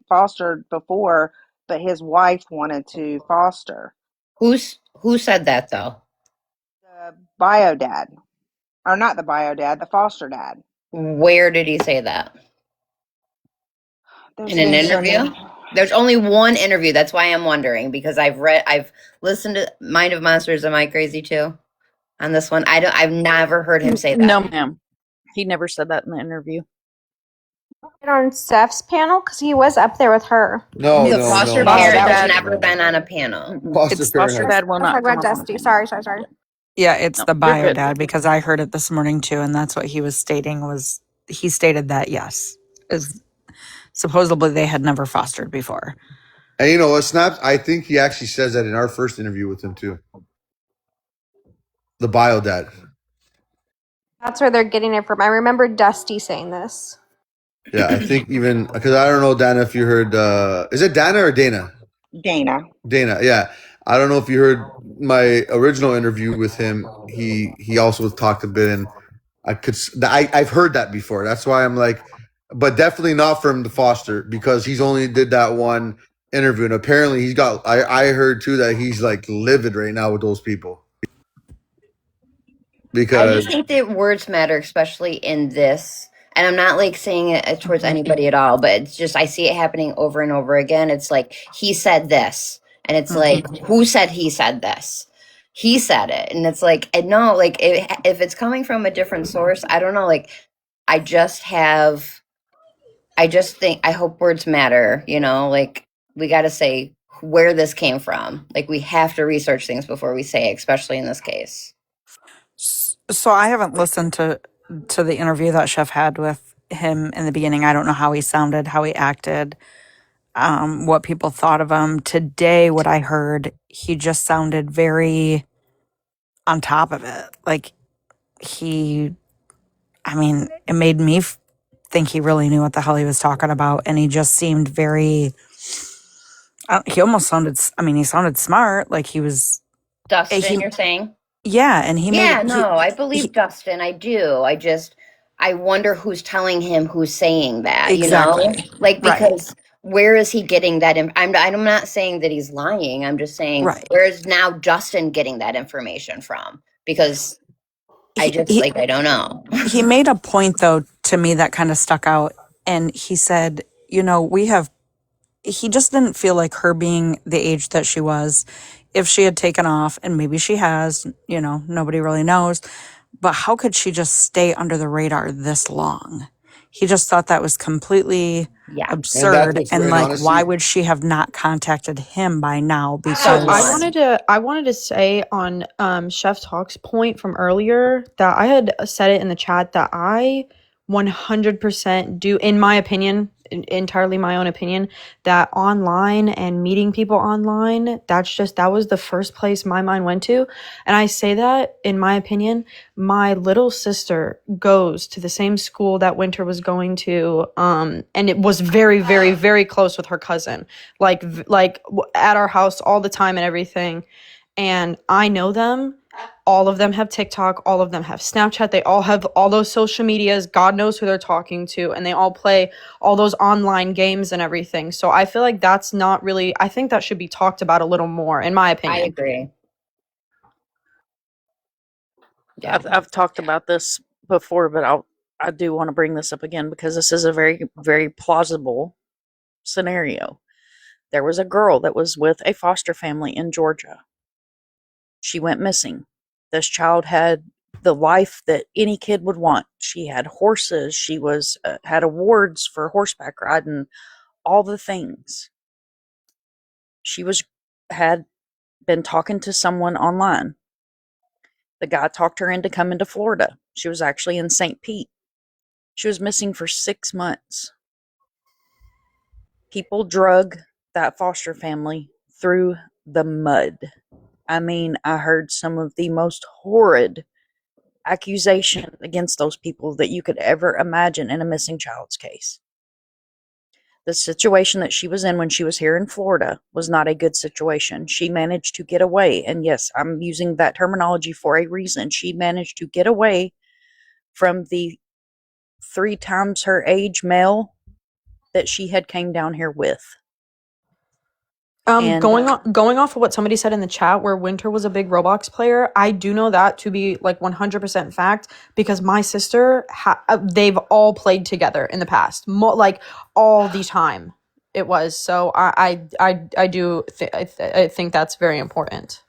fostered before, but his wife wanted to foster. Who said that though? The bio dad, or not the bio dad, the foster dad. Where did he say that? There's In an been so interview? many. There's only one interview. That's why I'm wondering because I've listened to Mind of Monsters. Am I crazy too? On this one, I've never heard him say No, that. ma'am. He never said that in the interview. On Steph's panel because he was up there with her. No, The no, It's no, foster no, foster parent has dad. no, never no. been on a panel. Foster It's parent foster has dad will I was not talking come about up on a Dusty. panel. Sorry. Yeah, it's No, the you're bio good. dad because I heard it this morning too, and that's what he was stating was he stated that yes is supposedly they had never fostered before. And you know what, Snaps? I think he actually says that in our first interview with him too. The bio dad. That's where they're getting it from. I remember Dusty saying this. Yeah, I think even because I don't know, Dana, if you heard. Is it Dana or Dana? Dana. Dana. Yeah, I don't know if you heard my original interview with him. He also talked a bit, and I've heard that before. That's why I'm like, but definitely not from the Foster because he's only did that one interview, and apparently he's got. I heard too that he's like livid right now with those people I because just think that words matter, especially in this. And I'm not like saying it towards anybody at all, but it's just I see it happening over and over again. It's like he said this, and it's like who said he said this? He said it, and it's like and no, like if it's coming from a different source, I don't know. Like I just have, I just think I hope words matter. You know, like we got to say where this came from. Like we have to research things before we say, it, especially in this case. So I haven't listened to the interview that Chef had with him in the beginning. I don't know how he sounded, how he acted, what people thought of him. Today, what I heard, he just sounded very on top of it. Like he, I mean, it made me think he really knew what the hell he was talking about, and he just seemed very. He almost sounded. I mean, he sounded smart. Like he was. Dustin, He, you're saying? yeah, and he made Yeah, it. no, I believe Dustin. I do. I wonder who's telling him who's saying that, you know? Exactly. Like, Right. because where is he getting that? I'm not saying that he's lying. I'm just saying, Right. where is now Dustin getting that information from? Because I just, He like, I don't know. he made a point though to me that kind of stuck out, and he said, you know, he just didn't feel like her being the age that she was, if she had taken off, and maybe she has, you know, nobody really knows, but how could she just stay under the radar this long? He just thought that was completely Yeah. and that's absurd, what's and and like why honestly, would she have not contacted him by now? So I Someone. Because wanted to say on Chef Talk's point from earlier that I had said it in the chat that I 100% do, in my opinion, entirely my own opinion, that online and meeting people online, that was the first place my mind went to. And I say that in my opinion, my little sister goes to the same school that Winter was going to, and it was very, very, very close with her cousin, at our house all the time and everything. And I know them. All of them have TikTok. All of them have Snapchat. They all have all those social medias. God knows who they're talking to. And they all play all those online games and everything. So I feel like that's not really, I think that should be talked about a little more, in my I opinion. agree. Yeah. I've talked about this before, but I do want to bring this up again because this is a very, very plausible scenario. There was a girl that was with a foster family in Georgia. She went missing. This child had the life that any kid would want. She had horses. She was had awards for horseback riding, all the things. She had been talking to someone online. The guy talked her into coming to Florida. She was actually in St. Pete. She was missing for 6 months. People drug that foster family through the mud. I mean, I heard some of the most horrid accusation against those people that you could ever imagine in a missing child's case. The situation that she was in when she was here in Florida was not a good situation. She managed to get away. And yes, I'm using that terminology for a reason. She managed to get away from the 3 times her age male that she had came down here with. And Going off of what somebody said in the chat where Winter was a big Roblox player, I do know that to be like 100% fact because my sister, they've all played together in the past, like all the time. It was so I do I think that's very important.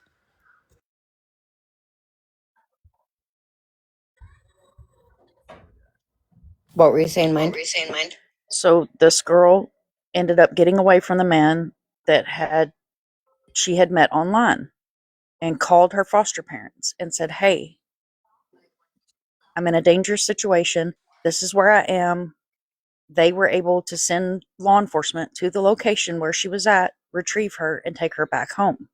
What were you saying, Mind? so this girl ended up getting away from the man that she had met online and called her foster parents and said, "Hey, I'm in a dangerous situation. This is where I am. they were able to send law enforcement to the location where she was at, retrieve her, and take her back home.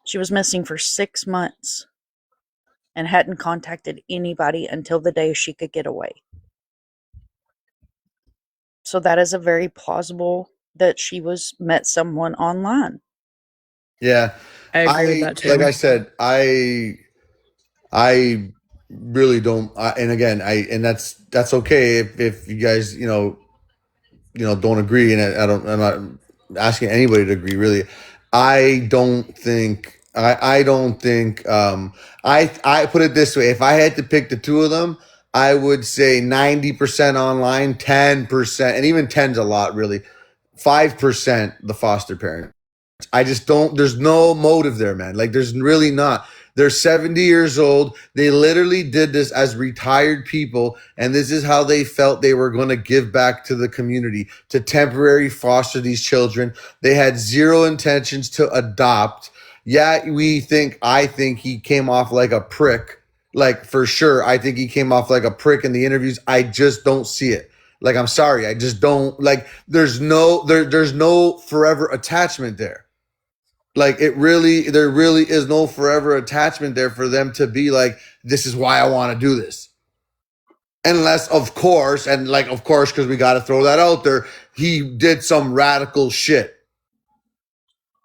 She was missing for 6 months and hadn't contacted anybody until the day she could get away. So that is a very plausible that she was met someone online. Yeah. I agree with that Like too. I said, I really don't. And again, and that's okay if you guys, don't agree. And I'm not asking anybody to agree really. I don't think, I put it this way. If I had to pick the two of them, I would say 90% online, 10%, and even 10's a lot really. 5% the foster parent. I just don't, there's no motive there, man. Like, there's really not. They're 70 years old. They literally did this as retired people, and this is how they felt they were going to give back to the community, to temporary foster these children. They had zero intentions to adopt. Yeah, I think he came off like a prick. Like, for sure, I think he came off like a prick in the interviews. I just don't see it. Like, I'm sorry, I just don't like. There's no forever attachment there. Like, there really is no forever attachment there for them to be like, this is why I want to do this. Unless, of course, because we got to throw that out there, he did some radical shit.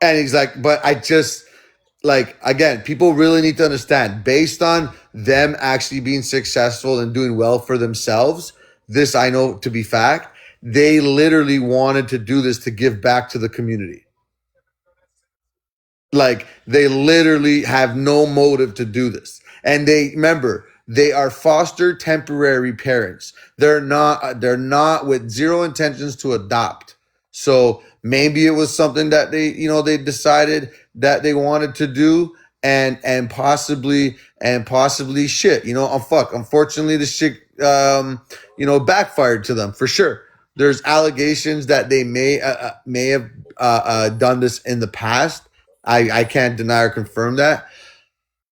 And he's like, but I just, like, again, people really need to understand, based on them actually being successful and doing well for themselves, this I know to be fact, they literally wanted to do this to give back to the community. Like, they literally have no motive to do this. And they are foster temporary parents. They're not with zero intentions to adopt. So maybe it was something that they decided that they wanted to do, and possibly shit. Fuck. Unfortunately, the shit backfired to them for sure. There's allegations that they may have done this in the past. I can't deny or confirm that.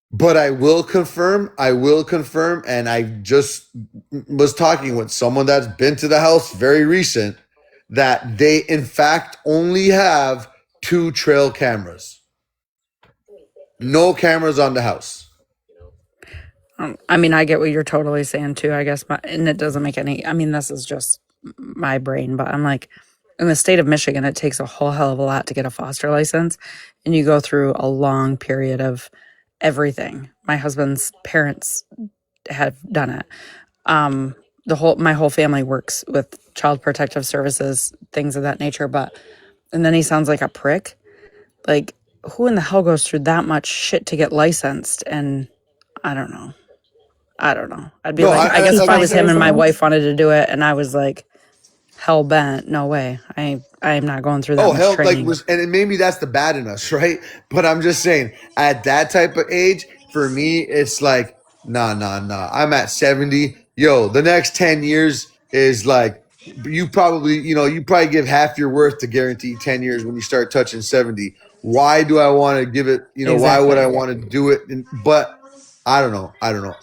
But I will confirm, and I just was talking with someone that's been to the house very recent, that they in fact only have 2 trail cameras. No cameras on the house. I mean, I get what you're totally saying too, I guess, and it doesn't make any, I mean, this is just my brain, but I'm like, in the state of Michigan, it takes a whole hell of a lot to get a foster license, and you go through a long period of everything. My husband's parents have done it. My whole family works with child protective services, things of that nature, and then he sounds like a prick. Like, who in the hell goes through that much shit to get licensed? And I don't know. I'd be No, like, I guess if like I I was him said, and my wife wanted to do it and I was like hell bent, no way. I'm not going through that oh much hell, training. and maybe that's the bad in us, right? But I'm just saying, at that type of age, for me, it's like, nah, nah, nah. I'm at 70. Yo, the next 10 years is like, you probably give half your worth to guarantee 10 years when you start touching 70. Why do I want to give it? Why would Exactly. I want to do it? But I don't know.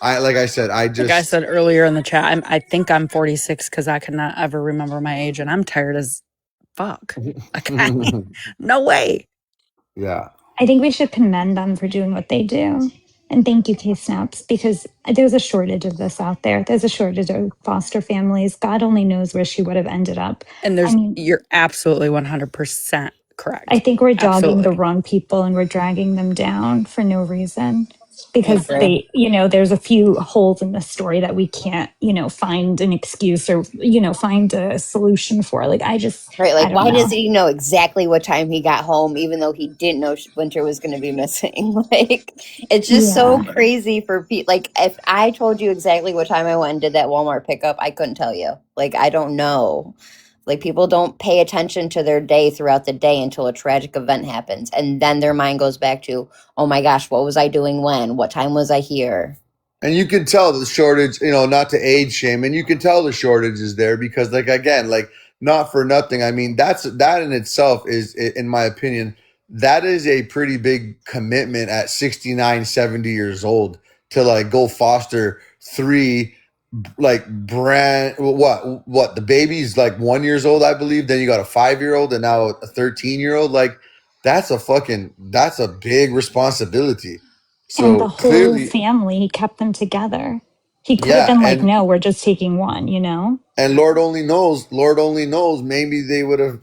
Like I said, Like I said earlier in the chat, I think I'm 46 because I cannot ever remember my age, and I'm tired as fuck. Like, no way. Yeah. I think we should commend them for doing what they do. And thank you, K Snaps, because there's a shortage of this out there. There's a shortage of foster families. God only knows where she would have ended up. And you're absolutely 100% correct. I think we're dogging the Absolutely. wrong people and we're dragging them down for no reason. I Because agree. there's a few holes in the story that we can't, find an excuse or, find a solution for. Like, Right. I Like, don't why does know. he know exactly what time he got home, even though he didn't know Winter was going to be missing? Like, it's just so Yeah. crazy for people. Like, if I told you exactly what time I went and did that Walmart pickup, I couldn't tell you. Like, I don't know. Like, people don't pay attention to their day throughout the day until a tragic event happens. And then their mind goes back to, oh my gosh, what was I doing when? What time was I here? And you can tell the shortage, not to age shame, and you can tell the shortage is there because, like, again, like, not for nothing. I mean, that in itself is, in my opinion, that is a pretty big commitment at 69, 70 years old to, like, go foster 3 like brand what the baby's like 1 year old, I believe. Then you got a 5-year-old and now a 13-year-old. Like that's a big responsibility. And the So whole clearly, family, he kept them together. He could have yeah, been like, and no, we're just taking one, you know? Lord only knows, maybe they would have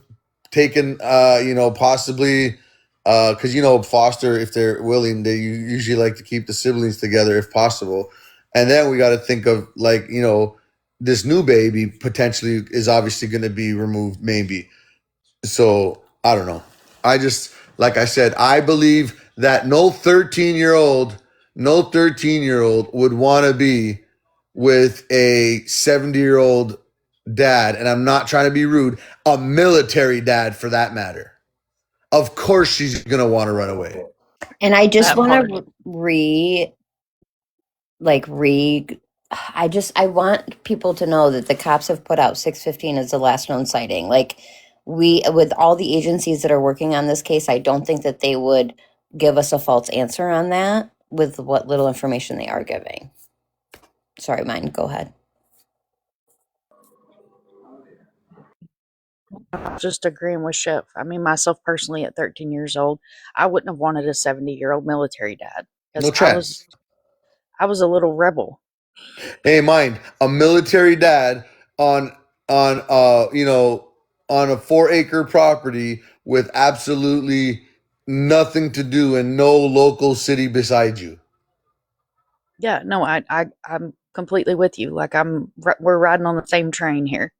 taken, possibly, because, foster, if they're willing, they usually like to keep the siblings together if possible. And then we got to think of like, this new baby potentially is obviously going to be removed, maybe. So I don't know. I just, like I said, I believe that no 13-year-old would want to be with a 70-year-old dad. And I'm not trying to be rude, a military dad for that matter. Of course she's going to want to run away. And I just That want part. to like re I want people to know that the cops have put out 6:15 as the last known sighting. Like we, with all the agencies that are working on this case, I don't think that they would give us a false answer on that with what little information they are giving. Sorry, mine. Go ahead. Just agreeing with Chef. I mean, myself personally, at 13 years old, I wouldn't have wanted a 70-year-old military dad No because chance. I was a little rebel. Hey, mind a military dad on on on a 4-acre property with absolutely nothing to do and no local city beside you. Yeah, no, I'm completely with you. Like we're riding on the same train here.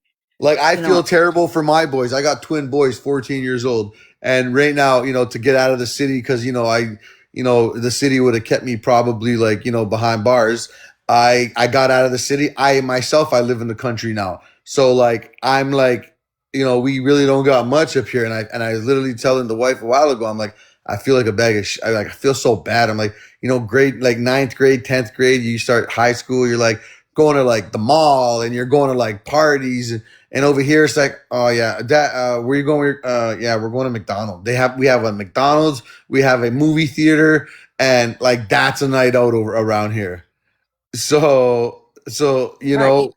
Like I You know, feel terrible for my boys. I got twin boys, 14 years old, and right now, to get out of the city because the city would have kept me probably like behind bars. I got out of the city. I live in the country now, so like I'm like we really don't got much up here, and I literally telling the wife a while ago, I'm like I feel like a bag of I feel so bad. I'm like grade like ninth grade, 10th grade, you start high school, you're like going to like the mall and you're going to like parties and over here, it's like, oh yeah, that where you going? Yeah, we're going to McDonald's. We have a McDonald's, we have a movie theater, and like that's a night out over around here. So right.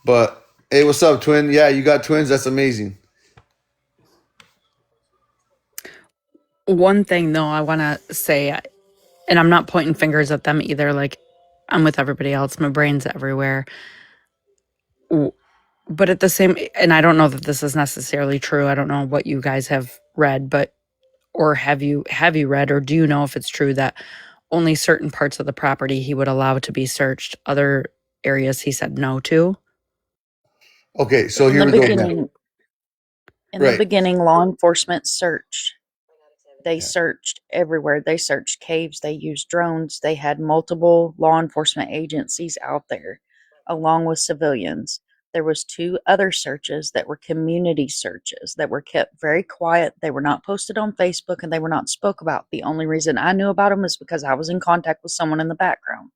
but hey, what's up, twin? Yeah, you got twins. That's amazing. One thing though, I want to say, and I'm not pointing fingers at them either. Like I'm with everybody else. My brain's everywhere. But at the same, and I don't know that this is necessarily true. I don't know what you guys have read, but or have you read, or do you know if it's true that only certain parts of the property he would allow to be searched, other areas he said no to? Okay, so In here the we go now. beginning, Right. law enforcement searched. They Yeah. searched everywhere. They searched caves. They used drones. They had multiple law enforcement agencies out there, along with civilians. There was 2 other searches that were community searches that were kept very quiet. They were not posted on Facebook and they were not spoke about. The only reason I knew about them is because I was in contact with someone in the background.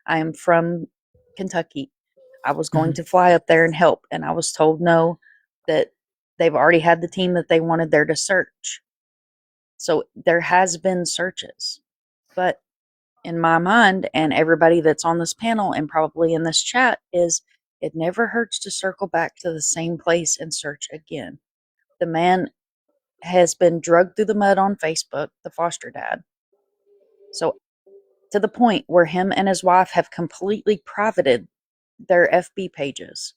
I am from Kentucky. I was going Mhm. to fly up there and help, and I was told no, that they've already had the team that they wanted there to search. So there has been searches. But in my mind, and everybody that's on this panel and probably in this chat, is it never hurts to circle back to the same place and search again. The man has been drugged through the mud on Facebook, the foster dad. So to the point where him and his wife have completely privated their FB pages,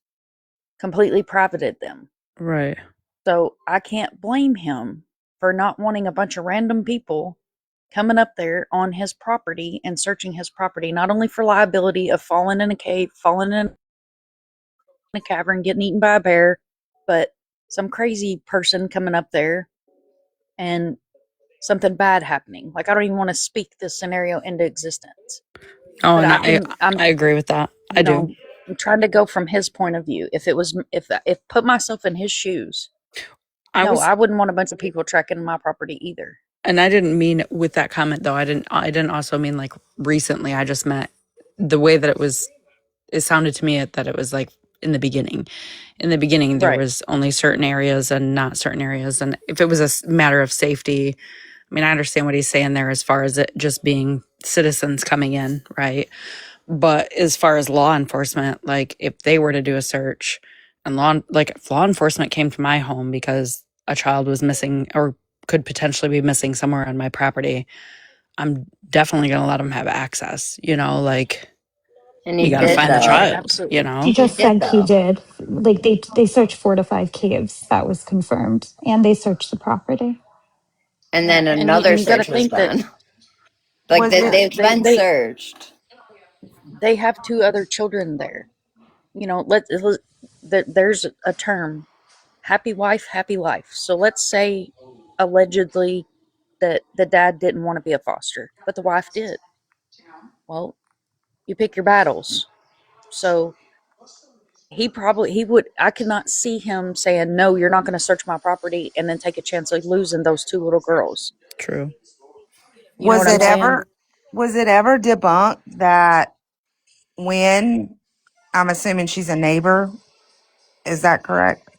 completely privated them. Right. So I can't blame him for not wanting a bunch of random people coming up there on his property and searching his property, not only for liability of falling in a cave, falling in a cavern, getting eaten by a bear, but some crazy person coming up there and something bad happening. Like I don't even want to speak this scenario into existence. Oh, But and I'm I agree with that. I do. I'm trying to go from his point of view. If put myself in his shoes, I no, was, I wouldn't want a bunch of people tracking my property either. and I didn't mean with that comment though. I didn't also mean like recently. I just meant the way that it sounded to me that it was like in the beginning. In the beginning, there Right. was only certain areas and not certain areas. And if it was a matter of safety, I mean, I understand what he's saying there as far as it just being citizens coming in, right? But as far as law enforcement, like if they were to do a search and if law enforcement came to my home because a child was missing or could potentially be missing somewhere on my property, I'm definitely going to let them have access, like And you he got to did find the though. child, Absolutely. He He just did said he though. did. Like they searched 4 to 5 caves. That was confirmed, and they searched the property. And Yeah, then and another you got to search was think that done. Like Was it? they've been they searched. they have two other children there. That there's a term, happy wife, happy life. So let's say allegedly that the dad didn't want to be a foster, but the wife did. Well, you pick your battles. So he would, I could not see him saying, no, you're not going to search my property and then take a chance of losing those two little girls. true. You know Was what I'm it saying? ever? Was it ever debunked that when I'm assuming she's a neighbor? Is that correct?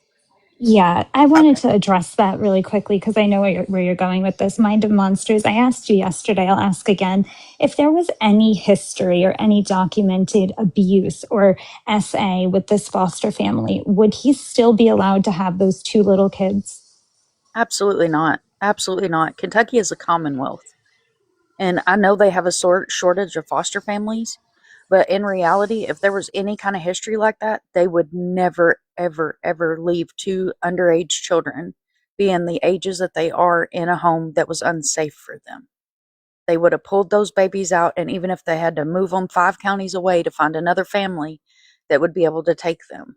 Yeah, I wanted Okay. to address that really quickly because I know where you're going with this. Mind of Monsters, I asked you yesterday, I'll ask again. If there was any history or any documented abuse or SA with this foster family, would he still be allowed to have those 2 little kids? Absolutely not. Absolutely not. Kentucky is a commonwealth. And I know they have a shortage of foster families, but in reality, if there was any kind of history like that, they would never, ever, ever leave two underage children being the ages that they are in a home that was unsafe for them. They would have pulled those babies out, and even if they had to move them 5 counties away to find another family that would be able to take them.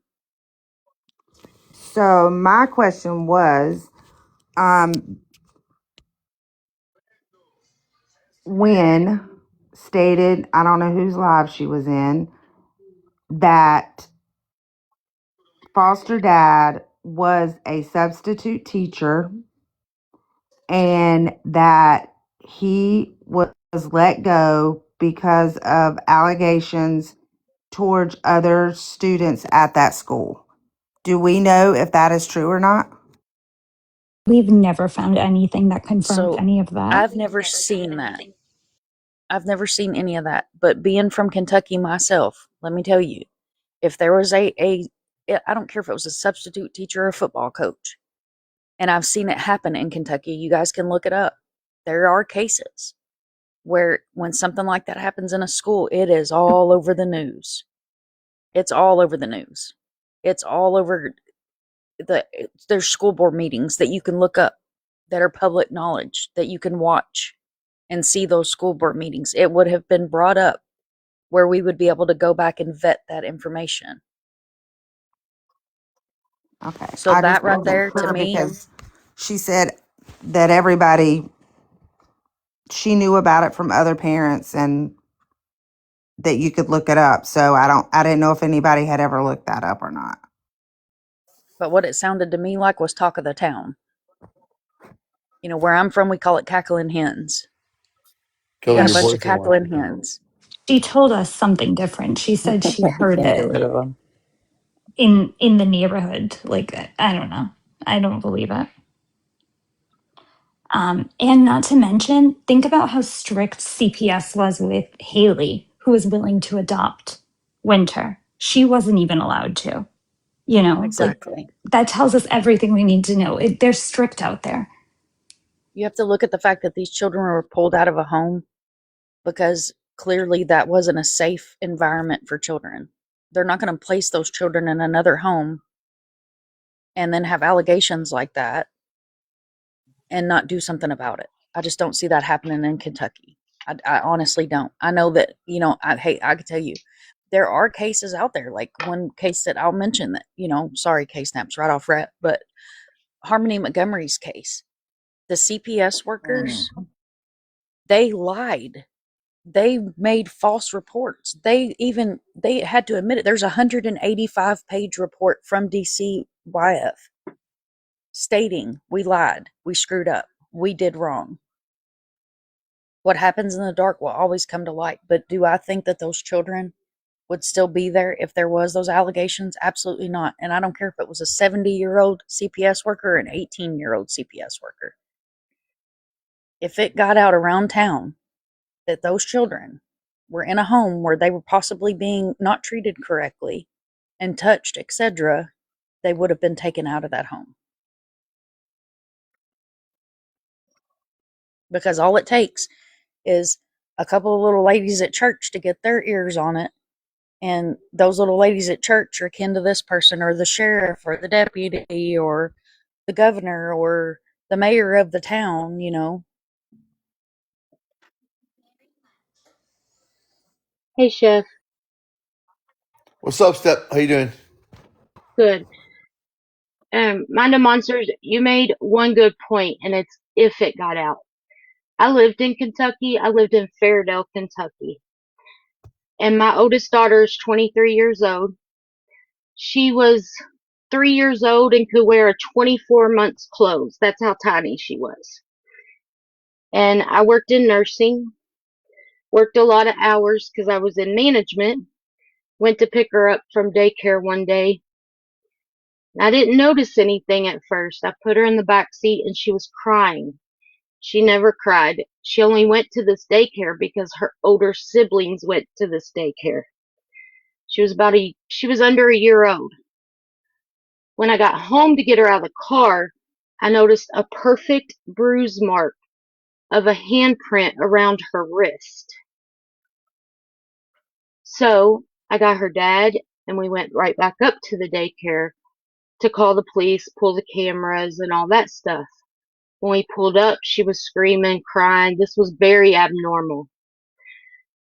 So my question was, um, when stated, I don't know whose live she was in, that foster dad was a substitute teacher and that he was let go because of allegations towards other students at that school. Do we know if that is true or not? We've never found anything that confirmed So any of that. I've never seen that. I've never seen any of that. But being from Kentucky myself, let me tell you, if there was I don't care if it was a substitute teacher or a football coach, and I've seen it happen in Kentucky, you guys can look it up. There are cases where when something like that happens in a school, it is all over the news. It's all over the news. It's all over there's school board meetings that you can look up that are public knowledge that you can watch and see those school board meetings. It would have been brought up where we would be able to go back and vet that information. Okay. So I just that right wasn't there to sure me, because she said that everybody, she knew about it from other parents and that you could look it up. So I didn't know if anybody had ever looked that up or not. but what it sounded to me like was talk of the town. Where I'm from, we call it cackling hens. You Yeah, got Kelly, a your bunch voice of is loud. cackling hens. she told us something different. She said she heard Can't get it rid of them. in the neighborhood. Like I don't know. I don't believe it. And not to mention, think about how strict CPS was with Haley, who was willing to adopt Winter. She wasn't even allowed to. Like Exactly. that tells us everything we need to know. They're strict out there. You have to look at the fact that these children were pulled out of a home because clearly that wasn't a safe environment for children. They're not going to place those children in another home and then have allegations like that and not do something about it. I just don't see that happening in Kentucky. I honestly don't. I know that, I can tell you, there are cases out there, like one case that I'll mention that, sorry, case snaps right off rep, but Harmony Montgomery's case, the CPS Mm. workers, they lied. They made false reports. They had to admit it. There's a 185-page report from DCYF stating we lied, we screwed up, we did wrong. What happens in the dark will always come to light. But do I think that those children would still be there if there was those allegations? Absolutely not. And I don't care if it was a 70-year-old CPS worker or an 18-year-old CPS worker. If it got out around town that those children were in a home where they were possibly being not treated correctly and touched, etc., they would have been taken out of that home. Because all it takes is a couple of little ladies at church to get their ears on it, and those little ladies at church are kin to this person or the sheriff or the deputy or the governor or the mayor of the town, you know. Hey, Chef. What's up, Step? How you doing? Good. Mind the Monsters, you made one good point, and it's if it got out. I lived in Kentucky. I lived in Fairdale, Kentucky. And my oldest daughter is 23 years old. She was 3 years old and could wear a 24 months clothes. That's how tiny she was. And I worked in nursing, worked a lot of hours because I was in management. Went to pick her up from daycare one day. I didn't notice anything at first. I put her in the back seat and she was crying. She never cried. She only went to this daycare because her older siblings went to this daycare. She was under a year old. When I got home to get her out of the car, I noticed a perfect bruise mark of a handprint around her wrist. So I got her dad and we went right back up to the daycare to call the police, pull the cameras and all that stuff. When we pulled up, she was screaming, crying. This was very abnormal.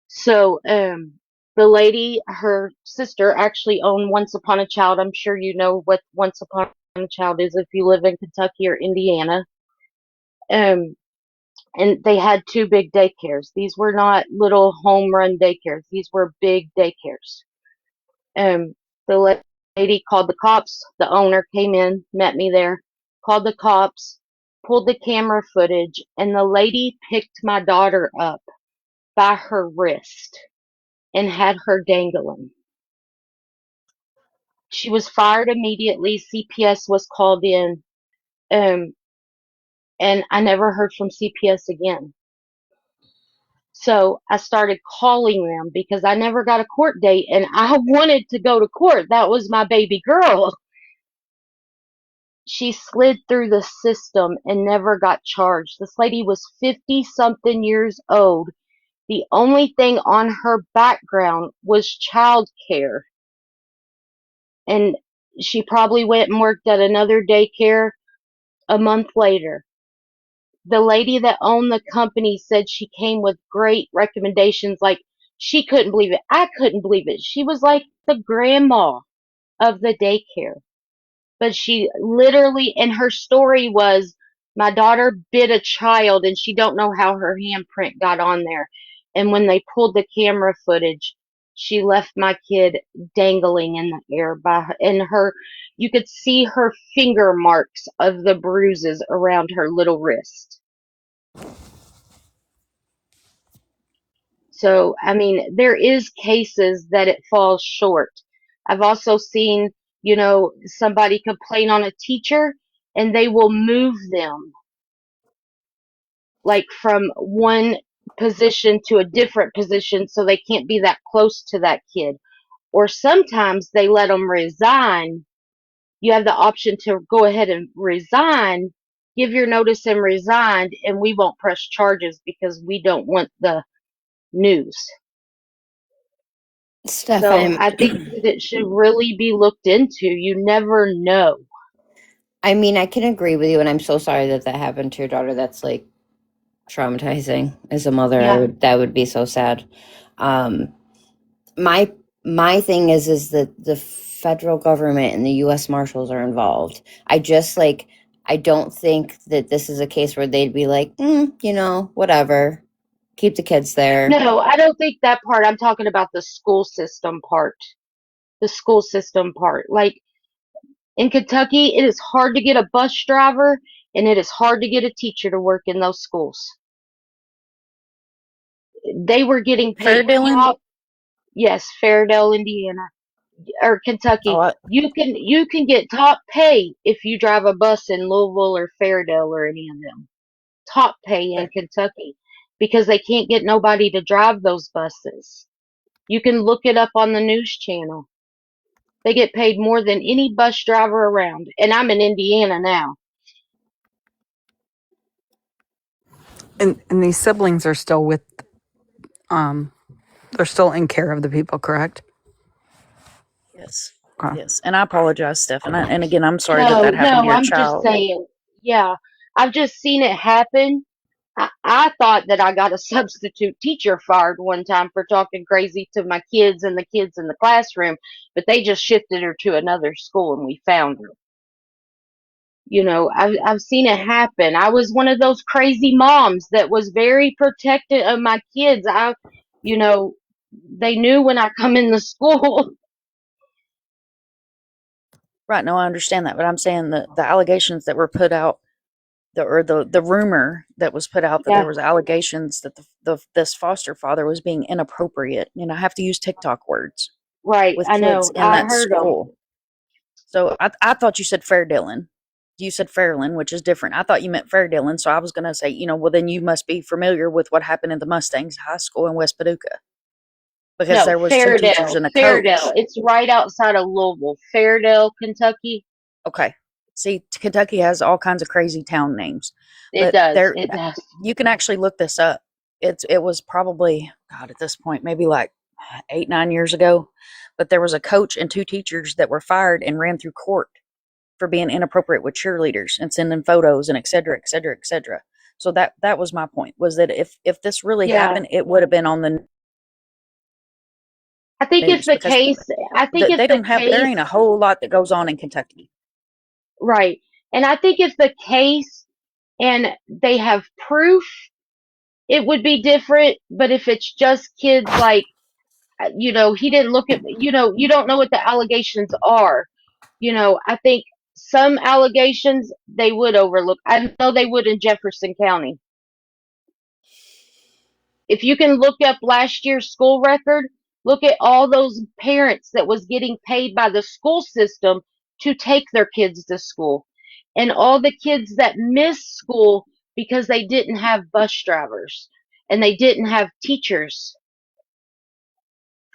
So, the lady, her sister, actually owned Once Upon a Child. I'm sure you know what Once Upon a Child is if you live in Kentucky or Indiana. Um, and they had two big daycares. These were not little home run daycares. These were big daycares. Um, the lady called the cops. The owner came in, met me there, called the cops, pulled the camera footage, and the lady picked my daughter up by her wrist and had her dangling. She was fired immediately. CPS was called in, um, and I never heard from CPS again. So I started calling them because I never got a court date and I wanted to go to court. That was my baby girl. She slid through the system and never got charged. This lady was 50 something years old. The only thing on her background was child care. And she probably went and worked at another daycare a month later. The lady that owned the company said she came with great recommendations. Like, she couldn't believe it. I couldn't believe it. She was like the grandma of the daycare. But she literally, and her story was, my daughter bit a child and she don't know how her handprint got on there. And when they pulled the camera footage, she left my kid dangling in the air and you could see her finger marks of the bruises around her little wrist. So, I mean, there is cases that it falls short. I've also seen, somebody complain on a teacher and they will move them like from one position to a different position so they can't be that close to that kid. Or sometimes they let them resign. You have the option to go ahead and resign, give your notice and resign, and we won't press charges because we don't want the news. So Stefan, I think that it should really be looked into. You never know. I mean, I can agree with you, and I'm so sorry that that happened to your daughter. That's like traumatizing. As a mother, Yeah. that would be so sad. Um, my my thing is that the federal government and the U.S. Marshals are involved. I don't think that this is a case where they'd be like, whatever, keep the kids there. No, I don't think that part. I'm talking about the school system part. The school system part. Like in Kentucky, it is hard to get a bus driver and it is hard to get a teacher to work in those schools. They were getting paid Fairdale, top. Yes, Fairdale, Indiana, or Kentucky. oh, You can get top pay if you drive a bus in Louisville or Fairdale or any of them. Top pay in Kentucky. because they can't get nobody to drive those buses. You can look it up on the news channel. They get paid more than any bus driver around. And I'm in Indiana now. And these siblings are still with they're still in care of the people, correct? Yes. Okay. Yes. And I apologize, Steph. And again, I'm sorry that No, that happened to no, your I'm just child. saying. Yeah, I've just seen it happen. I thought that I got a substitute teacher fired one time for talking crazy to my kids and the kids in the classroom, but they just shifted her to another school and we found her. You know, I've seen it happen. I was one of those crazy moms that was very protective of my kids. You know, they knew when I come in the school. Right. No, I understand that. But I'm saying the allegations that were put out, the rumor that was put out that there Yeah, was allegations that this foster father was being inappropriate. And I have to use TikTok words right. with I kids know. in I that heard them. school. So I thought you said Fair Dillon. You said Fairland, which is different. I thought you meant Fair Dillon. So I was going to say, well, then you must be familiar with what happened at the Mustangs High School in West Paducah because No, there was two teachers Fairdale. and a Fairdale. coach. It's right outside of Louisville. Fairdale, Kentucky. Okay. See, Kentucky has all kinds of crazy town names, It but does. there It does. you can actually look this up. It was probably God at this point, maybe like 8-9 years ago, but there was a coach and two teachers that were fired and ran through court for being inappropriate with cheerleaders and sending photos and et cetera, et cetera, et cetera. So that was my point was that if this really Yeah. happened, it would have been on the I think if news the because case, I think if they the don't have there case, ain't a whole lot that goes on in Kentucky. right. And I think if the case and they have proof, it would be different. But if it's just kids like, he didn't look at, you don't know what the allegations are. I think some allegations they would overlook. I know they would in Jefferson County. If you can look up last year's school record, look at all those parents that was getting paid by the school system to take their kids to school and all the kids that missed school because they didn't have bus drivers and they didn't have teachers.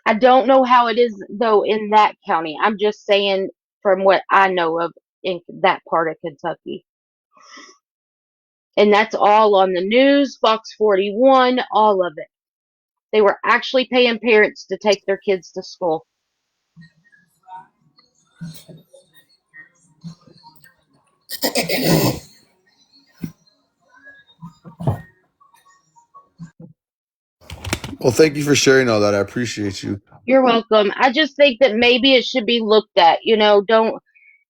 I don't know how it is though in that county. I'm just saying from what I know of in that part of Kentucky. And that's all on the news, Fox 41, all of it. They were actually paying parents to take their kids to school. Well, thank you for sharing all that. I appreciate you. You're welcome. I just think that maybe it should be looked at. Don't,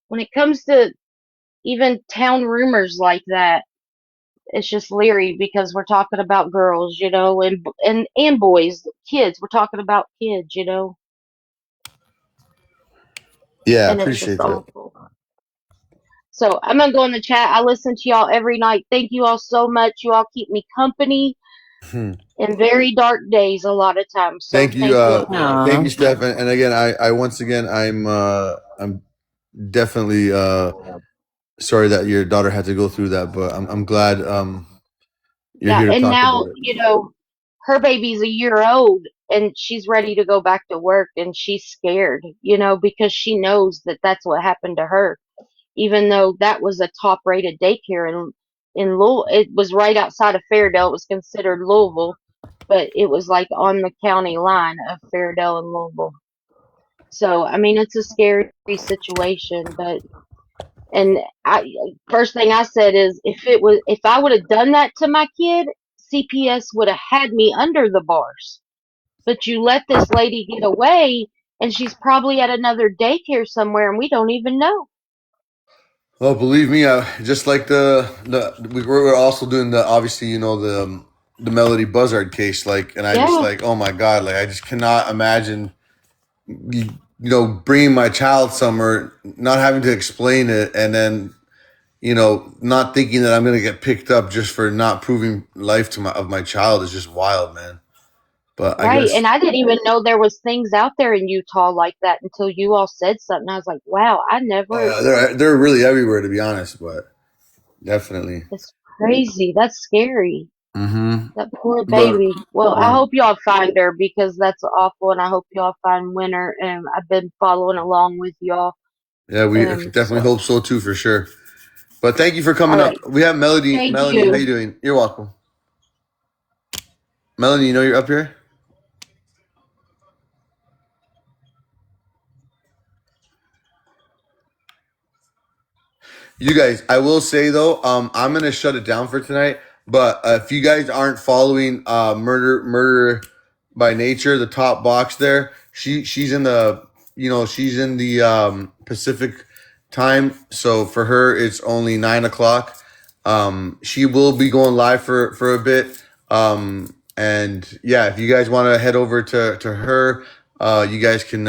when it comes to even town rumors like that, it's just leery because we're talking about girls, and boys, kids. We're talking about kids. Yeah, I And it's just appreciate that. awful. So I'm gonna go in the chat. I listen to y'all every night. Thank you all so much. You all keep me company Hmm. in very dark days a lot of times. So Thank you, thank you again. thank you, Steph. And again, I once again, I'm definitely sorry that your daughter had to go through that, but I'm glad you're Yeah, here to and talk now, about it. her baby's a year old and she's ready to go back to work and she's scared, because she knows that that's what happened to her. Even though that was a top rated daycare in Louisville, it was right outside of Fairdale. It was considered Louisville, but it was like on the county line of Fairdale and Louisville. So, I mean, it's a scary situation, but and I first thing I said is if I would have done that to my kid, CPS would have had me under the bars. But you let this lady get away and she's probably at another daycare somewhere and we don't even know. Well, believe me, just like we're also doing the obviously the Melody Buzzard case, like, and I just Yeah, like, oh my god, like I just cannot imagine bringing my child somewhere, not having to explain it, and then not thinking that I'm gonna get picked up just for not proving life of my child is just wild, man. But I right. guess And I didn't even know there was things out there in Utah like that until you all said something. I was like, wow, I never. they're really everywhere, to be honest. But definitely, It's crazy. That's scary. Mm-hmm. That poor But baby. Well, I yeah, hope y'all find her because that's awful, and I hope y'all find Winter. And I've been following along with y'all. yeah, we definitely So hope so too for sure. But thank you for all coming up. right, We have Melody. thank Melanie, how you you. doing? You're welcome. Melanie, you know you're up here. You guys, I will say though, I'm gonna shut it down for tonight. But if you guys aren't following Murder by Nature, the top box there, she's in the she's in the Pacific time. So for her, it's only 9 o'clock. She will be going live for a bit. And yeah, if you guys want to head over to her, you guys can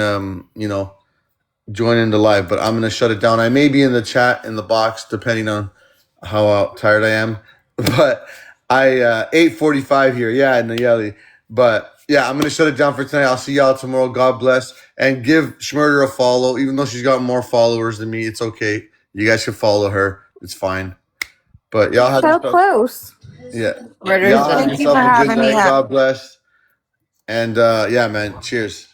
join into live, but I'm gonna shut it down. I may be in the chat in the box depending on how tired I am. But I 8:45 here, yeah, in the Yeli. But yeah, I'm gonna shut it down for tonight. I'll see y'all tomorrow. God bless, and give Schmurder a follow. Even though she's got more followers than me, it's okay. You guys can follow her. It's fine. But y'all have So yourself, close. yeah, Murder's y'all have done. Thank you for yourself a good having me night. up. God bless, and yeah, man. Cheers.